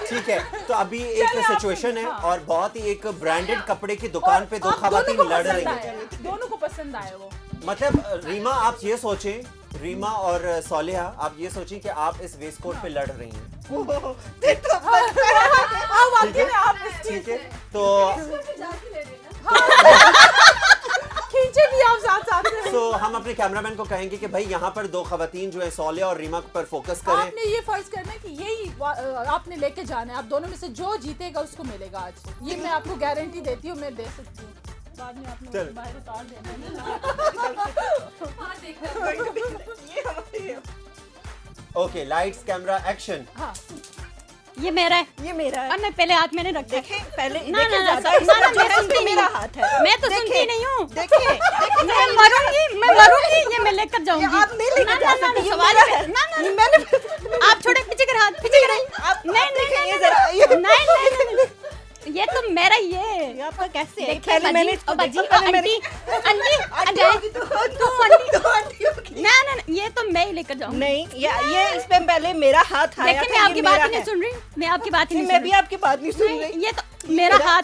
[SPEAKER 1] ठीक है। तो अभी एक सिचुएशन है और बहुत ही एक ब्रांडेड कपड़े की दुकान पे दो
[SPEAKER 2] आप
[SPEAKER 1] खवातीन
[SPEAKER 2] दोनों को
[SPEAKER 1] लड़
[SPEAKER 2] पसंद
[SPEAKER 1] रही
[SPEAKER 2] आया,
[SPEAKER 1] हैं।
[SPEAKER 2] दोनों को पसंद आया वो।
[SPEAKER 1] मतलब रीमा आप ये सोचें, रीमा और सोलिहा आप ये सोचें कि आप इस वेस्ट कोट पे लड़ रही हैं, ठीक है? तो
[SPEAKER 2] खींचे भी आप साथ साथ में।
[SPEAKER 1] तो हम अपने कैमरामैन को कहेंगे कि भाई यहाँ पर दो खवातीन जो है सोलिहा और रीमा पर फोकस करें।
[SPEAKER 2] आपने ये फर्ज करना है कि आपने लेके जाना है। आप दोनों में से जो जीतेगा उसको मिलेगा आज, ये मैं आपको गारंटी देती हूँ, मैं दे सकती हूँ। बाद में आपने
[SPEAKER 1] चल।
[SPEAKER 2] उसको बाहर उतार देना है।
[SPEAKER 1] Okay, lights camera action.
[SPEAKER 2] हाँ,
[SPEAKER 4] ये मेरा है
[SPEAKER 5] ये मेरा है।
[SPEAKER 4] और मैं पहले हाथ मैंने रखा है।
[SPEAKER 5] देखें पहले
[SPEAKER 4] ना,
[SPEAKER 5] देखें
[SPEAKER 4] ना,
[SPEAKER 5] ज्यादा
[SPEAKER 4] ना,
[SPEAKER 5] इसका
[SPEAKER 4] ना,
[SPEAKER 5] वजह
[SPEAKER 4] मैं सुनती
[SPEAKER 5] से मेरा
[SPEAKER 4] नहीं।
[SPEAKER 5] हाथ है।
[SPEAKER 4] मैं तो सुनती
[SPEAKER 5] देखें,
[SPEAKER 4] नहीं हूँ।
[SPEAKER 5] देखें
[SPEAKER 4] मैं मरूंगी, ये मैं लेकर जाऊंगी।
[SPEAKER 5] आप नहीं लेकर जा सकते, ये
[SPEAKER 4] सवाल
[SPEAKER 5] मेरा
[SPEAKER 4] है।
[SPEAKER 5] है।
[SPEAKER 4] ना, ना,
[SPEAKER 5] मैंने
[SPEAKER 4] आप छोड़े, पीछे कर हाथ, पीछे कर।
[SPEAKER 5] आप
[SPEAKER 4] नहीं,
[SPEAKER 5] देखें
[SPEAKER 4] नहीं,
[SPEAKER 5] ये जरा ये
[SPEAKER 4] नहीं, ये तो मेरा ही है।
[SPEAKER 5] ये आपका कैसे है?
[SPEAKER 4] देखिए
[SPEAKER 5] पहले मैंने
[SPEAKER 4] बाजी,
[SPEAKER 5] इसको
[SPEAKER 4] ओ बाजी,
[SPEAKER 5] देखा, पहले मैंने
[SPEAKER 4] आंटी,
[SPEAKER 5] आंटी होगी तो
[SPEAKER 4] तुम आंटी।
[SPEAKER 5] तो आंटी होगी।
[SPEAKER 4] ना, ना, ये तो मैं ही लेकर जाऊंगी।
[SPEAKER 5] नहीं ये इस पे पहले मेरा हाथ आया
[SPEAKER 4] लेकिन
[SPEAKER 5] था,
[SPEAKER 4] मैं आपकी
[SPEAKER 5] ये
[SPEAKER 4] बात
[SPEAKER 5] मेरा
[SPEAKER 4] ही नहीं
[SPEAKER 5] है।
[SPEAKER 4] सुन रही, मैं आपकी बात ही
[SPEAKER 5] नहीं,
[SPEAKER 4] नहीं
[SPEAKER 5] मैं
[SPEAKER 4] सुन
[SPEAKER 5] भी
[SPEAKER 4] रही।
[SPEAKER 5] आपकी बात नहीं सुन
[SPEAKER 4] नहीं,
[SPEAKER 5] रही।
[SPEAKER 4] ये तो मेरा हाथ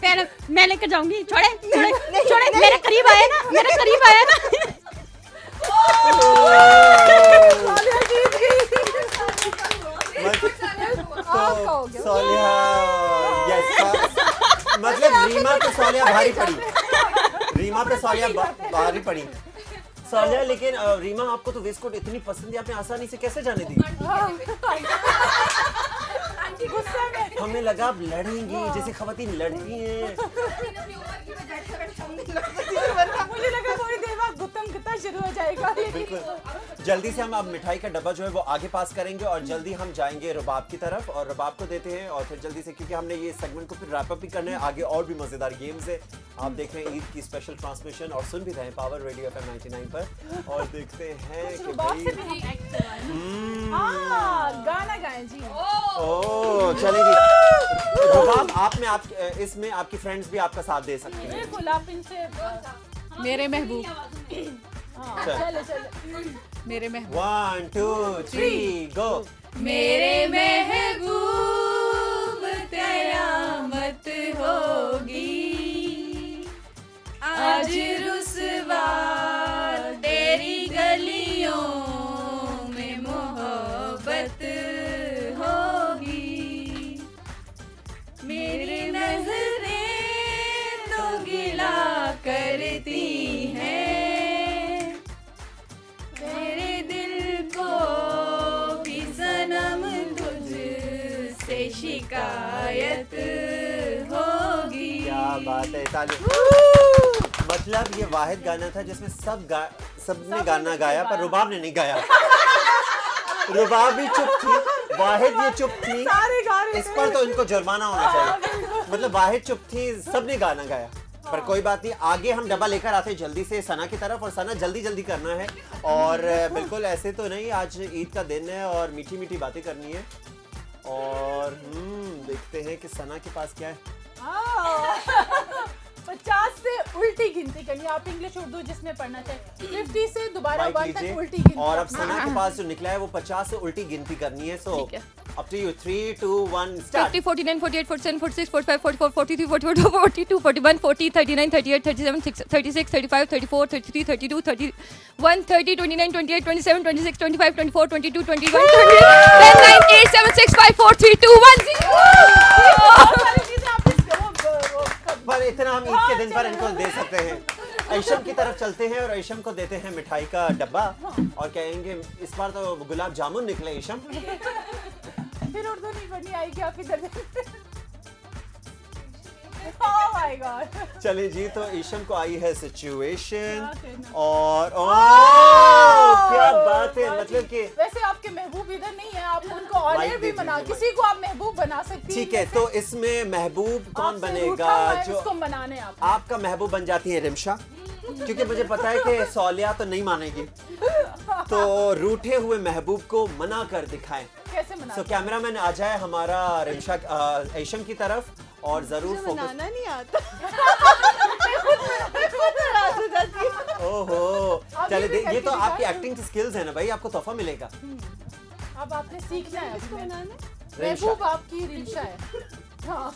[SPEAKER 4] पहले मैं लेकर जाऊंगी। छोड़े, छोड़े, छोड़े, मेरे करीब आया ना, मेरे करीब आया ना।
[SPEAKER 2] आपका हो गया।
[SPEAKER 1] सोलिया, यस, मतलब रीमा पे सोलिया भारी पड़ी, रीमा पे सोलिया भारी पड़ी। सोलिया, लेकिन रीमा आपको तो वेस्ट कोट इतनी पसंद है, आपने आसानी से कैसे जाने दी?
[SPEAKER 2] गुस्से में
[SPEAKER 1] हमें लगा आप लड़ेंगी जैसे खवातीन लड़ती हैं।
[SPEAKER 2] मुझे लगा थोड़ी देर बाद गुत्तम गुत्ता शुरू हो जाएगा।
[SPEAKER 1] बिल्कुल, जल्दी से हम अब मिठाई का डब्बा जो है वो आगे पास करेंगे और जल्दी हम जाएंगे रुबाब की तरफ और रुबाब को देते हैं और फिर जल्दी से, क्योंकि हमने ये सेगमेंट को फिर रैप अप भी करना है, आगे और भी मजेदार गेम्स है। आप देख रहे हैं ईद की स्पेशल ट्रांसमिशन और सुन भी रहे हैं पावर रेडियो FM 99 पर और देखते हैं कि
[SPEAKER 2] रुबाब से
[SPEAKER 1] भाई
[SPEAKER 2] भी हम एक्ट करवाएं। गाना गाएं जी।
[SPEAKER 1] ओ चलेगी रुबाब, आप में आप इसमें आपकी फ्रेंड्स भी आपका साथ दे सकती हैं।
[SPEAKER 2] बिल्कुल, आप इनसे
[SPEAKER 8] मेरे महबूब,
[SPEAKER 2] हाँ,
[SPEAKER 1] चल।
[SPEAKER 2] चलो चलो।
[SPEAKER 8] मेरे महबूब,
[SPEAKER 1] 1 2 3 गो।
[SPEAKER 8] मेरे महबूब कयामत होगी आज रुसवा तेरी गलियों में मोहब्बत होगी। मेरी नजरें तो गिला करती हैं, मेरे दिल को भी सनम तुझसे शिकायत होगी।
[SPEAKER 1] क्या बात है, ताली। मतलब ये वाहिद गाना था जिसमें सबने गाना गाया पर रुबाब ने नहीं गाया। रुबाब भी चुप थी, वाहिद ये चुप थी।
[SPEAKER 2] सारे गा रहे
[SPEAKER 1] इस पर तो इनको जुर्माना होना चाहिए। मतलब वाहिद चुप थी, सबने गाना गाया। पर कोई बात नहीं, आगे हम डब्बा लेकर आते हैं जल्दी से सना की तरफ और सना जल्दी जल्दी करना है और बिल्कुल ऐसे तो नहीं, आज ईद का दिन है और मीठी मीठी बातें करनी है और देखते हैं कि सना के पास क्या है।
[SPEAKER 2] 50 से उल्टी गिनती करनी है। आप इंग्लिश उर्दू जिसमें पढ़ना चाहिए। 50 से दोबारा
[SPEAKER 1] माइक
[SPEAKER 2] 1
[SPEAKER 1] लीजिए
[SPEAKER 2] तक उल्टी गिनती।
[SPEAKER 1] और अब सना के पास जो निकला है वो 50 से उल्टी गिनती करनी है। So up to you, 3 2 1 start.
[SPEAKER 3] 50, 49, 48, 47, 46, 45, 44, 43, 44, 42, 41, 40, 39, 38, 37, 36, 35, 34, 33, 32, 31, 30, 29, 28, 27, 26, 25, 24, 22, 21, 22, 10, 9, 8, 7, 6, 5, 4, 3, 2, 1, 0.
[SPEAKER 1] पर इतना हम ईद के दिन पर इनको दे सकते हैं। ऐशम की तरफ चलते हैं और ऐशम को देते हैं मिठाई का डब्बा और कहेंगे इस बार तो गुलाब जामुन निकले ऐशम।
[SPEAKER 2] फिर उर्दू नहीं पढ़नी आएगी आप इधर। Oh my God.
[SPEAKER 1] चले जी, तो ऐशम को आई है सिचुएशन
[SPEAKER 2] क्या कहना?
[SPEAKER 1] और क्या बात है, मतलब कि
[SPEAKER 2] वैसे आपके महबूब इधर नहीं है, आप उनको ऑनर
[SPEAKER 1] माइक
[SPEAKER 2] भी
[SPEAKER 1] दे
[SPEAKER 2] बना,
[SPEAKER 1] दीजिए,
[SPEAKER 2] किसी को आप महबूब बना सकती हैं।
[SPEAKER 1] ठीक है। तो इसमें महबूब कौन
[SPEAKER 2] आपसे
[SPEAKER 1] बनेगा?
[SPEAKER 2] रूठा हुआ है,
[SPEAKER 1] जो
[SPEAKER 2] उसको बनाने हैं आप।
[SPEAKER 1] आपका महबूब बन जाती है रिमशा, क्योंकि मुझे पता है कि सोलिया तो नहीं मानेगी, तो रूठे हुए महबूब को मना कर दिखाएं।
[SPEAKER 2] कैसे मना?
[SPEAKER 1] सो कैमरामैन आ जाए हमारा रिमशा ऐशम की तरफ और जरूर फोकस।
[SPEAKER 7] बनाना नहीं आता।
[SPEAKER 1] ओहो,
[SPEAKER 2] आप
[SPEAKER 1] चले
[SPEAKER 2] ये भी
[SPEAKER 1] ये तो
[SPEAKER 2] करके
[SPEAKER 1] आपकी
[SPEAKER 2] दिखाएं।
[SPEAKER 1] एक्टिंग स्किल्स है ना भाई, आपको तोहफा मिलेगा।
[SPEAKER 2] अब आपने सीखना है।
[SPEAKER 7] इसको
[SPEAKER 2] अपने।
[SPEAKER 7] बनाना
[SPEAKER 2] महबूब आपकी रिमशा है। हाँ।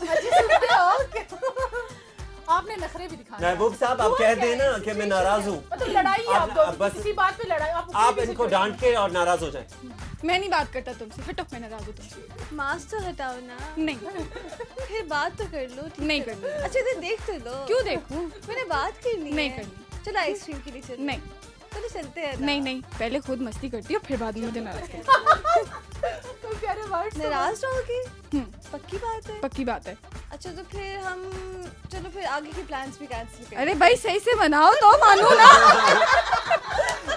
[SPEAKER 2] अच्छी सुनते हो? आपने नखरे भी दिखाए।
[SPEAKER 1] महबूब साहब, आप कह देना कि मैं नाराज हूँ।
[SPEAKER 2] मतलब लड़ाई है
[SPEAKER 1] आप-
[SPEAKER 2] आप दोनों,
[SPEAKER 1] बस-
[SPEAKER 2] किसी बात पे लड़ाई।
[SPEAKER 1] आप इनको डांट के और नाराज हो जाएं।
[SPEAKER 8] मैं नहीं बात करता तुमसे, हटो, मैं नाराज हूँ तुमसे।
[SPEAKER 7] मास्क तो हटाओ ना,
[SPEAKER 8] नहीं,
[SPEAKER 7] फिर बात तो कर लो। ठीक
[SPEAKER 8] नहीं
[SPEAKER 7] है?
[SPEAKER 8] करनी।
[SPEAKER 7] अच्छा तो देख तो लो।
[SPEAKER 8] क्यों देखूं?
[SPEAKER 7] मैंने बात करनी
[SPEAKER 8] नहीं
[SPEAKER 7] है।
[SPEAKER 8] करनी।
[SPEAKER 7] चलो आइसक्रीम के लिए चलते
[SPEAKER 6] नहीं
[SPEAKER 7] चलो चलते हैं ना।
[SPEAKER 6] नहीं नहीं, पहले खुद मस्ती करती हूँ फिर बाद में मुझे नाराज करती
[SPEAKER 2] तो प्यारे वर्ड्स
[SPEAKER 7] नाराज रहोगे?
[SPEAKER 6] हूँ।
[SPEAKER 7] पक्की बात है?
[SPEAKER 6] पक्की बात है।
[SPEAKER 7] अच्छा तो फिर हम चलो फिर आगे के प्लान्स भी कैंसिल करें।
[SPEAKER 6] अरे भाई सही से बनाओ तो मानो ना।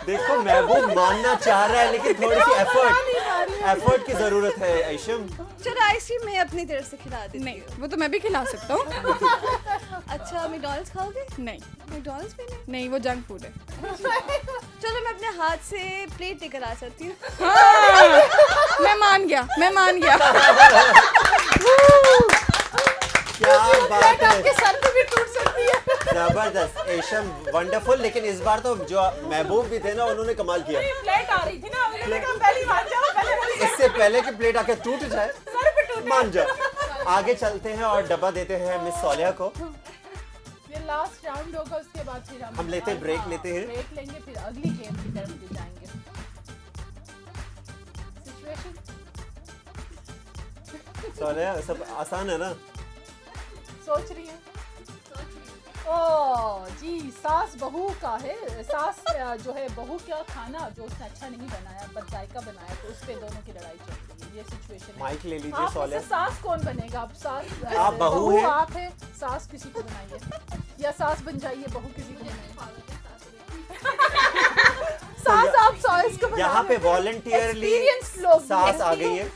[SPEAKER 1] देखो महबूब मानना चाह रहा है लेकिन थोड़ी सी एफर्ट की जरूरत है आयशम।
[SPEAKER 7] चलो आइसक्रीम मैं अपनी तरफ से खिला देती
[SPEAKER 6] नहीं
[SPEAKER 7] हूँ।
[SPEAKER 6] वो तो मैं भी खिला सकता हूँ।
[SPEAKER 7] अच्छा मैकडॉनल्ड्स खाओगे?
[SPEAKER 6] नहीं
[SPEAKER 7] मैकडॉनल्ड्स भी नहीं?
[SPEAKER 6] नहीं, वो जंक फूड है।
[SPEAKER 7] चलो मैं अपने हाथ से प्लेट लेकर आ सकती हूँ।
[SPEAKER 6] हाँ, मैं मान गया।
[SPEAKER 1] क्या बात है,
[SPEAKER 2] आपके सर पे भी टूट सकती है।
[SPEAKER 1] जबरदस्त आयशम, वंडरफुल। लेकिन इस बार तो जो महबूब भी थे ना उन्होंने कमाल किया।
[SPEAKER 2] प्लेट आ रही थी ना, मैंने कहा पहली मान जाओ, पहले
[SPEAKER 1] इससे पहले कि प्लेट आके टूट जाए
[SPEAKER 2] सर पे टूटे।
[SPEAKER 1] मान जाओ। आगे चलते हैं और डब्बा देते हैं मिस सोलिया को।
[SPEAKER 2] ये लास्ट राउंड होगा, उसके बाद फिर
[SPEAKER 1] हम लेते हैं ब्रेक, लेते हैं।
[SPEAKER 2] ब्रेक लेंगे, फिर अगली गेम की तरफ भी जाएंगे। सिचुएशन
[SPEAKER 1] सोलिया सब आसान है ना?
[SPEAKER 2] सोच रही है। ओ जी, सास बहू का है। सास जो है बहू का खाना जो उसने अच्छा नहीं बनाया, बदजायका बनाया, तो उस पे दोनों की लड़ाई चल रही है। ये सिचुएशन है।
[SPEAKER 1] माइक ले लीजिए
[SPEAKER 2] आप में
[SPEAKER 1] सोलिया।
[SPEAKER 2] से सास कौन बनेगा? आप सास
[SPEAKER 1] आप बहू हैं।
[SPEAKER 2] आप है, सास किसी को बनाइए, या सास बन जाइए, बहू किसी को बनाइए। सास आप सास को
[SPEAKER 1] यहाँ पे वॉलंटियरली
[SPEAKER 2] Experienced लोग भी
[SPEAKER 1] सास
[SPEAKER 2] हैं।
[SPEAKER 1] आ गई है।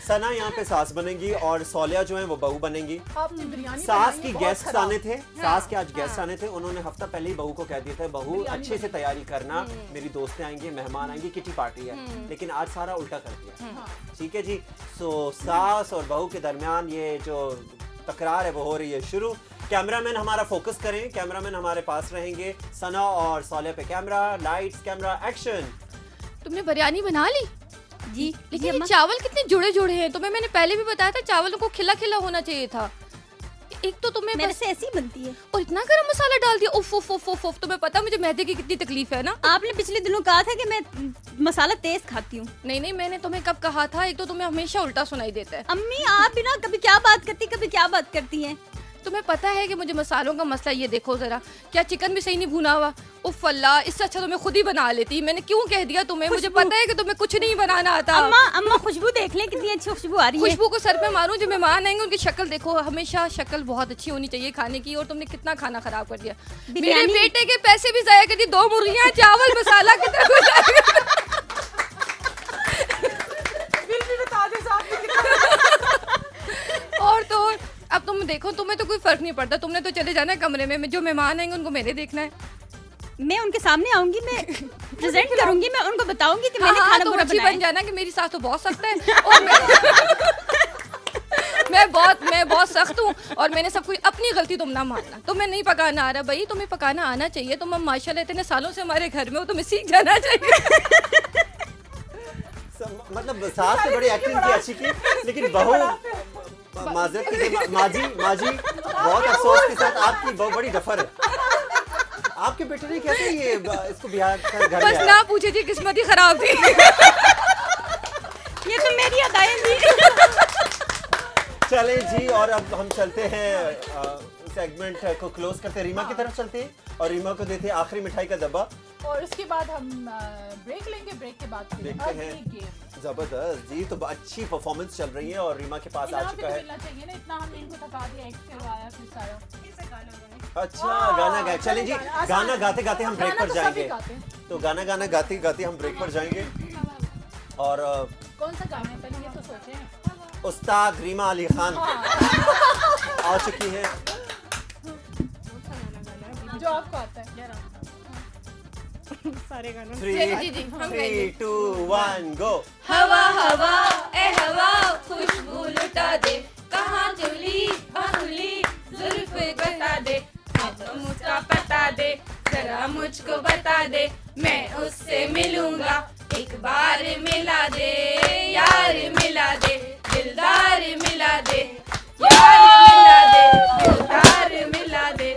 [SPEAKER 1] सना यहाँ पे सास बनेगी और सोलिया जो है वो बहू बनेगी।
[SPEAKER 2] आपने बिरयानी
[SPEAKER 1] सास
[SPEAKER 2] बनाई
[SPEAKER 1] की
[SPEAKER 2] है, बहुत
[SPEAKER 1] गेस्ट
[SPEAKER 2] खराब।
[SPEAKER 1] आने थे, सास के आज गेस्ट आने थे। उन्होंने हफ्ता पहले ही बहू को कह दिया था बहू
[SPEAKER 2] बिरयानी
[SPEAKER 1] अच्छे से तैयारी करना, मेरी दोस्तें आएंगी, मेहमान आएंगे, किटी पार्टी है। लेकिन आज सारा उल्टा कर दिया। ठीक है जी। सो सास और बहू के दरमियान ये जो तकरार है वो हो रही है शुरू। कैमरामैन हमारा फोकस करें, कैमरामैन हमारे पास रहेंगे। सना और सोलिया पे कैमरा, लाइट्स, कैमरा, एक्शन।
[SPEAKER 3] तुमने बिरयानी बना ली?
[SPEAKER 4] जी
[SPEAKER 3] लेकिन ये
[SPEAKER 4] अम्मा।
[SPEAKER 3] चावल कितने जुड़े जुड़े हैं। तुम्हें मैंने पहले भी बताया था चावलों को खिला खिला होना चाहिए था। एक तो तुम्हें
[SPEAKER 4] मेरे
[SPEAKER 3] बस
[SPEAKER 4] से ऐसी बनती है।
[SPEAKER 3] और इतना गरम मसाला डाल दिया। उफ उफ उफ उफ उफ। तुम्हें पता मुझे मैदे की कितनी तकलीफ है ना।
[SPEAKER 4] आपने पिछले दिनों कहा था कि मैं मसाला तेज खाती हूँ।
[SPEAKER 3] नहीं नहीं, मैंने तुम्हें कब कहा था? एक तो तुम्हें हमेशा उल्टा सुनाई देता है।
[SPEAKER 4] अम्मी आप भी ना कभी क्या बात करती कभी क्या बात करती हैं।
[SPEAKER 3] तुम्हें पता है कि मुझे मसालों का मसला, ये देखो जरा, क्या चिकन भी सही नहीं भुना हुआ। उफ अल्लाह, इससे अच्छा तुम्हें खुद ही बना लेती। मैंने क्यों कह दिया तुम्हें? मुझे पता है कि तुम्हें कुछ नहीं बनाना आता।
[SPEAKER 4] अम्मा खुशबू देख ले कितनी अच्छी खुशबू आ रही है।
[SPEAKER 3] खुशबू को सर पे मारूं? जो मेहमान आएंगे उनकी शक्ल देखो, हमेशा शक्ल बहुत अच्छी होनी चाहिए खाने की। और तुमने कितना खाना खराब कर दिया। मेरे
[SPEAKER 4] बिरयानी-
[SPEAKER 3] बेटे के पैसे भी जाया कर दी। 2 मुर्गियां, चावल, मसाला कितना कुछ आएगा।
[SPEAKER 2] बिल भी बता दे साहब ने कितना।
[SPEAKER 3] और तो और, अब तुम देखो, तुम्हें तो कोई फर्क नहीं पड़ता। तुमने तो चले जाना है कमरे में। जो मेहमान आएंगे उनको मेरे देखना है।
[SPEAKER 4] मैं उनके सामने आऊंगी, मैं प्रेजेंट करूंगी, मैं उनको बताऊंगी कि मैंने
[SPEAKER 3] हाँ,
[SPEAKER 4] खाना
[SPEAKER 3] तो
[SPEAKER 4] बुरा
[SPEAKER 3] अच्छी
[SPEAKER 4] बनाया
[SPEAKER 3] बन जाना कि मेरी सास तो बहुत सख्त है और मैं बहुत सख्त हूँ और मैंने सब कुछ, अपनी गलती तुम ना मानना। तुम्हें नहीं पकाना आ रहा भाई, तुम्हें पकाना आना चाहिए। तुम अब माशाल्लाह इतने सालों से हमारे घर में हो, तुम्हें सीख जाना चाहिए।
[SPEAKER 1] मतलब सास ने बड़ी एक्टिंग की, अच्छी की, लेकिन बहू माजरत कीजिए माजी बहुत अफसोस के साथ आपकी बहू बड़ी डफर है। आपके बेटे ने कहते ये इसको बिहार का घर
[SPEAKER 3] बस
[SPEAKER 1] ले आया।
[SPEAKER 3] ना पूछे थी, किस्मत ही खराब थी।
[SPEAKER 4] ये तो मेरी अदाएं थी।
[SPEAKER 1] चले जी, और अब हम चलते हैं सेगमेंट को क्लोज करते हैं। रीमा की तरफ चलते हैं और रीमा को देते हैं आखिरी मिठाई का डब्बा।
[SPEAKER 2] और उसके बाद हम ब्रेक लेंगे। ब्रेक के बाद फिर
[SPEAKER 1] देखते
[SPEAKER 2] अगली
[SPEAKER 1] हैं।
[SPEAKER 2] गेम।
[SPEAKER 1] जबरदस्त जी, तो अच्छी परफॉर्मेंस चल रही है और रीमा के पास आ
[SPEAKER 2] इनाम भी
[SPEAKER 1] चुका
[SPEAKER 2] तो
[SPEAKER 1] है।
[SPEAKER 2] मिलना चाहिए ना, इतना हमने इनको थका दिया, एक्ट करवाया फिर सारा।
[SPEAKER 1] अच्छा गाना गाए, चलें जी। गाना गाते गाते हम ब्रेक
[SPEAKER 2] गाना
[SPEAKER 1] पर
[SPEAKER 2] तो सभी
[SPEAKER 1] जाएंगे।
[SPEAKER 2] गाते हैं।
[SPEAKER 1] तो गाना गाते गाते हम ब्रेक पर जाएंगे और
[SPEAKER 2] कौन सा गाना है पहले ये तो सोचें।
[SPEAKER 1] उस्ताद रीमा अली खान आ चुकी है।
[SPEAKER 2] जो आपको आता है।
[SPEAKER 5] सारे गानों
[SPEAKER 3] जी, जी, हम
[SPEAKER 1] 3, 2, 1 गो।
[SPEAKER 3] हवा हवा ए हवा, खुशबू लुटा दे, कहाँ चली बाहुली, जुल्फ बता दे, अब मुझका पता दे, जरा मुझको बता दे, मैं उससे मिलूंगा, एक बार मिला दे, यार मिला दे, दिलदार मिला दे, यार मिला दे, दिलदार मिला दे।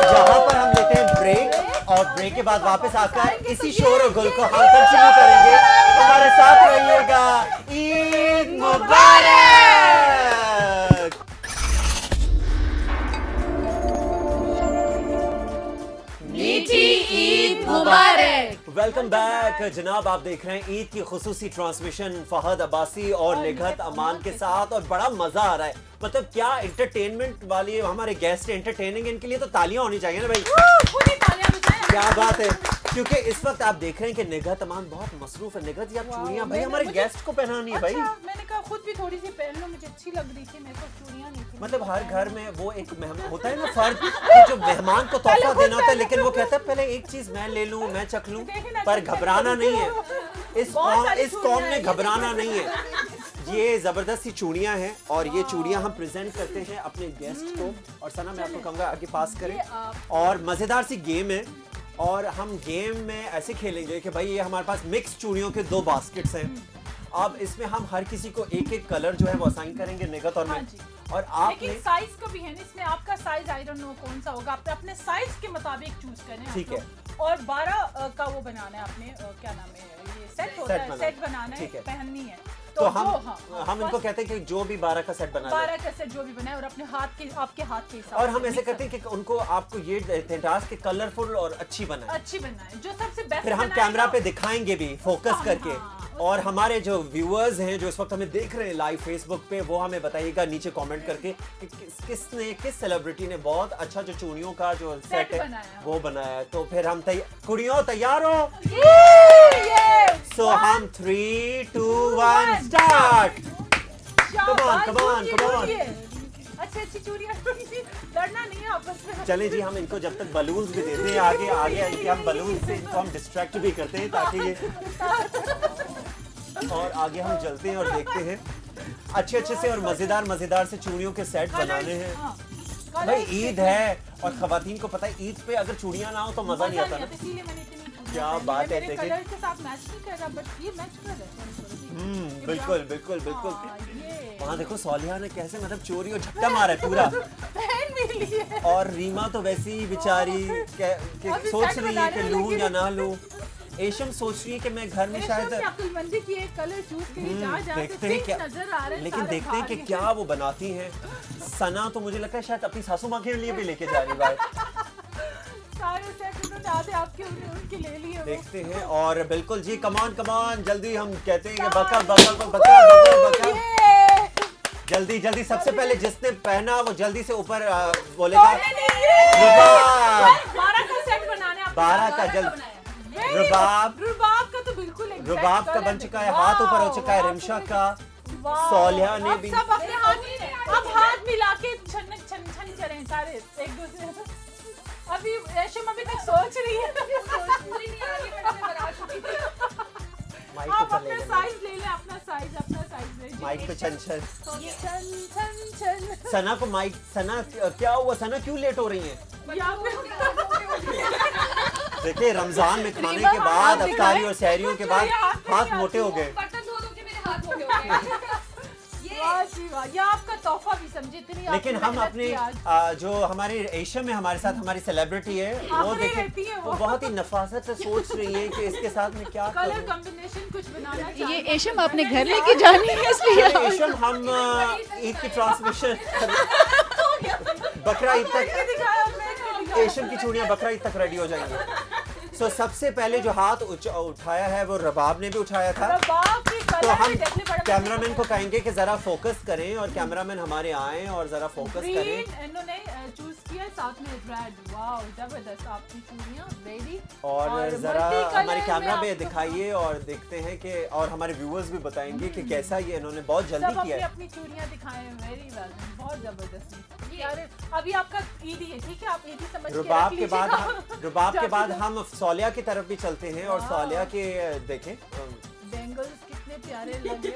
[SPEAKER 1] जहाँ पर हम लेते हैं ब्रेक और ब्रेक के बाद वापस आकर इसी शोर और गुल को हम कंटिन्यू करेंगे। हमारे साथ रहिएगा। ईद मुबारक।
[SPEAKER 8] मीठी ईद मुबारक।
[SPEAKER 1] वेलकम बैक जनाब, आप देख रहे हैं ईद की खुसूसी ट्रांसमिशन फहद अब्बासी और निघत अमान के साथ, और बड़ा मजा आ रहा है। मतलब क्या एंटरटेनमेंट वाली हमारे गेस्ट एंटरटेनिंग, इनके लिए तो तालियां होनी चाहिए ना भाई। क्या बात है, क्योंकि इस वक्त आप देख रहे हैं कि निघत अमान बहुत मसरूफ है। निघत या चूड़ियां भाई हमारे गेस्ट को पहनानी है भाई।
[SPEAKER 2] मैंने कहा खुद भी थोड़ी सी पहन लो, मुझे अच्छी लग रही थी, मेरे को चूड़ियां नहीं थी।
[SPEAKER 1] मतलब हर घर में वो एक होता है ना फर्क कि जो मेहमान को तोहफा देना होता है, लेकिन वो कहता है पहले एक चीज मैं ले लूं, मैं चख लूं। पर घबराना नहीं है, इस कौम में घबराना नहीं है। ये जबरदस्त सी चूड़ियां हैं और ये चूड़ियां हम प्रेजेंट करते हैं अपने गेस्ट को। और सना मैं आपको कहूंगा आगे पास करें। और मजेदार सी गेम है, और हम गेम में ऐसे खेलेंगे कि भाई ये हमारे पास मिक्स चूड़ियों के 2 बास्केट्स हैं। अब इसमें हम हर किसी को एक एक कलर जो है वो असाइन करेंगे, निगत और मैं। और आपने
[SPEAKER 2] लेकिन साइज का भी है ना इसमें, आपका साइज आई डोंट नो कौन सा होगा, आप अपने साइज के मुताबिक चूज करें।
[SPEAKER 1] ठीक है।
[SPEAKER 2] और 12 का वो बनाना है आपने, क्या नाम है ये सेट होता है, सेट बनाना है, पहननी है।
[SPEAKER 1] तो हम इनको कहते हैं कि जो भी 12 का सेट बना
[SPEAKER 2] 12 का सेट जो भी बनाए, और अपने हाथ के, आपके हाथ के हिसाब।
[SPEAKER 1] और हम ऐसे करते हैं कि उनको आपको ये देते हैं टास्क कि कलरफुल और अच्छी बनाए,
[SPEAKER 2] जो सबसे बेस्ट।
[SPEAKER 1] फिर हम कैमरा पे दिखाएंगे भी फोकस करके। और हमारे जो व्यूअर्स हैं जो इस वक्त हमें देख रहे हैं लाइव फेसबुक पे, वो हमें बताइएगा नीचे कमेंट करके कि किस सेलिब्रिटी ने बहुत अच्छा जो चूड़ियों का जो सेट है वो बनाया है। तो फिर हम कुड़ियों तैयार हो? सो हम 3, 2, 1 स्टार्ट। Come on.
[SPEAKER 2] अच्छी चूड़ियां, लड़ना नहीं है आपस में।
[SPEAKER 1] चले जी, हम इनको जब तक बलून्स भी देते हैं आगे इनके हम बलून से इनको हम डिस्ट्रैक्ट भी करते हैं ताकि ये, और आगे हम चलते हैं और देखते हैं अच्छे से और मजेदार से चूड़ियों के सेट बनाने हैं। भाई ईद है और खवातीन को पता है ईद पे अगर चूड़ियां ना हो तो मजा नहीं आता ना।
[SPEAKER 2] इसीलिए मैंने इतनी
[SPEAKER 1] क्या बात है, देखिए
[SPEAKER 2] कलर के साथ मैच नहीं कर रहा, बट ये मैच कर रहा है।
[SPEAKER 1] बिल्कुल। वहाँ देखो सोलिया ने कैसे मतलब चोरी और झपटा मारा है पूरा। और रीमा तो वैसी ही बेचारी सोच रही है कि लूं या ना लूं। एशम सोच रही है कि मैं घर में शायद देखते हैं क्या, लेकिन देखते हैं कि क्या वो बनाती हैं। सना तो मुझे लगता है शायद अपनी सासू माँ के लिए भी लेके जा रही है।
[SPEAKER 2] आपके उनके ले लिए
[SPEAKER 1] देखते हैं। और बिल्कुल जी, कमान जल्दी, हम कहते हैं कि बका जल्दी सबसे पहले जिसने पहना वो जल्दी से ऊपर बोलेगा।
[SPEAKER 2] 12 का सेट बनाने,
[SPEAKER 1] 12 का जल्द। रुबाब
[SPEAKER 2] का तो बिल्कुल
[SPEAKER 1] रुबाब का बन चुका है, हाथ ऊपर हो चुका है रिमशा का। सोलिया ने भी
[SPEAKER 2] सब अपने हाथ मिला के छन करें सारे एक दूसरे से। अभी रेशम अभी तक सोच रही है। आप अपना साइज ले लें, अपना साइज
[SPEAKER 1] माइक पे छन। सना को माइक, सना क्या हुआ, सना क्यों लेट हो रही है? देखिए रमजान में खाने के बाद, अफ्तारी और सहरियों के बाद हाथ मोटे हो गए।
[SPEAKER 2] ये आपका तोहफा भी समझे इतनी।
[SPEAKER 1] लेकिन हम अपने जो हमारे एशिया में हमारे साथ हमारी सेलिब्रिटी है वो देखें, वो बहुत ही नफासत से सोच रही है कि इसके साथ में क्या
[SPEAKER 2] कलर कॉम्बिनेशन कुछ बनाना चाहिए।
[SPEAKER 8] ये एशम अपने घर लेके जानी है इसलिए
[SPEAKER 1] एशियम हम ईद की ट्रांसमिशन बकरा ईद तक, एशियम की चूड़ियां बकरा ईद तक रेडी हो जाएंगी। तो सबसे पहले जो हाथ उठाया है वो रबाब ने भी उठाया था। तो हम कैमरामैन को कहेंगे कि जरा फोकस करें और कैमरामैन हमारे आए और जरा फोकस करें।
[SPEAKER 2] इन्होंने चूज किया साथ में रेड। वाओ जबरदस्त, आपकी चूड़ियां रेडी।
[SPEAKER 1] और जरा हमारे कैमरा पे दिखाइए और देखते हैं कि, और हमारे व्यूअर्स भी बताएंगे कि कैसा ये इन्होंने बहुत जल्दी किया है।
[SPEAKER 2] अपनी चूड़ियां दिखाएं, वेरी वेल, बहुत जबरदस्त। यार अभी आपका ईदी है, ठीक है, आप ईदी समझ के
[SPEAKER 1] रुबाब के बाद हम सोलिया की तरफ भी चलते हैं और सोलिया के देखें
[SPEAKER 2] बेंगल्स कितने प्यारे लगे।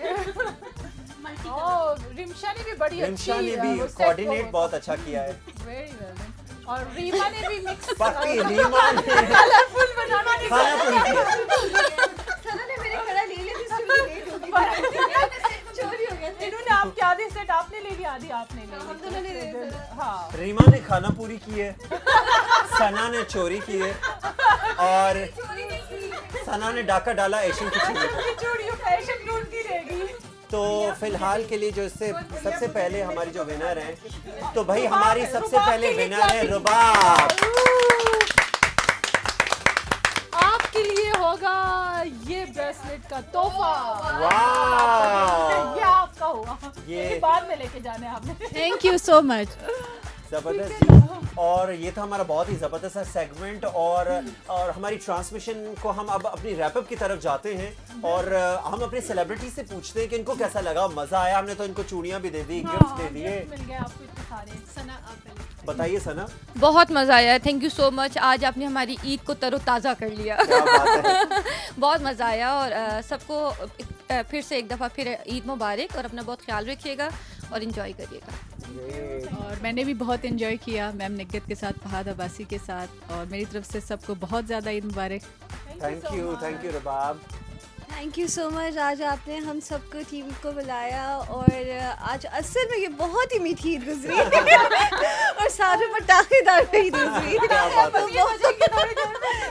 [SPEAKER 2] रिमशा ने भी बड़ी
[SPEAKER 1] रिमशा ने भी कोऑर्डिनेट बहुत अच्छा किया है।
[SPEAKER 2] Very well. और रीमा ने भी मिक्स
[SPEAKER 1] रीमा ने
[SPEAKER 2] कलरफुल बनाना
[SPEAKER 7] सना ने मेरे खड़ा ले लिया, जिससे लेट हो गई, चोरी हो गया।
[SPEAKER 2] इन्होंने आपके आधे सेट आपने ले लिया, आधी आपने ले लिया।
[SPEAKER 7] हम दोनों ने ले लिया।
[SPEAKER 2] हाँ,
[SPEAKER 1] रीमा ने खाना पूरी की है, सना ने चोरी की है और सना ने डाका डाला एशियन की
[SPEAKER 2] चूड़ियों का एशियन ढूंढती रहेगी।
[SPEAKER 1] तो फिलहाल के लिए जो इससे सबसे पहले हमारी जो विनर हैं, तो भाई हमारी सबसे पहले विनर है रुबाब।
[SPEAKER 2] आपके लिए होगा ये ब्रेसलेट का तोहफा।
[SPEAKER 1] वाह
[SPEAKER 2] ये आपका हुआ,
[SPEAKER 1] ये-
[SPEAKER 2] ये बाद में लेके जाने आपने।
[SPEAKER 8] Thank you so much.
[SPEAKER 1] जबरदस्त जी। और ये था हमारा बहुत ही जबरदस्त सेगमेंट और हमारी ट्रांसमिशन को हम अब अपनी रैप अप की तरफ जाते हैं और हम अपने सेलिब्रिटी से पूछते हैं कि इनको कैसा लगा, मजा आया। हमने तो इनको चूड़ियां भी दे दी, गिफ्ट दे दिए।
[SPEAKER 2] गिफ्ट मिल गए आपको इतने सारे। सना आप पहले।
[SPEAKER 1] बताइए सना।
[SPEAKER 3] बहुत मज़ा आया, थैंक यू सो मच। आज आपने हमारी ईद को तरोताज़ा कर लिया।
[SPEAKER 1] क्या बात है।
[SPEAKER 3] बहुत मज़ा आया और सबको फिर से एक दफ़ा फिर ईद मुबारक और अपना बहुत ख्याल रखिएगा और इन्जॉय करिएगा।
[SPEAKER 8] और मैंने भी बहुत एंजॉय किया मैम निग्गत के साथ, फहाद अब्बासी के साथ, और मेरी तरफ से सबको बहुत ज़्यादा ईद मुबारक।
[SPEAKER 1] Thank you Rabab.
[SPEAKER 7] Thank you so much. आज आपने हम सबको टीम को बुलाया और आज असल में ये बहुत ही मीठी ईद गुजरी और सारे पटाखेदार ईद गुजरी।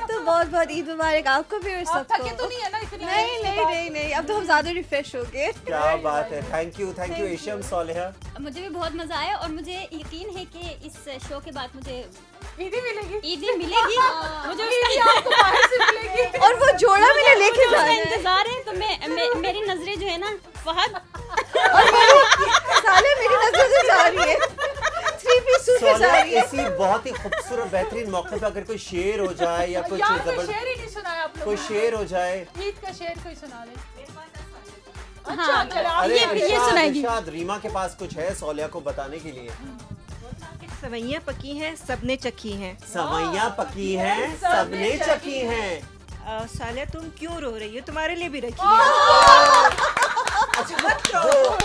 [SPEAKER 7] तो बहुत बहुत ईद मुबारक आपको भी और सबको।
[SPEAKER 2] थके तो नहीं है ना इतनी?
[SPEAKER 7] नहीं, अब तो हम ज्यादा रिफ्रेश हो गए।
[SPEAKER 1] क्या बात है। Thank you Isham Soleha.
[SPEAKER 4] मुझे भी बहुत मज़ा आया और मुझे यकीन है कि इस शो के बाद मुझे
[SPEAKER 2] ईदी मिलेगी।
[SPEAKER 4] ईदी मिलेगी। मुझे
[SPEAKER 2] ईदी आपको बाहर से मिलेगी।
[SPEAKER 7] और वो जोड़ा मैंने लेके
[SPEAKER 4] उसका
[SPEAKER 7] जाना है।
[SPEAKER 4] इंतजार है, तो मेरी नजरें जो है ना फहद
[SPEAKER 7] साले मेरी नजर से जा रही है। 3 पीस सूट में जा
[SPEAKER 1] सोलेहा,
[SPEAKER 7] रही है।
[SPEAKER 1] इसी बहुत ही खूबसूरत बेहतरीन मौके पे अगर कोई शेर हो जाए या कुछ
[SPEAKER 2] यहाँ पे
[SPEAKER 1] जबरदस्त
[SPEAKER 2] शेर ही नहीं सुनाया आप लोगों
[SPEAKER 1] कोई
[SPEAKER 2] ने।
[SPEAKER 1] शेर हो जाए।
[SPEAKER 2] ईद का शेर कोई सुना दे।
[SPEAKER 4] हाँ,
[SPEAKER 2] चलो आप
[SPEAKER 1] अरे
[SPEAKER 4] ये सुनाएगी।
[SPEAKER 1] इरशाद, रीमा के पास कुछ है सोलिया को बताने के लिए।
[SPEAKER 5] सवैयाँ पकी हैं, सबने चखी हैं।
[SPEAKER 1] सवैयाँ पकी हैं, सबने चखी हैं।
[SPEAKER 5] सालिया तुम क्यों रो रही हो, तुम्हारे लिए भी रखी है।
[SPEAKER 1] वो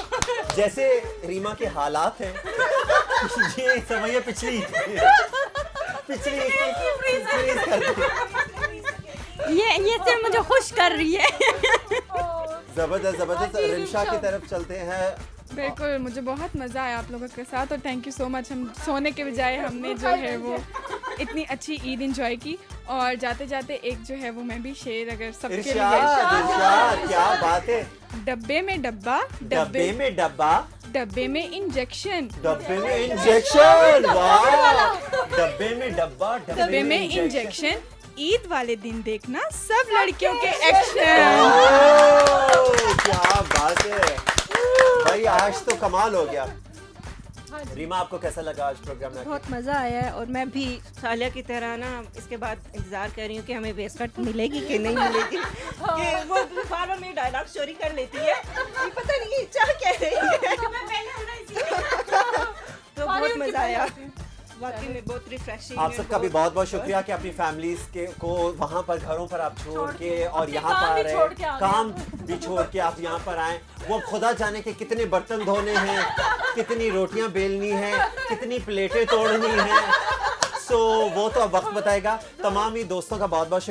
[SPEAKER 1] जैसे रीमा के हालात हैं ये सवैयाँ पिछली
[SPEAKER 4] ये सिर्फ मुझे खुश कर रही है।
[SPEAKER 1] जबरदस्त रिमशा की तरफ चलते हैं।
[SPEAKER 6] बिल्कुल, मुझे बहुत मज़ा आया आप लोगों के साथ और थैंक यू सो मच। हम सोने के बजाय हमने जो है वो इतनी अच्छी ईद एंजॉय की। और जाते जाते एक जो है वो मैं भी शेर अगर सबके लिए।
[SPEAKER 1] इरशाद, क्या बात है।
[SPEAKER 6] डब्बे में डब्बा,
[SPEAKER 1] डब्बे में डब्बा,
[SPEAKER 6] डब्बे में इंजेक्शन,
[SPEAKER 1] डब्बे में इंजेक्शन। वाह, डब्बे में डब्बा,
[SPEAKER 6] डब्बे में इंजेक्शन। ईद वाले दिन देखना सब लड़कियों के एक्शन।
[SPEAKER 1] ओह, क्या बात है भाई, आज तो कमाल हो गया। रीमा, आपको कैसा लगा आज प्रोग्राम में?
[SPEAKER 5] बहुत मज़ा आया है और मैं भी सालिया की तरह ना इसके बाद इंतजार कर रही हूँ कि हमें वेस्टकट मिलेगी कि नहीं मिलेगी। कि वो बार में डायलॉग चोरी कर लेती है, ये पता नहीं ये क्या कह रही है। तो बहुत मज़ा आया, वाकई में बहुत रिफ्रेशिंग।
[SPEAKER 1] आप सबका भी बहुत बहुत शुक्रिया कि अपनी फैमिलीज के को वहाँ पर घरों पर आप छोड़ के और यहाँ पर आ रहे, काम भी छोड़ के आप यहाँ पर आए। वो खुदा जाने के कितने बर्तन धोने हैं, कितनी रोटियाँ बेलनी है, कितनी प्लेटें तोड़नी है। सो वो तो अब वक्त बताएगा। तमाम ही दोस्तों का बहुत बहुत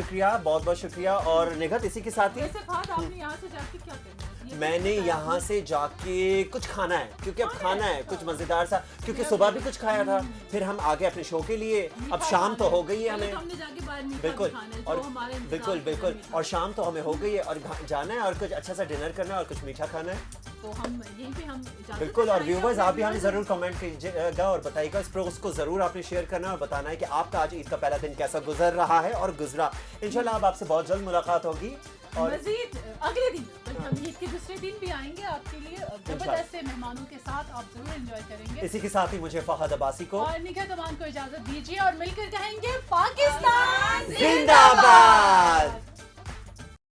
[SPEAKER 1] शुक्रिया। और निगत इसी के साथ ही
[SPEAKER 2] वैसे फहद, आपने यहाँ से जाके क्या करना है?
[SPEAKER 1] मैंने यहाँ से जाके कुछ खाना है, क्योंकि अब खाना है कुछ मजेदार सा, क्योंकि सुबह भी कुछ खाया था। फिर हम आगे अपने शो के लिए, अब शाम तो हो गई है हमें।
[SPEAKER 2] हमने जाके बाहर मीठा
[SPEAKER 1] बिल्कुल,
[SPEAKER 2] भी खाना है, जो
[SPEAKER 1] और
[SPEAKER 2] हमारा इंतजार
[SPEAKER 1] बिल्कुल
[SPEAKER 2] कर रहा है।
[SPEAKER 1] और शाम तो हमें हो गई है और जाना है और कुछ अच्छा सा डिनर करना है और कुछ मीठा खाना है।
[SPEAKER 2] तो हम यहीं पे हम इजाज़त
[SPEAKER 1] बिल्कुल। और
[SPEAKER 2] चाहेंगे
[SPEAKER 1] व्यूवर्स,
[SPEAKER 2] अपने
[SPEAKER 1] आप भी हमें
[SPEAKER 2] viewers
[SPEAKER 1] जरूर कमेंट कीजिएगा और बताइएगा इस पोस्ट को जरूर आपने शेयर करना और बताना है कि आपका आज ईद का पहला दिन कैसा गुजर रहा है और गुजरा। इंशाल्लाह अब आपसे बहुत जल्द मुलाकात होगी और
[SPEAKER 2] मजीद अगले दिन, बल्कि हम ईद के दूसरे दिन भी आएंगे आपके लिए जबरदस्त से मेहमानों के साथ, आप जरूर एंजॉय करेंगे।
[SPEAKER 1] इसी के साथ ही मुझे फहद अब्बासी को
[SPEAKER 2] और निगहत अमान को इजाजत दीजिए और मिलकर कहेंगे पाकिस्तान
[SPEAKER 1] जिंदाबाद।